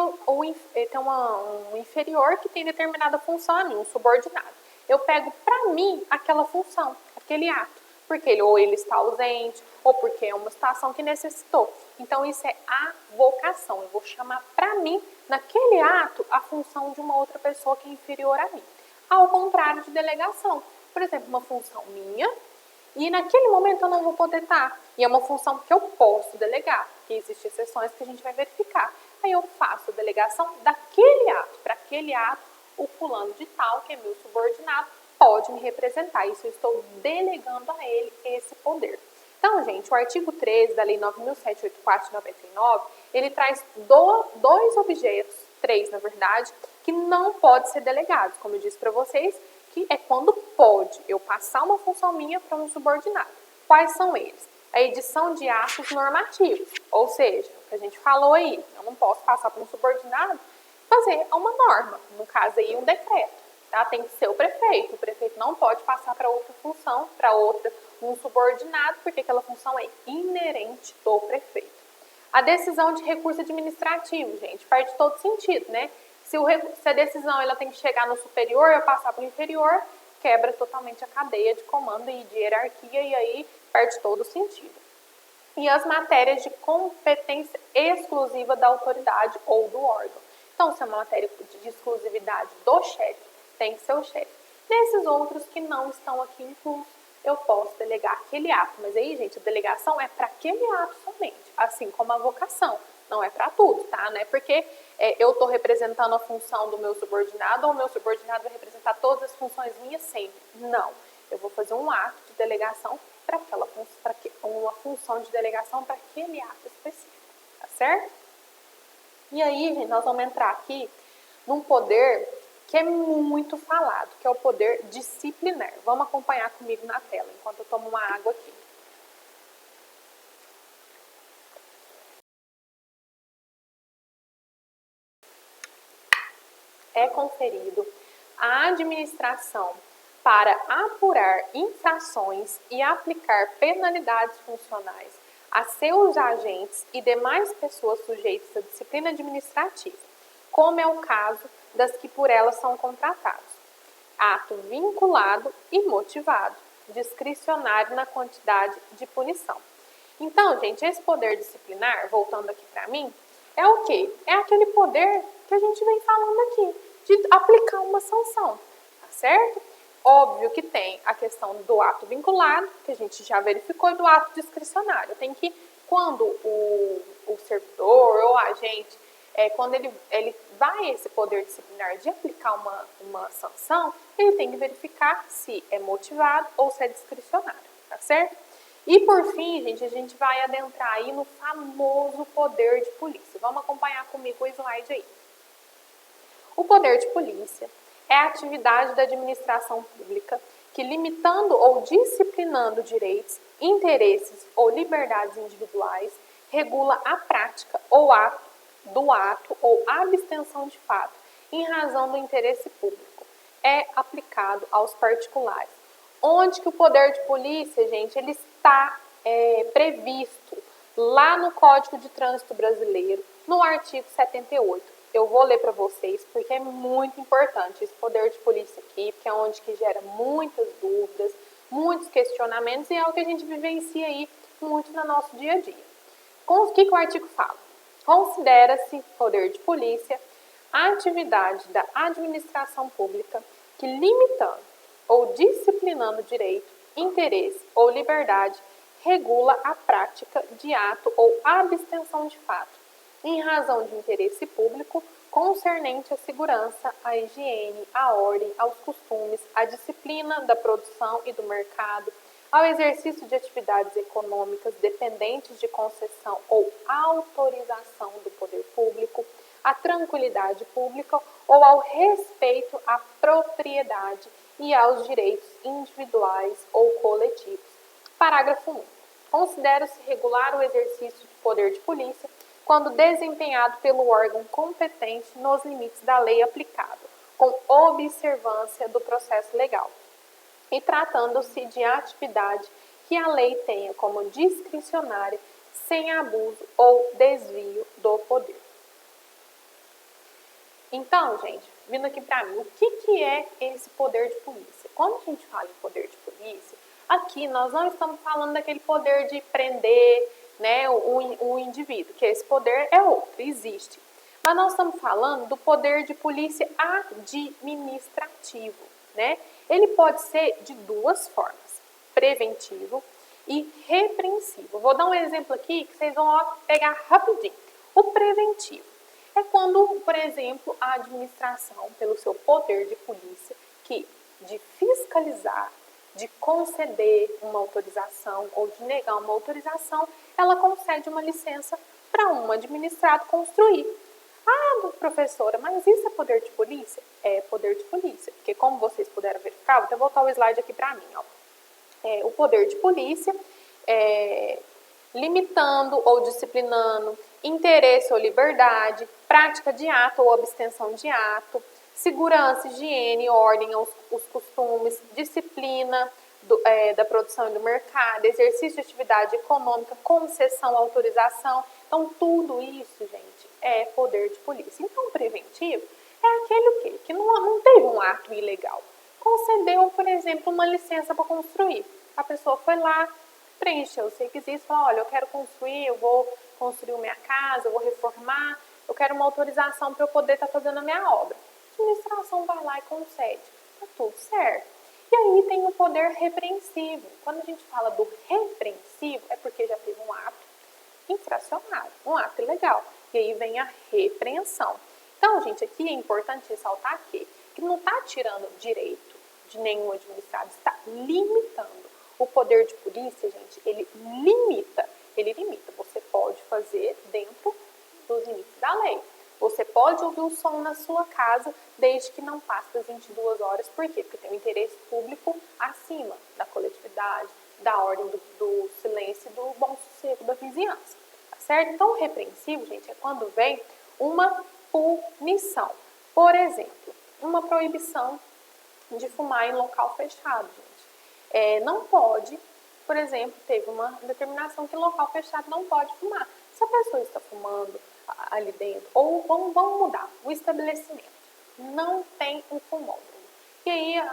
A: tem um inferior que tem determinada função a mim, um subordinado. Eu pego para mim aquela função, aquele ato, porque ele está ausente ou porque é uma situação que necessitou. Então isso é avocação. Eu vou chamar para mim, naquele ato, a função de uma outra pessoa que é inferior a mim. Ao contrário de delegação. Por exemplo, uma função minha e naquele momento eu não vou poder estar. E é uma função que eu posso delegar, que existem exceções que a gente vai verificar. Aí eu faço a delegação daquele ato. Para aquele ato, o fulano de tal, que é meu subordinado, pode me representar. Isso eu estou delegando a ele esse poder. Então, gente, o artigo 13 da Lei 9.784 de 99, ele traz dois objetos, três na verdade, que não podem ser delegados. Como eu disse para vocês, que é quando pode eu passar uma função minha para um subordinado. Quais são eles? A edição de atos normativos, ou seja, o que a gente falou aí, eu não posso passar para um subordinado fazer uma norma, no caso aí um decreto, tá? Tem que ser o prefeito não pode passar para outra função, um subordinado, porque aquela função é inerente do prefeito. A decisão de recurso administrativo, gente, perde todo sentido, né? Se a decisão ela tem que chegar no superior, eu passar para o inferior, quebra totalmente a cadeia de comando e de hierarquia e aí perde todo o sentido. E as matérias de competência exclusiva da autoridade ou do órgão. Então, se é uma matéria de exclusividade do chefe, tem que ser o chefe. Nesses outros que não estão aqui inclusos, eu posso delegar aquele ato. Mas aí, gente, a delegação é para aquele ato somente, assim como a vocação. Não é para tudo, tá? Não é porque eu estou representando a função do meu subordinado ou o meu subordinado vai representar todas as funções minhas sempre. Não. Eu vou fazer um ato de delegação para uma função de delegação para aquele ato específico, tá certo? E aí, gente, nós vamos entrar aqui num poder que é muito falado, que é o poder disciplinar. Vamos acompanhar comigo na tela, enquanto eu tomo uma água aqui. É conferido à administração para apurar infrações e aplicar penalidades funcionais a seus agentes e demais pessoas sujeitas à disciplina administrativa, como é o caso das que por elas são contratados. Ato vinculado e motivado. discricionário na quantidade de punição. Então, gente, esse poder disciplinar, voltando aqui para mim, é o quê? É aquele poder que a gente vem falando aqui, de aplicar uma sanção, tá certo? Óbvio que tem a questão do ato vinculado, que a gente já verificou, e do ato discricionário. Tem que, quando o servidor ou o agente, quando ele vai a esse poder disciplinar de aplicar uma sanção, ele tem que verificar se é motivado ou se é discricionário, tá certo? E por fim, gente, a gente vai adentrar aí no famoso poder de polícia. Vamos acompanhar comigo o slide aí. O poder de polícia é a atividade da administração pública que, limitando ou disciplinando direitos, interesses ou liberdades individuais, regula a prática ou ato ou abstenção de fato em razão do interesse público. É aplicado aos particulares. Onde que o poder de polícia, gente, ele está previsto lá no Código de Trânsito Brasileiro, no artigo 78. Eu vou ler para vocês, porque é muito importante esse poder de polícia aqui, porque é onde que gera muitas dúvidas, muitos questionamentos, e é o que a gente vivencia aí muito no nosso dia a dia. O que o artigo fala? Considera-se poder de polícia a atividade da administração pública que, limitando ou disciplinando direito, interesse ou liberdade, regula a prática de ato ou abstenção de fato, em razão de interesse público concernente à segurança, à higiene, à ordem, aos costumes, à disciplina da produção e do mercado, ao exercício de atividades econômicas dependentes de concessão ou autorização do poder público, à tranquilidade pública ou ao respeito à propriedade e aos direitos individuais ou coletivos. Parágrafo 1. Considera-se regular o exercício de poder de polícia quando desempenhado pelo órgão competente nos limites da lei aplicável, com observância do processo legal, e tratando-se de atividade que a lei tenha como discricionária, sem abuso ou desvio do poder. Então, gente, vindo aqui para mim, o que é esse poder de polícia? Quando a gente fala em poder de polícia, aqui nós não estamos falando daquele poder de prender, né, o indivíduo, que esse poder é outro, existe. Mas nós estamos falando do poder de polícia administrativo, né? Ele pode ser de duas formas, preventivo e repreensivo. Vou dar um exemplo aqui que vocês vão pegar rapidinho. O preventivo é quando, por exemplo, a administração, pelo seu poder de polícia, que de fiscalizar, de conceder uma autorização ou de negar uma autorização, ela concede uma licença para um administrado construir. Ah, professora, mas isso é poder de polícia? É poder de polícia, porque como vocês puderam verificar, vou até voltar o slide aqui para mim, ó. O poder de polícia limitando ou disciplinando interesse ou liberdade, prática de ato ou abstenção de ato, segurança, higiene, ordem, os costumes, disciplina da produção e do mercado, exercício de atividade econômica, concessão, autorização. Então, tudo isso, gente, é poder de polícia. Então, preventivo é aquele o quê? Que não teve um ato ilegal. Concedeu, por exemplo, uma licença para construir. A pessoa foi lá, preencheu os requisitos, falou, olha, eu quero construir, eu vou construir minha casa, eu vou reformar, eu quero uma autorização para eu poder estar fazendo a minha obra. A administração vai lá e concede. Está tudo certo. E aí tem o poder repreensivo. Quando a gente fala do repreensivo, é porque já teve um ato infracionário, um ato ilegal. E aí vem a repreensão. Então, gente, aqui é importante ressaltar que não está tirando direito de nenhum administrado, está limitando. O poder de polícia, gente, ele limita. Você pode fazer dentro dos limites da lei. Você pode ouvir o som na sua casa desde que não passe das 22 horas. Por quê? Porque tem um interesse público acima da coletividade, da ordem do silêncio e do bom sossego da vizinhança. Tá certo? Então, o repreensivo, gente, é quando vem uma punição. Por exemplo, uma proibição de fumar em local fechado, gente. Não pode, por exemplo, teve uma determinação que em local fechado não pode fumar. Se a pessoa está fumando ali dentro, ou vamos mudar, o estabelecimento não tem um fumódromo e aí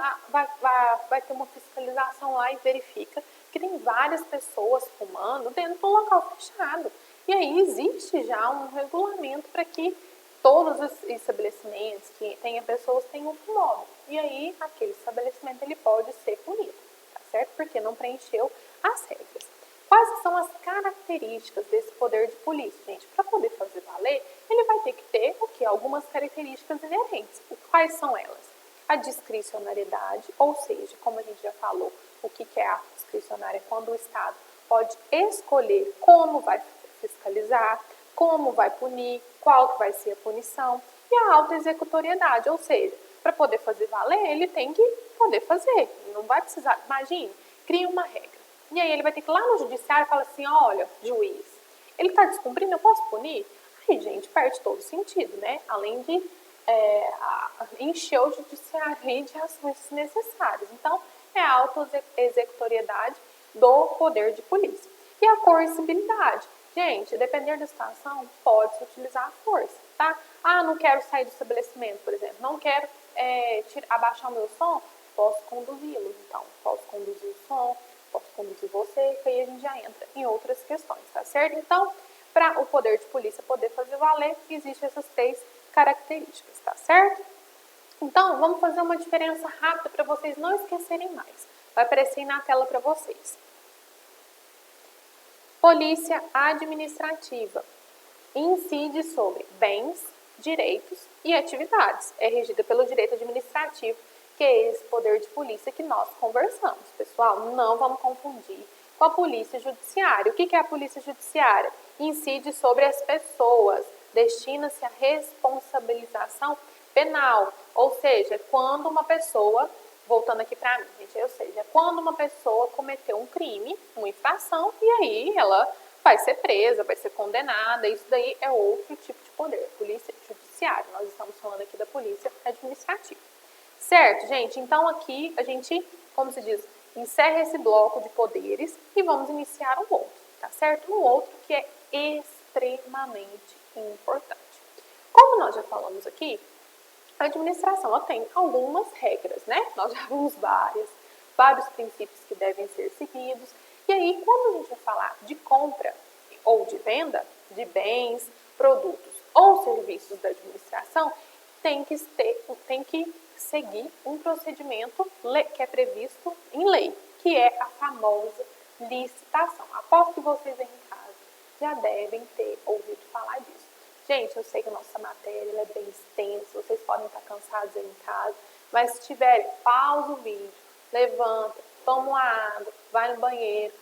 A: vai ter uma fiscalização lá e verifica que tem várias pessoas fumando dentro do local fechado. E aí existe já um regulamento para que todos os estabelecimentos que tenham pessoas tenham um fumódromo. E aí aquele estabelecimento ele pode ser punido, tá certo? Porque não preencheu as regras. Quais são as características desse poder de polícia, gente? Para poder fazer valer, ele vai ter que ter o quê? Algumas características inerentes. Quais são elas? A discricionariedade, ou seja, como a gente já falou, o que é a discricionária? Quando o Estado pode escolher como vai fiscalizar, como vai punir, qual que vai ser a punição. E a autoexecutoriedade, ou seja, para poder fazer valer, ele tem que poder fazer. Não vai precisar, imagine, cria uma regra. E aí ele vai ter que ir lá no judiciário e falar assim, olha, juiz, ele está descumprindo, eu posso punir? Aí, gente, perde todo sentido, né? Além de encher o judiciário de ações desnecessárias. Então, é a autoexecutoriedade do poder de polícia. E a coercibilidade. Gente, dependendo da situação, pode-se utilizar a força, tá? Ah, não quero sair do estabelecimento, por exemplo. Não quero abaixar o meu som, posso conduzi-lo. Então, posso conduzir o som, posso conduzir você, que aí a gente já entra em outras questões, tá certo? Então, para o poder de polícia poder fazer valer, existem essas 3 características, tá certo? Então, vamos fazer uma diferença rápida para vocês não esquecerem mais. Vai aparecer aí na tela para vocês. Polícia administrativa incide sobre bens, direitos e atividades. É regida pelo direito administrativo, que é esse poder de polícia que nós conversamos. Pessoal, não vamos confundir com a polícia judiciária. O que é a polícia judiciária? Incide sobre as pessoas, destina-se à responsabilização penal, ou seja, quando uma pessoa, voltando aqui para mim, gente, ou seja, quando uma pessoa cometeu um crime, uma infração, e aí ela vai ser presa, vai ser condenada, isso daí é outro tipo de poder, polícia judiciária, nós estamos falando aqui da polícia administrativa. Certo, gente? Então aqui a gente, como se diz, encerra esse bloco de poderes e vamos iniciar um outro, tá certo? Um outro que é extremamente importante. Como nós já falamos aqui, a administração ela tem algumas regras, né? Nós já vimos vários princípios que devem ser seguidos. E aí, quando a gente vai falar de compra ou de venda de bens, produtos ou serviços da administração, tem que seguir um procedimento que é previsto em lei, que é a famosa licitação. Aposto que vocês em casa já devem ter ouvido falar disso. Gente, eu sei que a nossa matéria é bem extensa, vocês podem estar cansados aí em casa, mas se tiverem, pausa o vídeo, levanta, toma uma água, vai no banheiro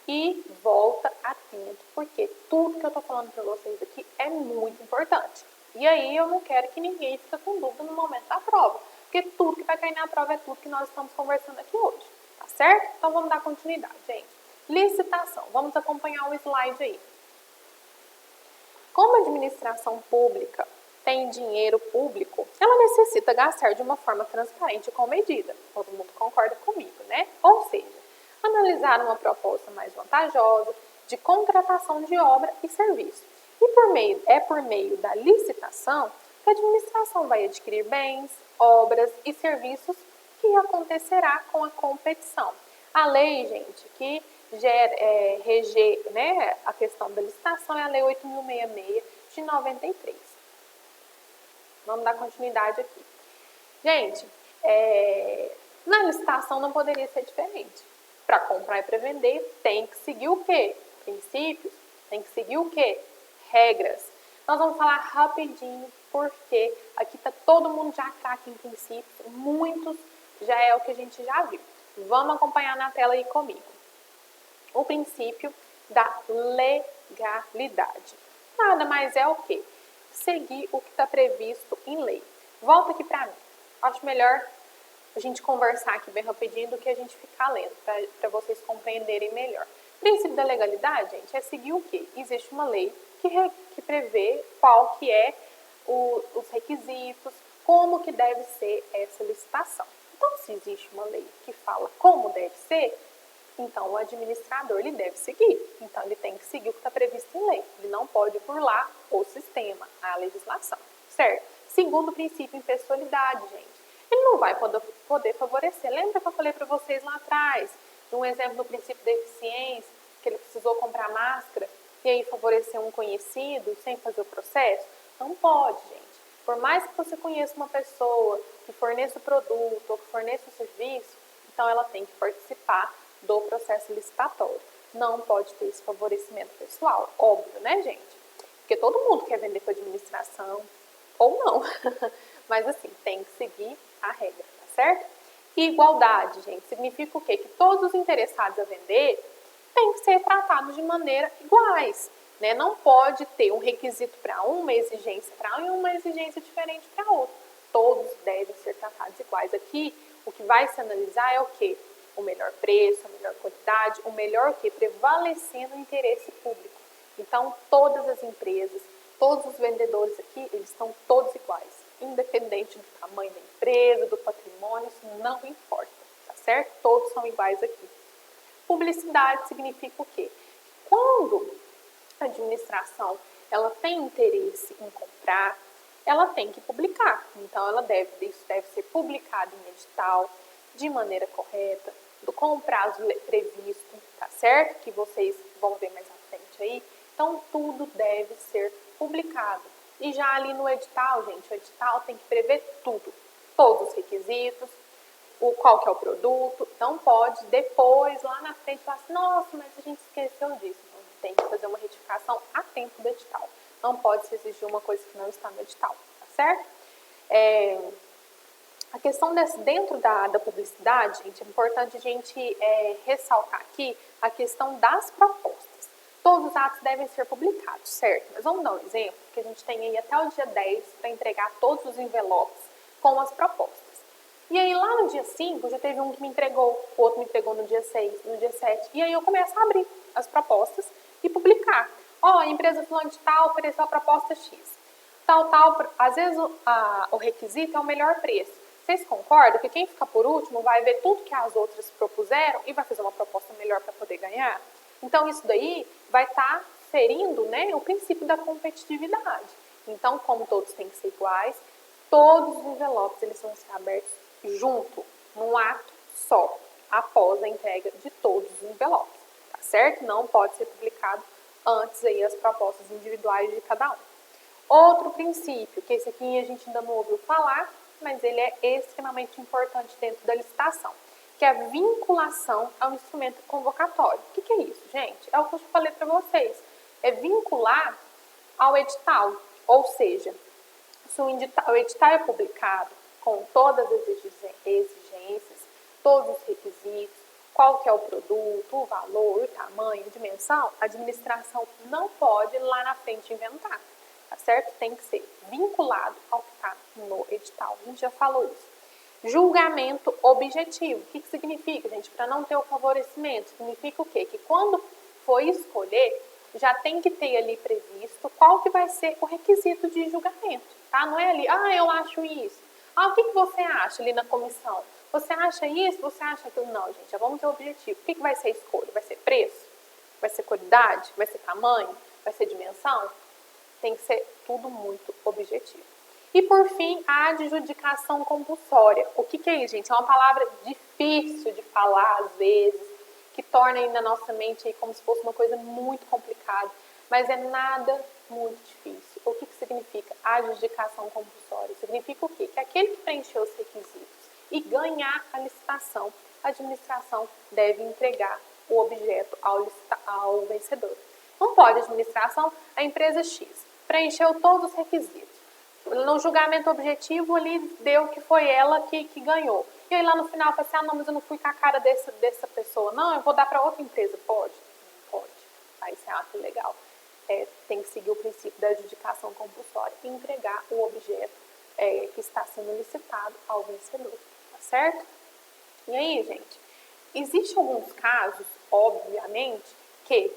A: e volta atento, porque tudo que eu estou falando para vocês aqui é muito importante. E aí eu não quero que ninguém fique com dúvida no momento da prova, porque tudo que vai cair na prova é tudo que nós estamos conversando aqui hoje, tá certo? Então vamos dar continuidade, gente. Licitação, vamos acompanhar o slide aí. Como a administração pública tem dinheiro público, ela necessita gastar de uma forma transparente e comedida. Todo mundo concorda comigo, né? Ou seja, analisar uma proposta mais vantajosa de contratação de obra e serviço. E por meio da licitação que a administração vai adquirir bens, obras e serviços que acontecerá com a competição. A lei, gente, que rege, né, a questão da licitação é a Lei 8.066 de 93. Vamos dar continuidade aqui. Gente, na licitação não poderia ser diferente. Para comprar e para vender, tem que seguir o quê? Princípios. Tem que seguir o quê? Regras. Nós vamos falar rapidinho, porque aqui está todo mundo já craque em princípios, muitos já é o que a gente já viu. Vamos acompanhar na tela aí comigo. O princípio da legalidade. Nada mais é o quê? Seguir o que está previsto em lei. Volta aqui para mim. Acho melhor a gente conversar aqui bem rapidinho do que a gente ficar lendo, para vocês compreenderem melhor. O princípio da legalidade, gente, é seguir o quê? Existe uma lei que prevê qual que é os requisitos, como que deve ser essa licitação. Então, se existe uma lei que fala como deve ser, então o administrador ele deve seguir. Então, ele tem que seguir o que está previsto em lei. Ele não pode burlar o sistema, a legislação, certo? Segundo princípio, impessoalidade, gente. Ele não vai poder favorecer. Lembra que eu falei para vocês lá atrás, de um exemplo do princípio da eficiência, que ele precisou comprar máscara e aí favorecer um conhecido sem fazer o processo? Não pode, gente. Por mais que você conheça uma pessoa que forneça o produto ou que forneça o serviço, então ela tem que participar do processo licitatório. Não pode ter esse favorecimento pessoal, óbvio, né, gente? Porque todo mundo quer vender com a administração, ou não. Mas assim, tem que seguir a regra, tá certo? E igualdade, gente, significa o quê? Que todos os interessados a vender têm que ser tratados de maneira iguais, né? Não pode ter um requisito para uma exigência para um e uma exigência diferente para outra. Todos devem ser tratados iguais. Aqui, o que vai se analisar é o quê? O melhor preço, a melhor qualidade, o melhor o quê? Prevalecendo o interesse público. Então, todas as empresas, todos os vendedores aqui, eles estão todos iguais. Independente do tamanho da empresa, do patrimônio, isso não importa, tá certo? Todos são iguais aqui. Publicidade significa o quê? Quando a administração ela tem interesse em comprar, ela tem que publicar. Então, isso deve ser publicado em edital, de maneira correta, com o prazo previsto, tá certo? Que vocês vão ver mais à frente aí. Então, tudo deve ser publicado. E já ali no edital, gente, o edital tem que prever tudo. Todos os requisitos, qual que é o produto. Não pode depois, lá na frente, falar assim, nossa, mas a gente esqueceu disso. Então, tem que fazer uma retificação a tempo do edital. Não pode se exigir uma coisa que não está no edital, tá certo? A questão dentro da publicidade, gente, é importante a gente ressaltar aqui a questão das propostas. Todos os atos devem ser publicados, certo? Mas vamos dar um exemplo, que a gente tem aí até o dia 10 para entregar todos os envelopes com as propostas. E aí lá no dia 5, já teve um que me entregou, o outro me entregou no dia 6, no dia 7. E aí eu começo a abrir as propostas e publicar. A empresa fulano de tal ofereceu a proposta X. Às vezes o requisito é o melhor preço. Vocês concordam que quem fica por último vai ver tudo que as outras propuseram e vai fazer uma proposta melhor para poder ganhar? Então, isso daí vai estar ferindo, né, o princípio da competitividade. Então, como todos têm que ser iguais, todos os envelopes eles vão ser abertos junto, num ato só, após a entrega de todos os envelopes, tá certo? Não pode ser publicado antes aí as propostas individuais de cada um. Outro princípio, que esse aqui a gente ainda não ouviu falar, mas ele é extremamente importante dentro da licitação, que é a vinculação ao instrumento convocatório. O que é isso, gente? É o que eu falei para vocês. É vincular ao edital, ou seja, se o edital é publicado com todas as exigências, todos os requisitos, qual que é o produto, o valor, o tamanho, a dimensão, a administração não pode lá na frente inventar, tá certo? Tem que ser vinculado ao que está no edital. A gente já falou isso. Julgamento objetivo. O que significa, gente? Para não ter o favorecimento, significa o quê? Que quando for escolher, já tem que ter ali previsto qual que vai ser o requisito de julgamento, tá? Não é ali, eu acho isso. O que você acha ali na comissão? Você acha isso? Você acha aquilo? Não, gente, já vamos ter o objetivo. O que vai ser a escolha? Vai ser preço? Vai ser qualidade? Vai ser tamanho? Vai ser dimensão? Tem que ser tudo muito objetivo. E, por fim, a adjudicação compulsória. O que é isso, gente? É uma palavra difícil de falar, às vezes, que torna aí na nossa mente aí como se fosse uma coisa muito complicada, mas é nada muito difícil. O que significa adjudicação compulsória? Significa o quê? Que aquele que preencheu os requisitos e ganhar a licitação, a administração deve entregar o objeto ao vencedor. Não pode a administração, a empresa X preencheu todos os requisitos. No julgamento objetivo, ali deu que foi ela que ganhou. E aí lá no final, eu falei assim, não, mas eu não fui com a cara dessa pessoa. Não, eu vou dar para outra empresa. Pode? Não pode. Aí isso é ato legal. Tem que seguir o princípio da adjudicação compulsória e entregar o objeto que está sendo licitado ao vencedor. Tá certo? E aí, gente, existem alguns casos, obviamente, que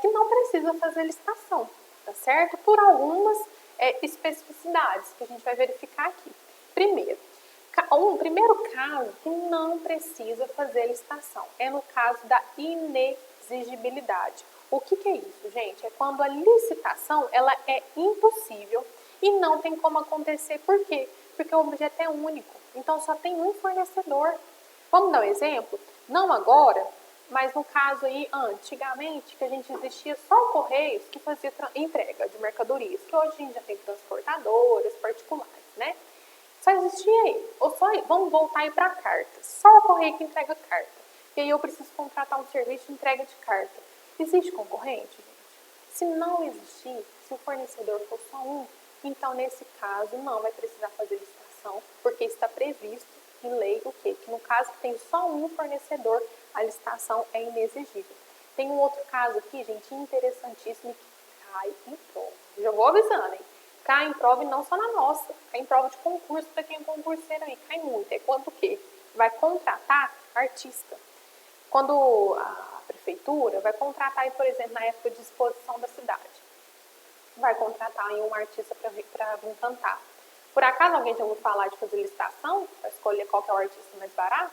A: não precisa fazer licitação, tá certo? Por algumas especificidades que a gente vai verificar aqui. Primeiro caso que não precisa fazer licitação é no caso da inexigibilidade. O que é isso, gente? É quando a licitação ela é impossível e não tem como acontecer. Por quê? Porque o objeto é único. Então, só tem um fornecedor. Vamos dar um exemplo? Não agora, mas no caso aí, antigamente, que a gente existia só o Correios que fazia entrega de mercadorias, que hoje a gente já tem transportadoras particulares, né? Só existia aí. Ou só, vamos voltar aí para carta. Só o Correio que entrega carta. E aí eu preciso contratar um serviço de entrega de carta. Existe concorrente, gente? Se não existir, se o fornecedor for só um, então nesse caso não vai precisar fazer licitação, porque está previsto em lei o quê? Que no caso que tem só um fornecedor, a licitação é inexigível. Tem um outro caso aqui, gente, interessantíssimo que cai em prova. Já vou avisando, hein? Cai em prova e não só na nossa, cai em prova de concurso para quem é concurseiro aí, cai muito. É quando o quê? Vai contratar artista. Quando a prefeitura vai contratar, aí, por exemplo, na época de exposição da cidade, vai contratar aí um artista para vir cantar. Por acaso alguém já ouviu falar de fazer licitação para escolher qual que é o artista mais barato?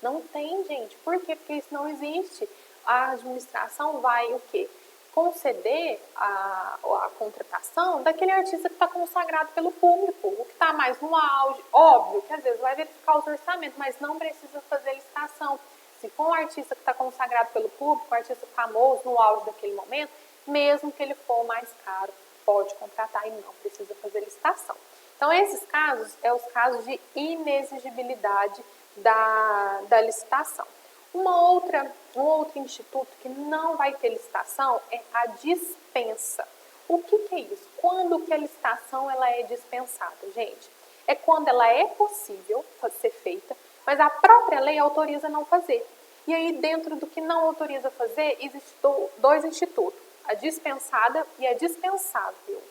A: Não tem, gente. Por quê? Porque isso não existe. A administração vai o quê? Conceder a contratação daquele artista que está consagrado pelo público, o que está mais no auge. Óbvio que às vezes vai verificar os orçamentos, mas não precisa fazer licitação. Se for um artista que está consagrado pelo público, um artista famoso no auge daquele momento, mesmo que ele for mais caro, pode contratar e não precisa fazer licitação. Então, esses casos são os casos de inexigibilidade da licitação. Um outro instituto que não vai ter licitação é a dispensa. O que é isso? Quando que a licitação ela é dispensada, gente? É quando ela é possível ser feita, mas a própria lei autoriza não fazer. E aí, dentro do que não autoriza fazer, existem dois institutos, a dispensada e a dispensável.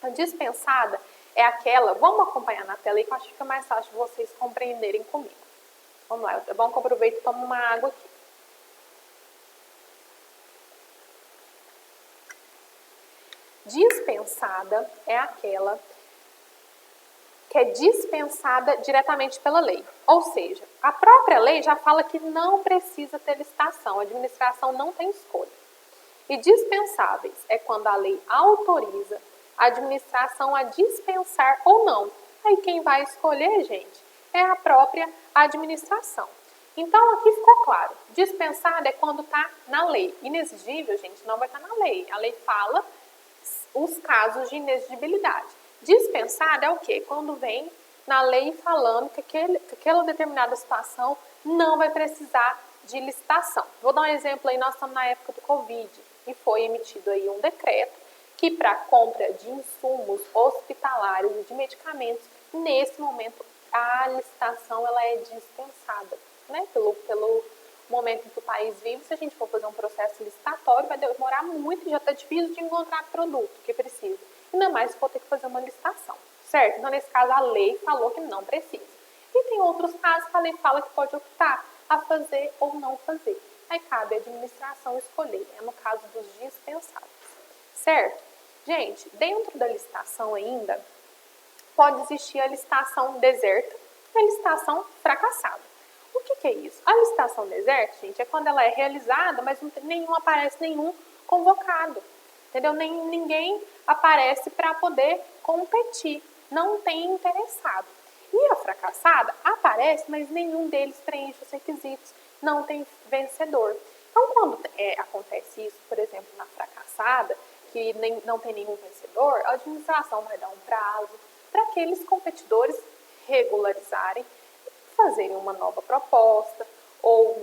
A: A dispensada é aquela, vamos acompanhar na tela aí que eu acho que fica mais fácil de vocês compreenderem comigo. Vamos lá, é bom que eu aproveito e tomo uma água aqui. Dispensada é aquela que é dispensada diretamente pela lei. Ou seja, a própria lei já fala que não precisa ter licitação, a administração não tem escolha. E dispensáveis é quando a lei autoriza a administração a dispensar ou não. Aí quem vai escolher, gente, é a própria administração. Então, aqui ficou claro, dispensado é quando está na lei. Inexigível, gente, não vai estar na lei. A lei fala os casos de inexigibilidade. Dispensado é o quê? Quando vem na lei falando que aquela determinada situação não vai precisar de licitação. Vou dar um exemplo aí, nós estamos na época do Covid e foi emitido aí um decreto que para compra de insumos hospitalares e de medicamentos, nesse momento a licitação ela é dispensada, né? Pelo momento em que o país vive, se a gente for fazer um processo licitatório, vai demorar muito e já está difícil de encontrar produto que precisa. Ainda mais se for ter que fazer uma licitação, certo? Então, nesse caso, a lei falou que não precisa. E tem outros casos que a lei fala que pode optar a fazer ou não fazer. Aí cabe à administração escolher, é no caso dos dispensáveis, certo? Gente, dentro da licitação ainda, pode existir a licitação deserta e a licitação fracassada. O que é isso? A licitação deserta, gente, é quando ela é realizada, mas não aparece nenhum convocado, entendeu? Ninguém aparece para poder competir, não tem interessado. E a fracassada aparece, mas nenhum deles preenche os requisitos, não tem vencedor. Então, quando acontece isso, por exemplo, na fracassada, que não tem nenhum vencedor, a administração vai dar um prazo para aqueles competidores regularizarem, fazerem uma nova proposta, ou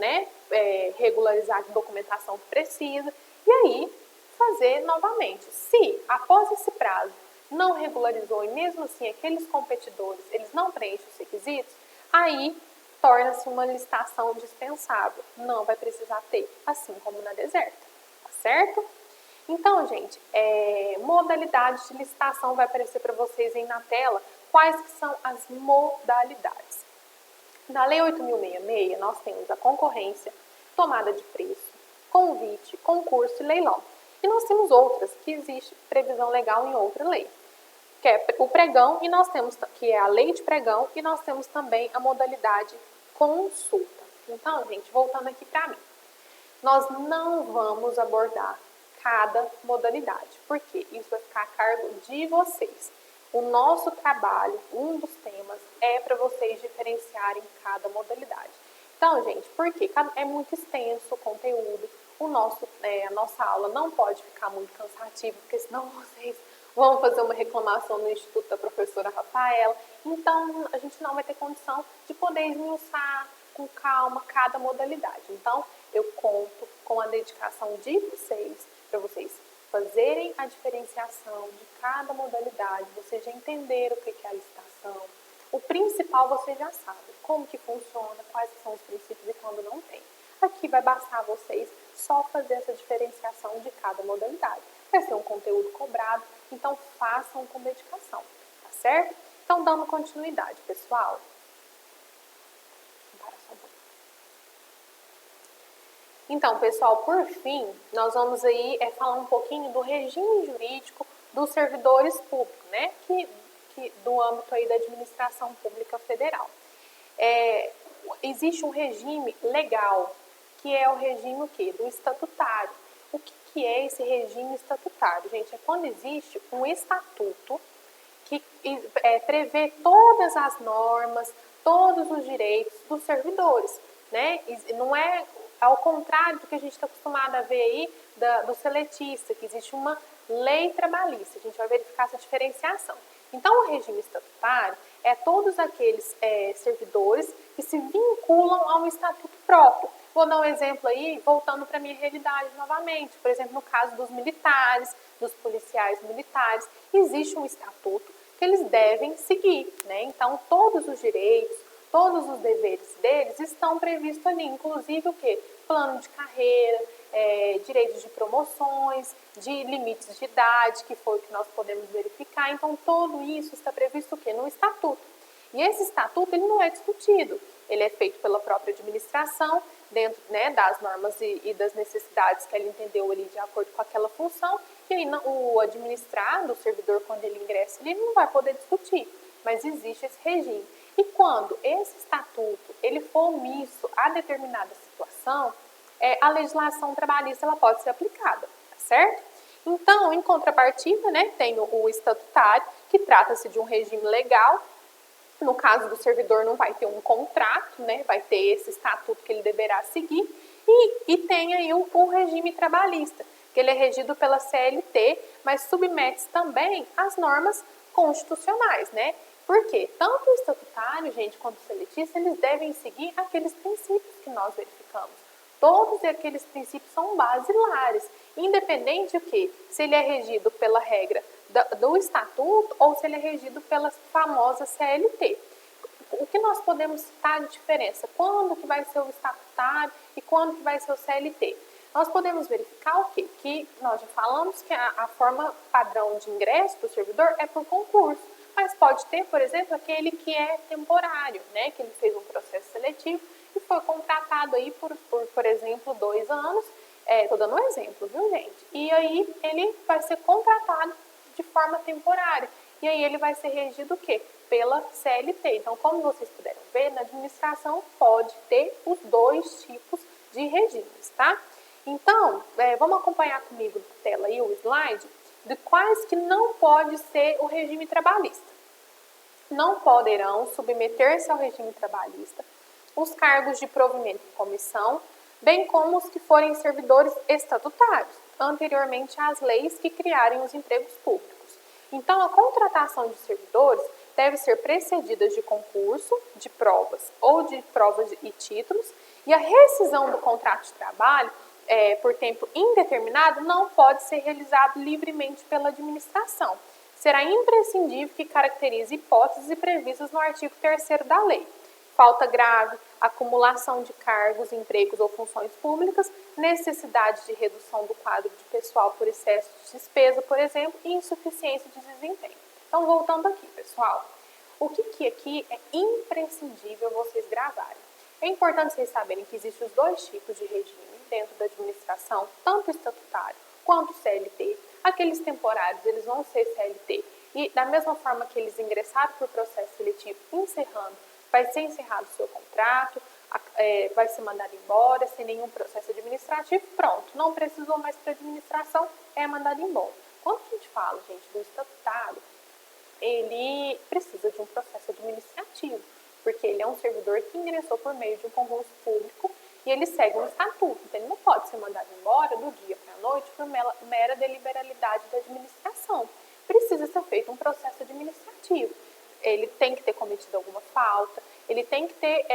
A: regularizar a documentação que precisa, e aí fazer novamente. Se, após esse prazo, não regularizou e mesmo assim aqueles competidores eles não preenchem os requisitos, aí torna-se uma licitação dispensável. Não vai precisar ter, assim como na deserta, tá certo? Então, gente, modalidades de licitação vai aparecer para vocês aí na tela. Quais que são as modalidades? Na Lei 8.066, nós temos a concorrência, tomada de preço, convite, concurso e leilão. E nós temos outras, que existe previsão legal em outra lei, que é o pregão, e nós temos, que é a lei de pregão, e nós temos também a modalidade consulta. Então, gente, voltando aqui para mim, nós não vamos abordar cada modalidade, porque isso vai ficar a cargo de vocês. o nosso trabalho, um dos temas, é para vocês diferenciarem cada modalidade. Então, gente, por quê? É muito extenso o conteúdo, a nossa aula não pode ficar muito cansativa, porque senão vocês vão fazer uma reclamação no Instituto da professora Rafaela. Então, a gente não vai ter condição de poder esmiuçar com calma cada modalidade. Então, eu conto com a dedicação de vocês, para vocês fazerem a diferenciação de cada modalidade. Vocês já entenderam o que é a licitação. O principal vocês já sabem, como que funciona, quais são os princípios e quando não tem. Aqui vai bastar vocês só fazer essa diferenciação de cada modalidade. Vai ser um conteúdo cobrado, então façam com dedicação, tá certo? Então, dando continuidade, pessoal. Então, pessoal, por fim, nós vamos aí falar um pouquinho do regime jurídico dos servidores públicos, né? Do âmbito aí da administração pública federal. Existe um regime legal, que é o regime o quê? Do estatutário. O que é esse regime estatutário, gente? É quando existe um estatuto que prevê todas as normas, todos os direitos dos servidores, né? Não é ao contrário do que a gente está acostumado a ver aí do seletista, que existe uma lei trabalhista. A gente vai verificar essa diferenciação. Então, o regime estatutário é todos aqueles servidores que se vinculam a um estatuto próprio. Vou dar um exemplo aí, voltando para a minha realidade novamente. Por exemplo, no caso dos militares, dos policiais militares, existe um estatuto que eles devem seguir, né? Então, todos os direitos, todos os deveres deles estão previstos ali, inclusive o quê? Plano de carreira, direitos de promoções, de limites de idade, que foi o que nós podemos verificar. Então, tudo isso está previsto o quê? No estatuto. E esse estatuto ele não é discutido, ele é feito pela própria administração, dentro, né, das normas e das necessidades que ela entendeu ali de acordo com aquela função, e aí o administrado, o servidor, quando ele ingressa, ele não vai poder discutir, mas existe esse regime. E quando esse estatuto ele for omisso a determinada situação, a legislação trabalhista ela pode ser aplicada, tá certo? Então, em contrapartida, né, tem o estatutário, que trata-se de um regime legal. No caso do servidor, não vai ter um contrato, né? Vai ter esse estatuto que ele deverá seguir. E tem aí o regime trabalhista, que ele é regido pela CLT, mas submete também às normas constitucionais, né? Porque tanto o estatutário, gente, quanto o seletista, eles devem seguir aqueles princípios que nós verificamos. Todos aqueles princípios são basilares, independente do que, se ele é regido pela regra do estatuto ou se ele é regido pela famosa CLT. O que nós podemos citar de diferença? Quando que vai ser o estatutário e quando que vai ser o CLT? Nós podemos verificar o quê? Que nós já falamos que a forma padrão de ingresso do servidor é por concurso, mas pode ter, por exemplo, aquele que é temporário, né? Que ele fez um processo seletivo e foi contratado aí por exemplo, 2 anos. Estou dando um exemplo, viu, gente? E aí ele vai ser contratado de forma temporária. E aí ele vai ser regido o quê? Pela CLT. Então, como vocês puderam ver, na administração pode ter os 2 tipos de regimes, tá? Então, vamos acompanhar comigo na tela aí o slide de quais que não pode ser o regime trabalhista. Não poderão submeter-se ao regime trabalhista os cargos de provimento em comissão, bem como os que forem servidores estatutários, anteriormente às leis que criarem os empregos públicos. Então, a contratação de servidores deve ser precedida de concurso, de provas ou de provas e títulos, e a rescisão do contrato de trabalho por tempo indeterminado não pode ser realizado livremente pela administração. Será imprescindível que caracterize hipóteses previstas no artigo 3º da lei. Falta grave, acumulação de cargos, empregos ou funções públicas, necessidade de redução do quadro de pessoal por excesso de despesa, por exemplo, e insuficiência de desempenho. Então, voltando aqui, pessoal, o que aqui é imprescindível vocês gravarem? É importante vocês saberem que existem os 2 tipos de regime dentro da administração, tanto estatutário quanto CLT. Aqueles temporários, eles vão ser CLT. E da mesma forma que eles ingressaram por processo seletivo, vai ser encerrado o seu contrato, vai ser mandado embora, sem nenhum processo administrativo, pronto. Não precisou mais para a administração, é mandado embora. Quando a gente fala, gente, do estatutário, ele precisa de um processo administrativo, porque ele é um servidor que ingressou por meio de um concurso público e ele segue um estatuto, então ele não pode ser mandado embora do dia para a noite por mera deliberalidade da administração. Precisa ser feito um processo administrativo. Ele tem que ter cometido alguma falta, ele tem que ter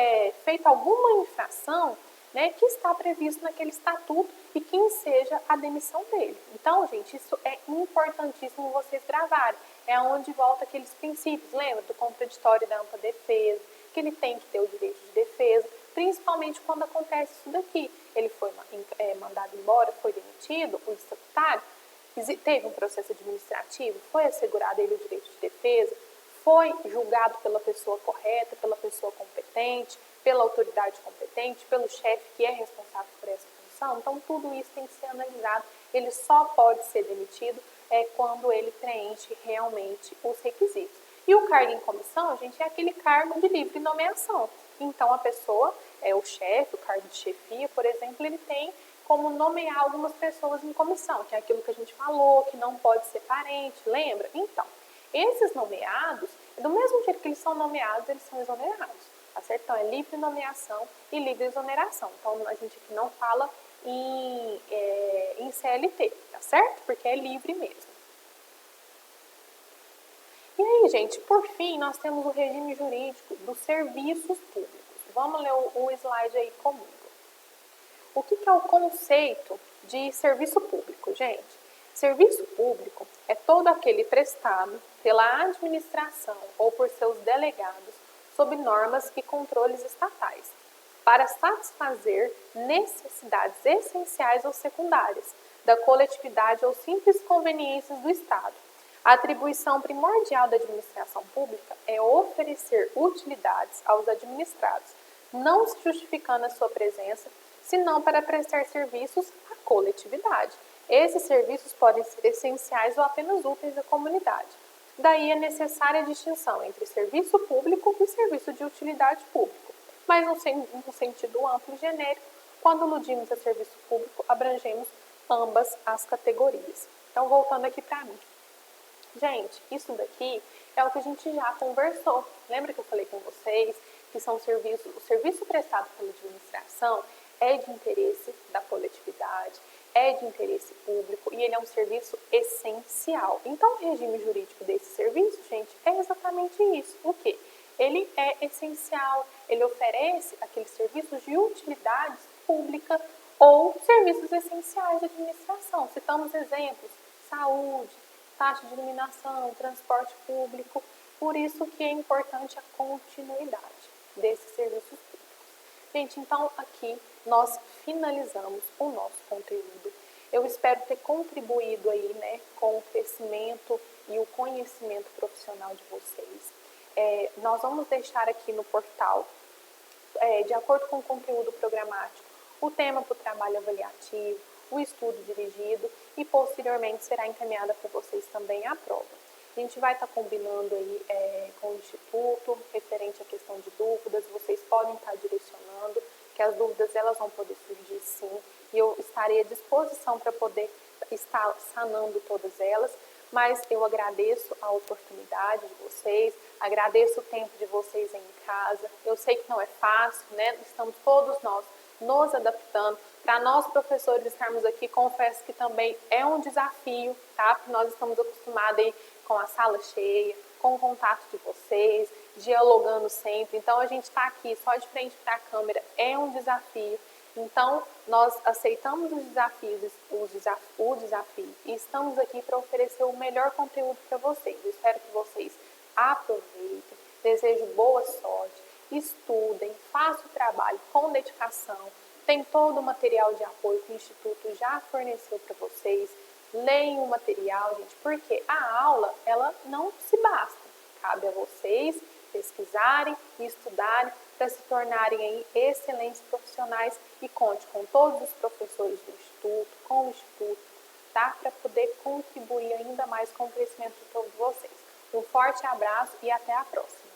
A: feito alguma infração, né, que está previsto naquele estatuto e que enseja a demissão dele. Então, gente, isso é importantíssimo vocês gravarem. É onde volta aqueles princípios, lembra? Do contraditório e da ampla defesa, que ele tem que ter o direito de defesa, principalmente quando acontece isso daqui. Ele foi mandado embora, foi demitido, o estatutário, teve um processo administrativo, foi assegurado a ele o direito de defesa, foi julgado pela pessoa correta, pela pessoa competente, pela autoridade competente, pelo chefe que é responsável por essa função. Então, tudo isso tem que ser analisado. Ele só pode ser demitido quando ele preenche realmente os requisitos. E o cargo em comissão, gente, é aquele cargo de livre nomeação. Então, a pessoa, o chefe, o cargo de chefia, por exemplo, ele tem como nomear algumas pessoas em comissão, que é aquilo que a gente falou, que não pode ser parente, lembra? Então, esses nomeados, do mesmo jeito que eles são nomeados, eles são exonerados, tá certo? Então, é livre nomeação e livre exoneração. Então, a gente aqui não fala em CLT, tá certo? Porque é livre mesmo. E aí, gente, por fim, nós temos o regime jurídico dos serviços públicos. Vamos ler o slide aí comigo. O que é o conceito de serviço público, gente? Serviço público é todo aquele prestado pela administração ou por seus delegados sob normas e controles estatais, para satisfazer necessidades essenciais ou secundárias da coletividade ou simples conveniências do Estado. A atribuição primordial da administração pública é oferecer utilidades aos administrados, não se justificando a sua presença, senão para prestar serviços à coletividade. Esses serviços podem ser essenciais ou apenas úteis à comunidade. Daí é necessária a distinção entre serviço público e serviço de utilidade pública. Mas no sentido amplo e genérico, quando aludimos a serviço público, abrangemos ambas as categorias. Então, voltando aqui para mim. Gente, isso daqui é o que a gente já conversou. Lembra que eu falei com vocês que são o serviço prestado pela administração é de interesse da coletividade, é de interesse público e ele é um serviço essencial. Então, o regime jurídico desse serviço, gente, é exatamente isso. O quê? Ele é essencial, ele oferece aqueles serviços de utilidade pública ou serviços essenciais de administração. Citamos exemplos: saúde, taxa de iluminação, transporte público. Por isso que é importante a continuidade desses serviços públicos. Gente, então aqui nós finalizamos o nosso conteúdo. Eu espero ter contribuído aí, né, com o crescimento e o conhecimento profissional de vocês. Nós vamos deixar aqui no portal, de acordo com o conteúdo programático, o tema para o trabalho avaliativo, o estudo dirigido e posteriormente será encaminhada para vocês também a prova. A gente vai estar combinando aí com o Instituto, referente à questão de dúvidas, vocês podem estar direcionando, que as dúvidas elas vão poder surgir sim, e eu estarei à disposição para poder estar sanando todas elas, mas eu agradeço a oportunidade de vocês, agradeço o tempo de vocês em casa, eu sei que não é fácil, né? Estamos todos nós nos adaptando. Para nós, professores, estarmos aqui, confesso que também é um desafio, tá? Porque nós estamos acostumados aí com a sala cheia, com o contato de vocês, dialogando sempre. Então, a gente está aqui só de frente para a câmera, é um desafio. Então, nós aceitamos os desafios, o desafio e estamos aqui para oferecer o melhor conteúdo para vocês. Eu espero que vocês aproveitem, desejo boa sorte, estudem, façam o trabalho com dedicação, tem todo o material de apoio que o Instituto já forneceu para vocês, leiam o material, gente, porque a aula, ela não se basta, cabe a vocês pesquisarem e estudarem para se tornarem aí excelentes profissionais e conte com todos os professores do Instituto, com o Instituto, tá? Para poder contribuir ainda mais com o crescimento de todos vocês. Um forte abraço e até a próxima!